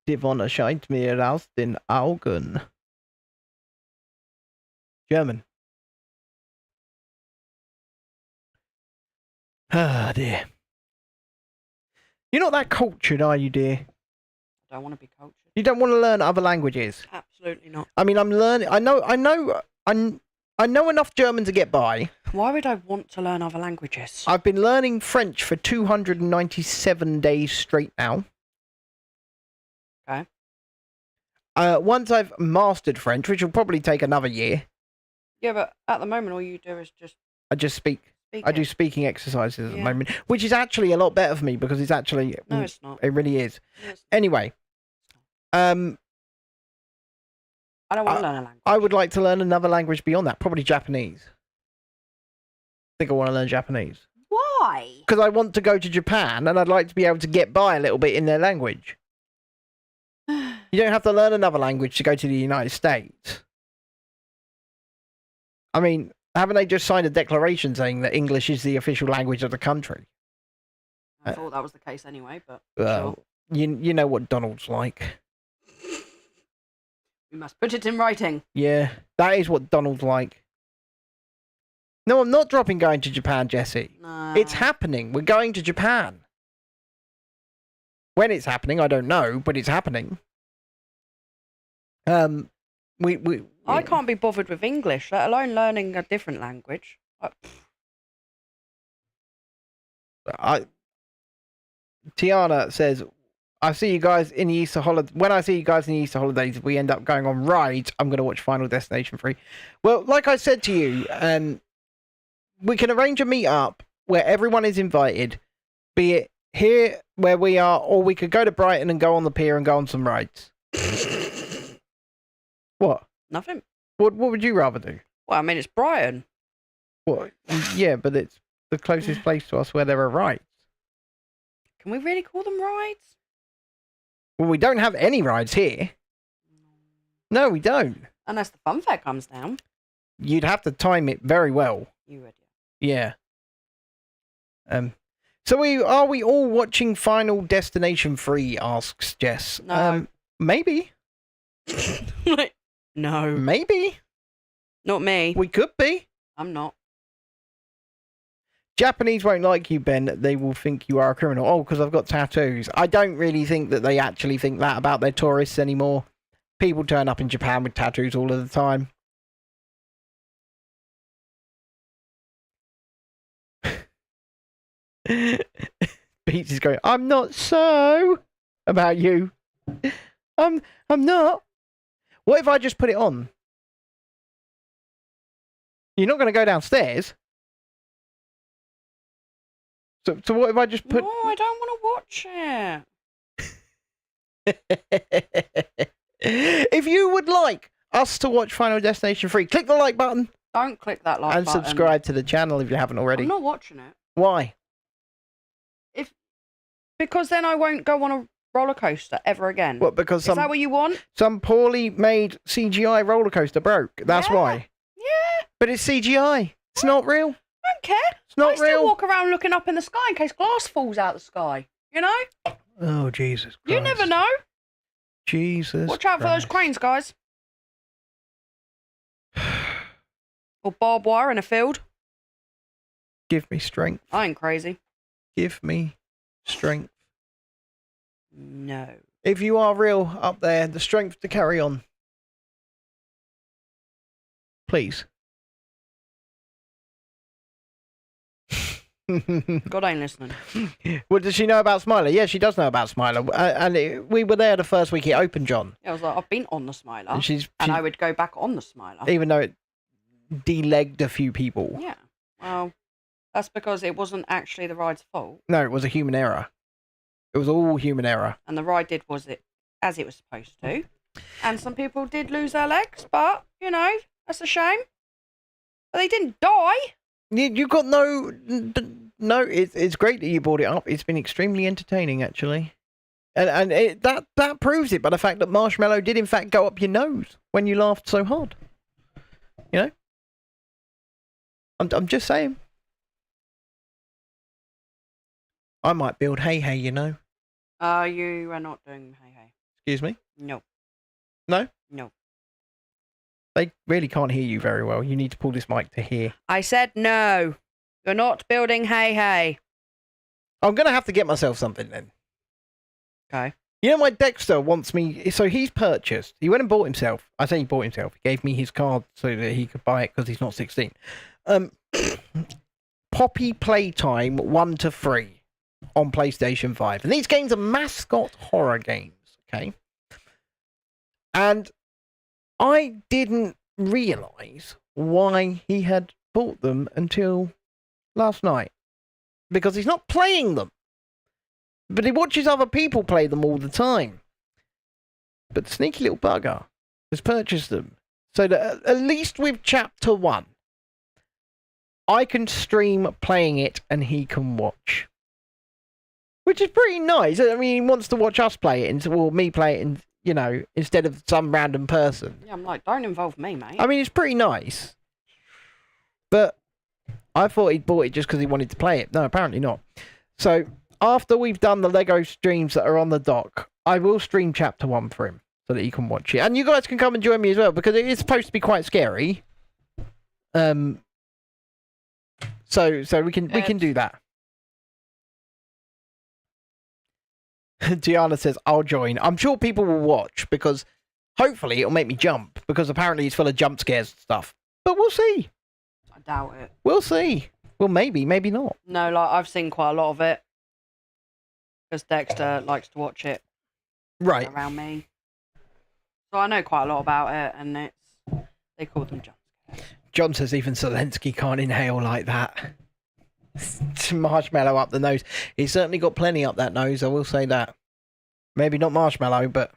Die Wonne scheint mir aus den Augen. German. Ah, dear. You're not that cultured, are you, dear?
I don't want to be cultured.
You don't want to learn other languages?
Absolutely not.
I mean, I'm learning. I know enough German to get by.
Why would I want to learn other languages?
I've been learning French for 297 days straight now.
Okay.
Once I've mastered French, which will probably take another year.
Yeah, but at the moment, all you do is just...
I just speak. I do speaking exercises at the moment, which is actually a lot better for me because it's actually...
No, it's not.
It really is.
No,
anyway.
I don't want to learn a language.
I would like to learn another language beyond that, probably Japanese. I think I want to learn Japanese.
Why?
Because I want to go to Japan and I'd like to be able to get by a little bit in their language. You don't have to learn another language to go to the United States. I mean, Haven't they just signed a declaration saying that English is the official language of the country?
I thought that was the case anyway, but
sure. You know what Donald's like.
We must put it in writing.
Yeah, that is what Donald's like. No, I'm not dropping going to Japan, Jesse.
No.
It's happening. We're going to Japan. When it's happening, I don't know, but it's happening. I
can't be bothered with English, let alone learning a different language.
Tiana says, I see you guys in the Easter holiday. When I see you guys in the Easter holidays, if we end up going on rides, I'm going to watch Final Destination 3. Well, like I said to you, we can arrange a meet-up where everyone is invited, be it here where we are, or we could go to Brighton and go on the pier and go on some rides. What?
Nothing.
What would you rather do?
Well, I mean, it's Brighton.
What? Yeah, but it's the closest place to us where there are rides.
Can we really call them rides?
Well, we don't have any rides here. No, we don't.
Unless the fun fair comes down.
You'd have to time it very well.
You would,
yeah. So are we all watching Final Destination 3, asks Jess.
No.
Maybe.
No.
Maybe.
Not me.
We could be.
I'm not.
Japanese won't like you, Ben. They will think you are a criminal. Oh, because I've got tattoos. I don't really think that they actually think that about their tourists anymore. People turn up in Japan with tattoos all of the time. Beats is going, I'm not so about you. I'm not. What if I just put it on? You're not going to go downstairs. So what if I just put...
No, I don't want to watch it.
If you would like us to watch Final Destination 3, click the like button.
Don't click that like button.
And subscribe to the channel if you haven't already.
I'm not watching it.
Why?
Because then I won't go on a roller coaster ever again.
What, because
Is that what you want?
Some poorly made CGI roller coaster broke. That's why.
Yeah.
But it's CGI. It's not real.
I don't care.
It's not
I still
real.
walk around looking up in the sky in case glass falls out of the sky. You know?
Oh, Jesus Christ.
You never know.
Jesus
Watch out for those cranes, guys. Or barbed wire in a field.
Give me strength.
I ain't crazy.
Give me strength.
No.
If you are real up there, the strength to carry on. Please.
God ain't listening.
Well, does she know about Smiler? Yeah, she does know about Smiler. We were there the first week it opened, John.
Yeah, I was like, I've been on the Smiler.
And
I would go back on the Smiler.
Even though it de-legged a few people.
Yeah. Well, that's because it wasn't actually the ride's fault.
No, it was a human error. It was all human error.
And the ride did as it was supposed to. And some people did lose their legs, but, you know, that's a shame. But they didn't die.
You got no. It's great that you brought it up. It's been extremely entertaining, actually, and that proves it by the fact that marshmallow did in fact go up your nose when you laughed so hard. You know, I'm just saying. I might build hey, you know.
You are not doing hey.
Excuse me?
No.
No?
No.
They really can't hear you very well. You need to pull this mic to hear.
I said no. You're not building hey.
I'm going to have to get myself something then.
Okay.
You know, my Dexter wants me... So he's purchased. He went and bought himself. I say he bought himself. He gave me his card so that he could buy it because he's not 16. Poppy Playtime 1 to 3 on PlayStation 5. And these games are mascot horror games, okay? And I didn't realise why he had bought them until last night. Because he's not playing them. But he watches other people play them all the time. But the sneaky little bugger has purchased them. So that at least with Chapter 1, I can stream playing it and he can watch. Which is pretty nice. I mean, he wants to watch us play it, or me play it, and you know, instead of some random person.
Yeah, I'm like, don't involve me, mate.
I mean, it's pretty nice. But I thought he'd bought it just because he wanted to play it. No, apparently not. So after we've done the Lego streams that are on the dock, I will stream chapter 1 for him so that he can watch it. And you guys can come and join me as well because it is supposed to be quite scary. So we can do that. Gianna says, I'll join. I'm sure people will watch because hopefully it'll make me jump because apparently it's full of jump scares and stuff. But we'll see.
I doubt it.
We'll see. Well, maybe not.
No, like I've seen quite a lot of it because Dexter likes to watch it around me. So I know quite a lot about it, and they call them jump scares.
John says even Zelensky can't inhale like that. Marshmallow up the nose. He's certainly got plenty up that nose, I will say that. Maybe not marshmallow, but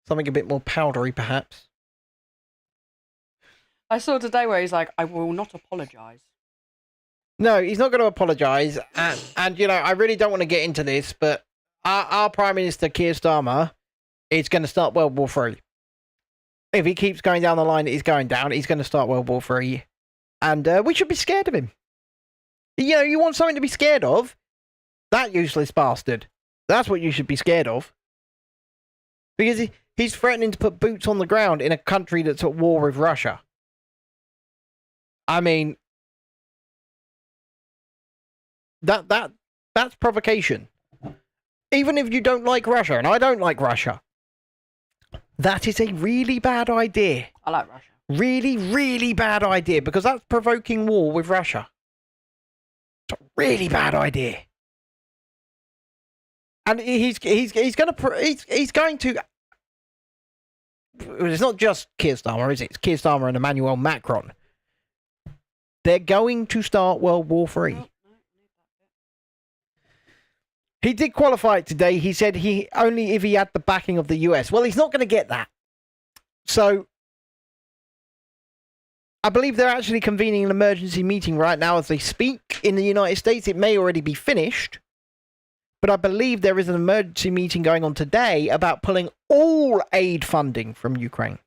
something a bit more powdery, perhaps.
I saw today where he's like, I will not apologise.
No, he's not going to apologise. And, you know, I really don't want to get into this, but our Prime Minister, Keir Starmer, is going to start World War III. If he keeps going down the line that he's going down, he's going to start World War III. And we should be scared of him. You know, you want something to be scared of? That useless bastard. That's what you should be scared of. Because he's threatening to put boots on the ground in a country that's at war with Russia. I mean, that's provocation. Even if you don't like Russia, and I don't like Russia, that is a really bad idea.
I like Russia.
Really, really bad idea, because that's provoking war with Russia. It's a really bad idea. And he's going to. It's not just Keir Starmer, is it? It's Keir Starmer and Emmanuel Macron. They're going to start World War III. He did qualify it today. He said only if he had the backing of the US. Well, he's not going to get that. So I believe they're actually convening an emergency meeting right now as they speak in the United States. It may already be finished. But I believe there is an emergency meeting going on today about pulling all aid funding from Ukraine.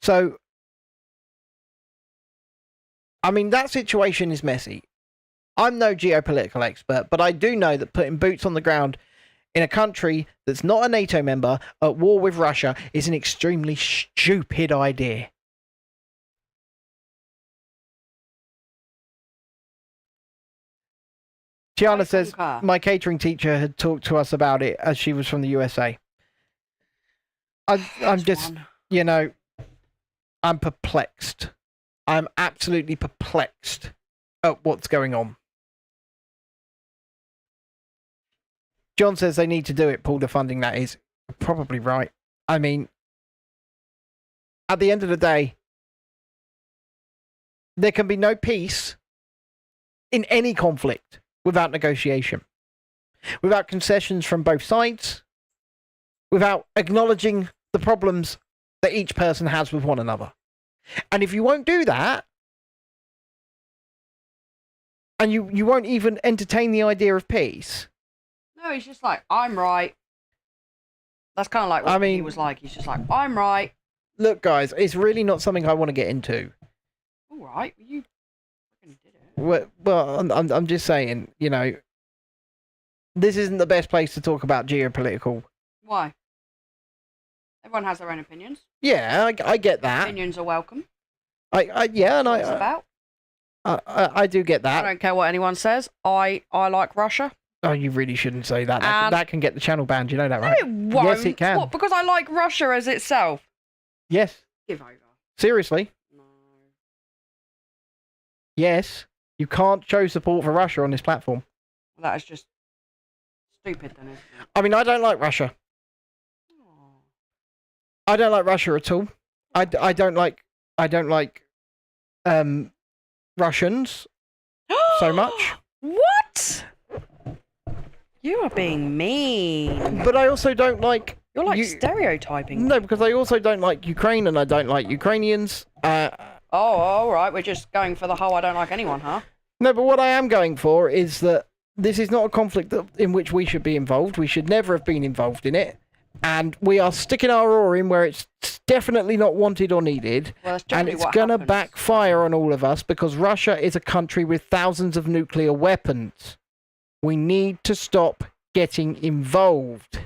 So, I mean, that situation is messy. I'm no geopolitical expert, but I do know that putting boots on the ground in a country that's not a NATO member at war with Russia is an extremely stupid idea. Tiana says, my catering teacher had talked to us about it as she was from the USA. I'm just, you know, I'm perplexed. I'm absolutely perplexed at what's going on. John says they need to do it, pull the funding, that is. Probably right. I mean, at the end of the day, there can be no peace in any conflict without negotiation, without concessions from both sides, without acknowledging the problems that each person has with one another. And if you won't do that, and you won't even entertain the idea of peace.
No, he's just like, I'm right. That's kind of like what he was like. He's just like, I'm right.
Look, guys, it's really not something I want to get into.
All right, you fucking did it.
Well, I'm just saying, you know, this isn't the best place to talk about geopolitical.
Why? Everyone has their own opinions.
Yeah, I get that.
Opinions are welcome.
I do get that.
I don't care what anyone says. I like Russia.
Oh, you really shouldn't say that. That can get the channel banned. You know that, right?
No, it won't.
Yes, it can.
What, because I like Russia as itself?
Yes.
Give over.
Seriously?
No.
Yes. You can't show support for Russia on this platform.
Well, that is just stupid, then, isn't it?
I mean, I don't like Russia.
Oh.
I don't like Russia at all. I don't like Russians so much.
What? You are being mean.
But I also don't like...
You're like stereotyping.
No, because I also don't like Ukraine and I don't like Ukrainians.
Oh, all right. We're just going for the whole I don't like anyone, huh?
No, but what I am going for is that this is not a conflict in which we should be involved. We should never have been involved in it. and we are sticking our oar in where it's definitely not wanted or needed, and it's going to backfire on all of us because Russia is a country with thousands of nuclear weapons. We need to stop getting involved.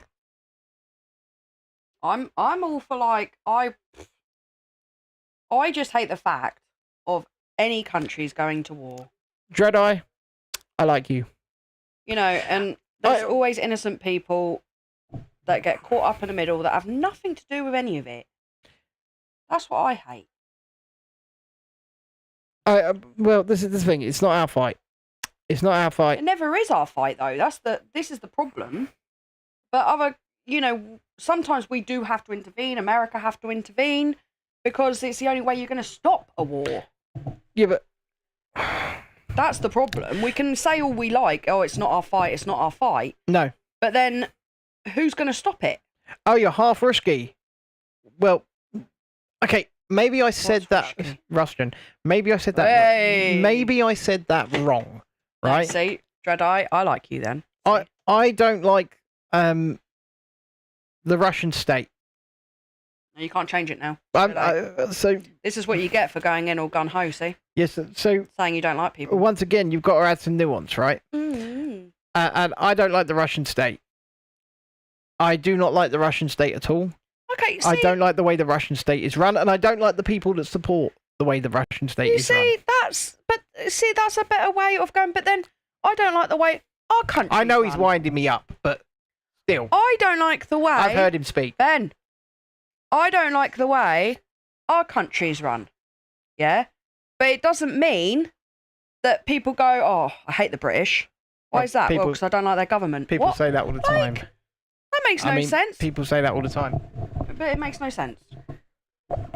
I'm all for I just hate the fact of any countries going to war.
Dreadeye, I like you.
You know, and there's always innocent people that get caught up in the middle that have nothing to do with any of it. That's what I hate.
Well, this is the thing. It's not our fight. It's not our fight.
It never is our fight, though. This is the problem. But sometimes we do have to intervene. America have to intervene because it's the only way you're going to stop a war.
Yeah, but
that's the problem. We can say all we like. Oh, it's not our fight. It's not our fight.
No.
But then, who's going to stop it?
Oh, you're half risky. Well, okay. Maybe I said that, Russian. Maybe I said that.
Hey.
Maybe I said that wrong. Right?
See, Dreadeye, I like you then.
I don't like the Russian state.
You can't change it now.
So
this is what you get for going in all gun ho. See?
Yes. So
saying you don't like people.
Once again, you've got to add some nuance, right?
Mm-hmm.
And I don't like the Russian state. I do not like the Russian state at all.
Okay. See,
I don't like the way the Russian state is run, and I don't like the people that support the way the Russian state is run.
That's a better way of going. But then I don't like the way our country.
I know he's winding me up, but still,
I don't like the way.
I've heard him speak.
Ben, I don't like the way our country's run. Yeah, but it doesn't mean that people go, "Oh, I hate the British." Why is that? Well, because I don't like their government.
People say that all the time.
That makes no sense.
People say that all the time.
But it makes no sense.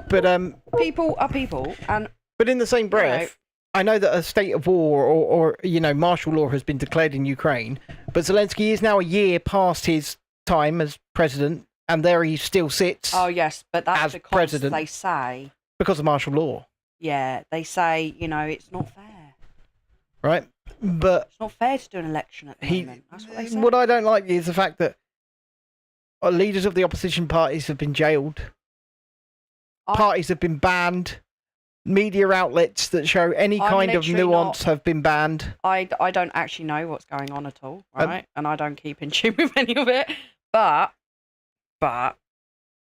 But
people are people, and
but in the same breath, I know that a state of war or martial law has been declared in Ukraine, but Zelensky is now a year past his time as president, and there he still sits.
Oh yes, but that's
as
because
president,
they say
because of martial law.
Yeah, they say it's not fair.
Right, but
it's not fair to do an election at the moment. That's what they say.
What I don't like is the fact that leaders of the opposition parties have been jailed. Parties have been banned. Media outlets that show any kind of nuance have been banned.
I don't actually know what's going on at all, right? And I don't keep in tune with any of it. But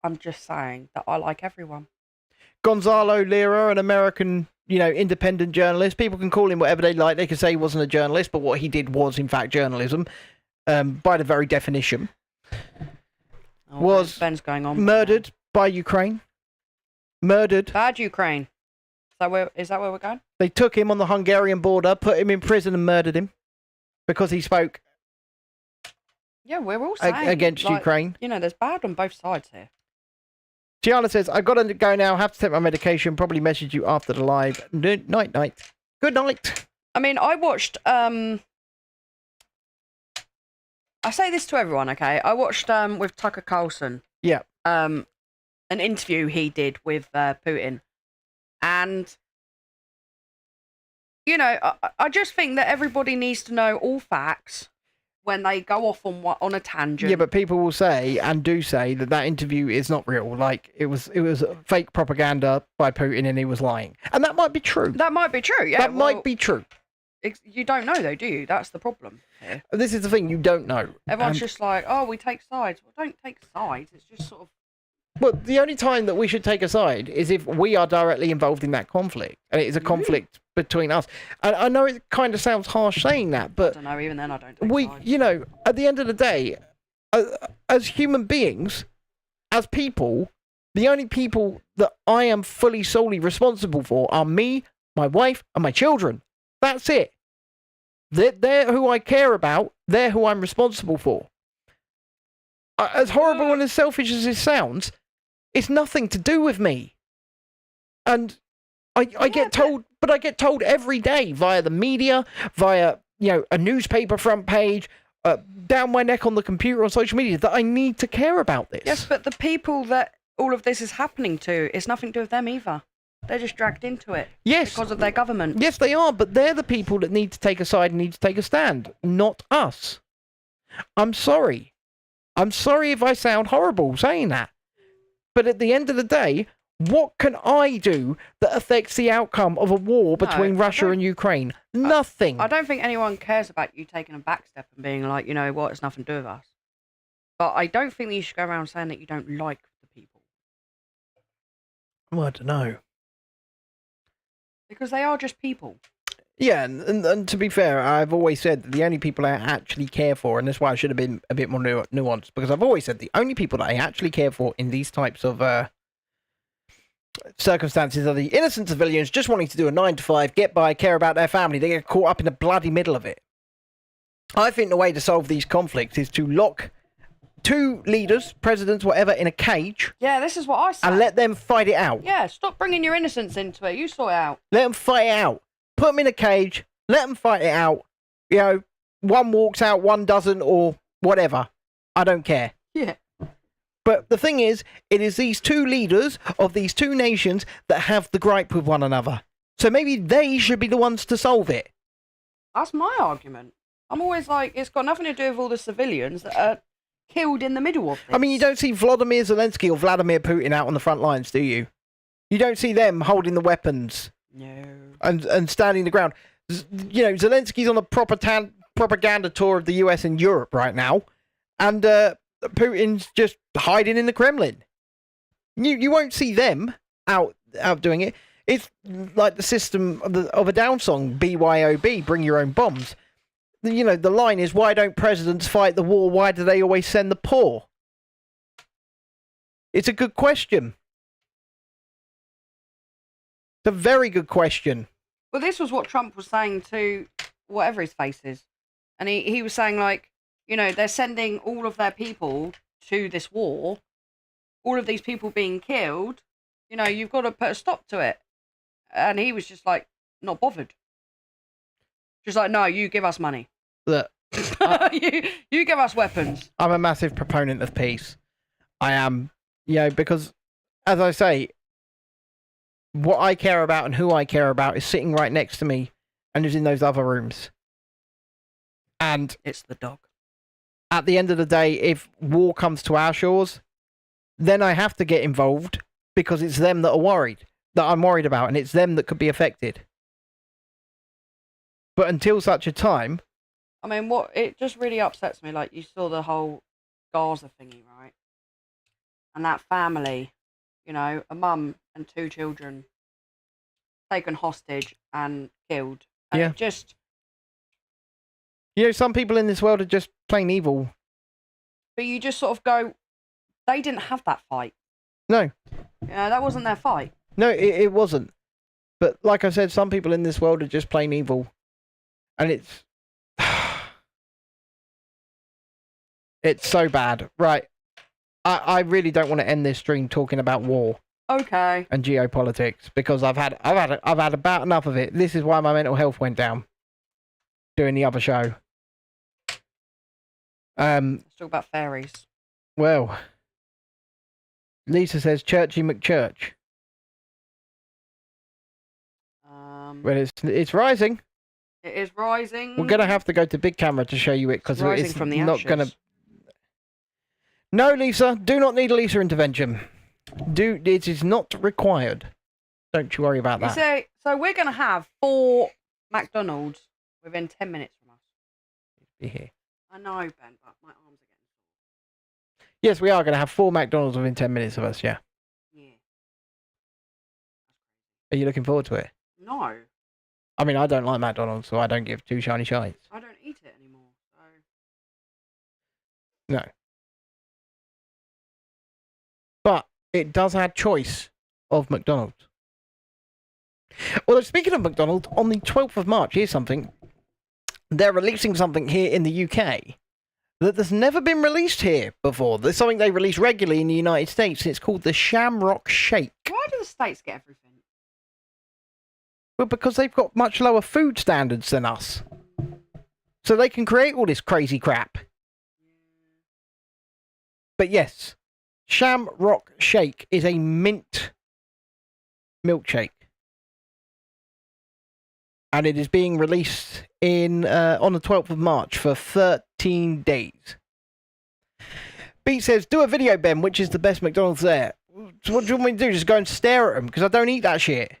I'm just saying that I like everyone.
Gonzalo Lira, an American, independent journalist. People can call him whatever they like. They can say he wasn't a journalist, but what he did was, in fact, journalism, by the very definition. Was
Ben's going on
murdered by Ukraine. Murdered.
Bad Ukraine. Is that where we're going?
They took him on the Hungarian border, put him in prison and murdered him because he spoke.
Yeah, we're all saying
against Ukraine.
There's bad on both sides here.
Gianna says, I've got to go now. Have to take my medication. Probably message you after the live. Night. Good night.
I mean, I watched... I say this to everyone, okay? I watched with Tucker Carlson.
Yeah.
An interview he did with Putin. And, I just think that everybody needs to know all facts when they go off on a tangent.
Yeah, but people will say, and do say, that interview is not real. Like, it was fake propaganda by Putin and he was lying. And that might be true.
That might be true, yeah.
That might be true.
You don't know, though, do you? That's the problem here.
This is the thing, you don't know.
Everyone's just like, oh, we take sides. Well, don't take sides. It's just sort of...
Well, the only time that we should take a side is if we are directly involved in that conflict, and it is a conflict between us. And I know it kind of sounds harsh saying that, but...
I don't know, even then I don't take sides.
At the end of the day, as human beings, as people, the only people that I am fully, solely responsible for are me, my wife, and my children. That's it. They're who I care about. They're who I'm responsible for. As horrible and as selfish as it sounds, it's nothing to do with me. And I get told, but I get told every day via the media, via, a newspaper front page, down my neck on the computer on social media that I need to care about this.
Yes, but the people that all of this is happening to, it's nothing to do with them either. They're just dragged into it.
Yes.
Because of their government.
Yes, they are, but they're the people that need to take a side and need to take a stand, not us. I'm sorry. I'm sorry if I sound horrible saying that. But at the end of the day, what can I do that affects the outcome of a war between Russia and Ukraine? Nothing.
I don't think anyone cares about you taking a back step and being like, you know what, it's nothing to do with us. But I don't think that you should go around saying that you don't like the people.
Well, I don't know.
Because they are just people.
Yeah, and to be fair, I've always said that the only people I actually care for, and that's why I should have been a bit more nuanced, because I've always said the only people that I actually care for in these types of circumstances are the innocent civilians just wanting to do a 9 to 5, get by, care about their family. They get caught up in the bloody middle of it. I think the way to solve these conflicts is to lock two leaders, presidents, whatever, in a cage.
Yeah, this is what I said.
And let them fight it out.
Yeah, stop bringing your innocence into it. You sort it out.
Let them fight it out. Put them in a cage. Let them fight it out. You know, one walks out, one doesn't, or whatever. I don't care.
Yeah.
But the thing is, it is these two leaders of these two nations that have the gripe with one another. So maybe they should be the ones to solve it.
That's my argument. I'm always like, it's got nothing to do with all the civilians that are killed in the middle of this.
I mean, you don't see Volodymyr Zelensky or Vladimir Putin out on the front lines, do you? You don't see them holding the weapons.
No.
And standing the ground. You know, Zelensky's on a propaganda tour of the US and Europe right now. And Putin's just hiding in the Kremlin. You won't see them out doing it. It's like the system of a down song, BYOB, bring your own bombs. You know, the line is, why don't presidents fight the war? Why do they always send the poor? It's a good question. It's a very good question.
Well, this was what Trump was saying to whatever his face is. And he was saying, like, you know, they're sending all of their people to this war. All of these people being killed. You know, you've got to put a stop to it. And he was just like, not bothered. Just like, no, you give us money.
Look,
you give us weapons.
I'm a massive proponent of peace. I am, you know, because, as I say, what I care about and who I care about is sitting right next to me and is in those other rooms. And
it's the dog.
At the end of the day, if war comes to our shores, then I have to get involved because it's them that are worried, that I'm worried about, and it's them that could be affected. But until such a time...
I mean, it just really upsets me. Like, you saw the whole Gaza thingy, right? And that family, you know, a mum and two children taken hostage and killed. And
yeah.
It just...
You know, some people in this world are just plain evil.
But you just sort of go, they didn't have that fight.
No.
Yeah, that wasn't their fight.
No, it wasn't. But like I said, some people in this world are just plain evil. And it's... it's so bad. Right. I really don't want to end this stream talking about war.
Okay.
And geopolitics, because I've had about enough of it. This is why my mental health went down. Doing the other show.
Let's talk about fairies.
Well, Lisa says Churchy McChurch. Well, it's rising.
It is rising.
We're gonna have to go to big camera to show you it because it's
from the
not
ashes.
gonna. No, Lisa, do not need a Lisa intervention. It is not required. Don't you worry about that.
So we're gonna have 4 McDonald's within 10 minutes from us.
Be here.
I know, Ben, but my arms are getting sore.
Yes, we are going to have 4 McDonald's within 10 minutes of us, yeah.
Yeah.
Are you looking forward to it?
No.
I mean, I don't like McDonald's, so I don't give 2 shiny shites.
I don't eat it anymore, so...
No. But it does add choice of McDonald's. Although, speaking of McDonald's, on the 12th of March, here's something. They're releasing something here in the UK that has never been released here before. There's something they release regularly in the United States. It's called the Shamrock Shake.
Why do the States get everything?
Well, because they've got much lower food standards than us. So they can create all this crazy crap. But yes, Shamrock Shake is a mint milkshake. And it is being released on the 12th of March for 13 days. Pete says, do a video, Ben, which is the best McDonald's there. So what do you want me to do? Just go and stare at them? Because I don't eat that shit.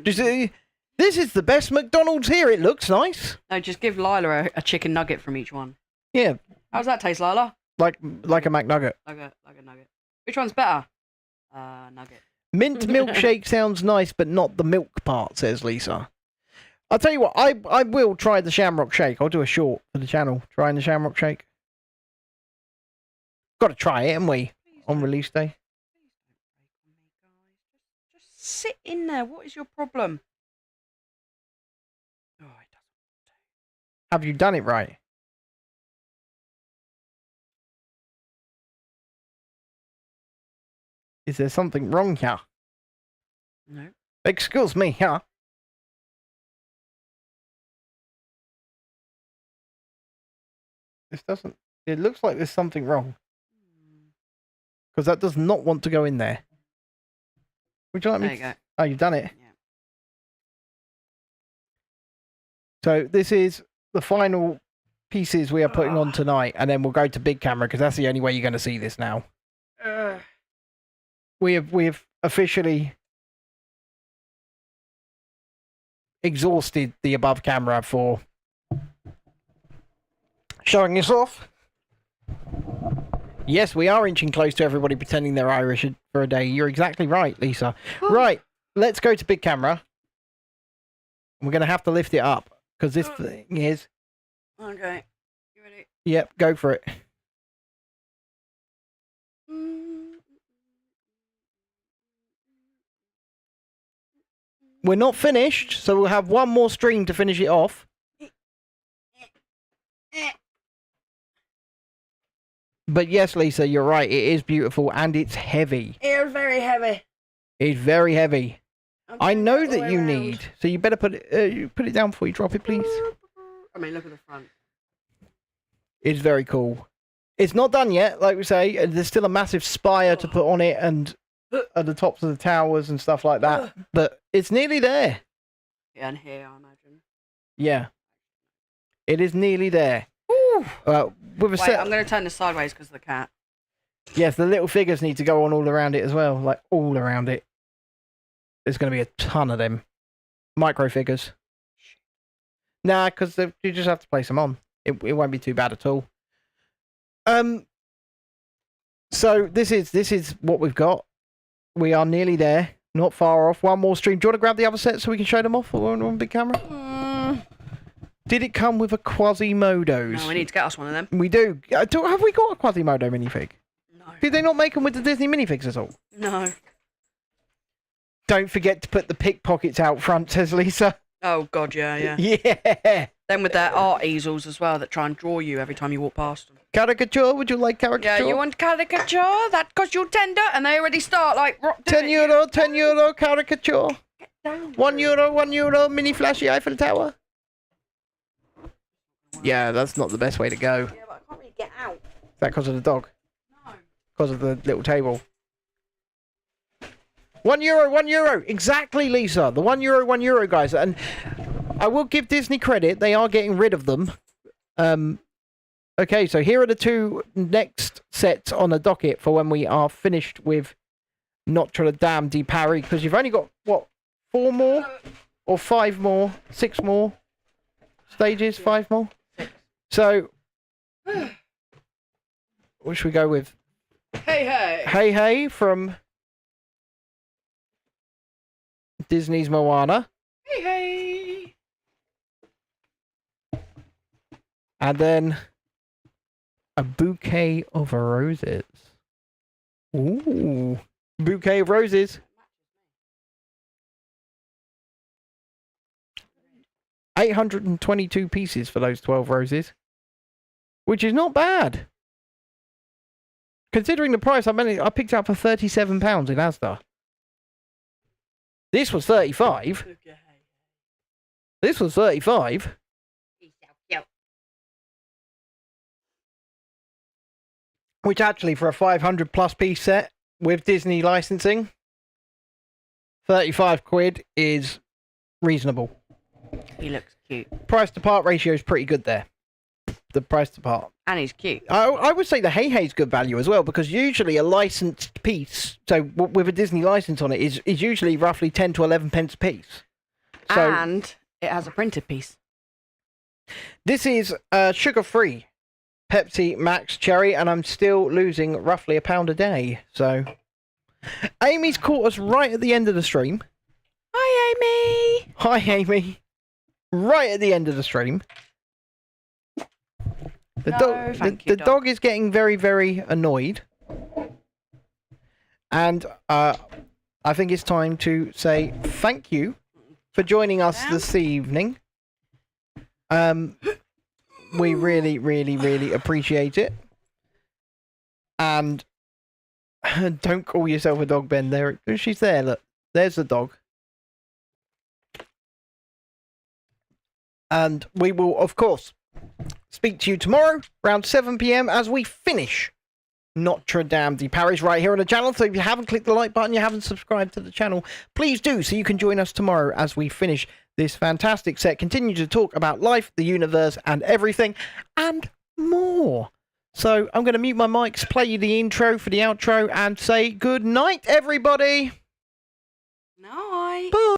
Just, this is the best McDonald's here. It looks nice.
No, just give Lila a chicken nugget from each one.
Yeah.
How's that taste, Lila?
Like a McNugget.
Like a nugget. Which one's better? Nugget.
Mint milkshake sounds nice, but not the milk part, says Lisa. I'll tell you what, I will try the Shamrock Shake. I'll do a short for the channel, trying the Shamrock Shake. Got to try it, haven't we? On release day.
Just sit in there. What is your problem? Oh, it doesn't.
Have you done it right? Is there something wrong here?
No.
Excuse me, here. This doesn't... It looks like there's something wrong. Because that does not want to go in there. Would you like me
There you go.
Oh, you've done it?
Yeah.
So this is the final pieces we are putting on tonight, and then we'll go to big camera, because that's the only way you're going to see this now. We have officially exhausted the above camera for showing this off. Yes, we are inching close to everybody pretending they're Irish for a day. You're exactly right, Lisa. Right, let's go to big camera. We're going to have to lift it up, because this thing is...
Okay. You ready?
Yep, go for it. We're not finished, so we'll have one more stream to finish it off. But yes, Lisa, you're right. It is beautiful, and it's heavy.
It is very heavy.
It's very heavy. I know that you
around.
need, so you better put it down before you drop it, please.
I mean, look at the front.
It's very cool. It's not done yet, like we say. There's still a massive spire to put on it, and at the tops of the towers and stuff like that. But it's nearly there.
Yeah, and here, I imagine.
Yeah. It is nearly there. With a
Wait, I'm going to turn this sideways because of the cat.
Yes, the little figures need to go on all around it as well. Like, all around it. There's going to be a ton of them. Micro figures. Nah, because you just have to place them on. It won't be too bad at all. So, this is what we've got. We are nearly there. Not far off. One more stream. Do you want to grab the other set so we can show them off on big camera? Did it come with a Quasimodo's?
No, we need to get us one of them.
We do. Have we got a Quasimodo minifig?
No.
Did they not make them with the Disney minifigs at all?
No.
Don't forget to put the pickpockets out front, says Lisa.
Oh, God, yeah.
Yeah.
Then with their art easels as well that try and draw you every time you walk past them.
Caricature? Would you like caricature?
Yeah, you want caricature? That costs you tender, and they already start like...
€10, €10 caricature.
Get down.
€1, mini flashy Eiffel Tower. Yeah, that's not the best way to go.
Yeah, but I can't really get out.
Is that because of the dog?
No.
Because of the little table? €1. Exactly, Lisa. The €1, guys. And I will give Disney credit. They are getting rid of them. Okay, so here are the two next sets on the docket for when we are finished with Notre Dame de Paris. Because you've only got, what, 4 more? Or 5 more? 6 more stages? 5 more? So, what should we go with? Hey from Disney's Moana.
Hey.
And then a bouquet of roses. Ooh, bouquet of roses. 822 pieces for those 12 roses, which is not bad. Considering the price, I picked up for £37 in Asda. This was 35. This was 35. Which actually, for a 500 plus piece set with Disney licensing, 35 quid is reasonable.
He looks cute.
Price to part ratio is pretty good there. the price apart.
And he's cute.
I would say the Hey Hey's good value as well, because usually a licensed piece, so with a Disney license on it, is usually roughly 10 to 11 pence a piece. So,
and it has a printed piece.
This is sugar-free Pepsi Max Cherry, and I'm still losing roughly £1 a day. So, Amy's caught us right at the end of the stream.
Hi, Amy.
Hi, Amy. Right at the end of the stream. The dog is getting very, very annoyed. And I think it's time to say thank you for joining us this evening. We really, really, really appreciate it. And don't call yourself a dog, Ben. There, she's there. Look, there's the dog. And we will, of course, speak to you tomorrow around 7 p.m. as we finish Notre Dame de Paris right here on the channel. So if you haven't clicked the like button, you haven't subscribed to the channel, please do, so you can join us tomorrow as we finish this fantastic set, continue to talk about life, the universe, and everything, and more. So I'm going to mute my mics, play you the intro for the outro, and say good night, everybody.
Night.
Bye.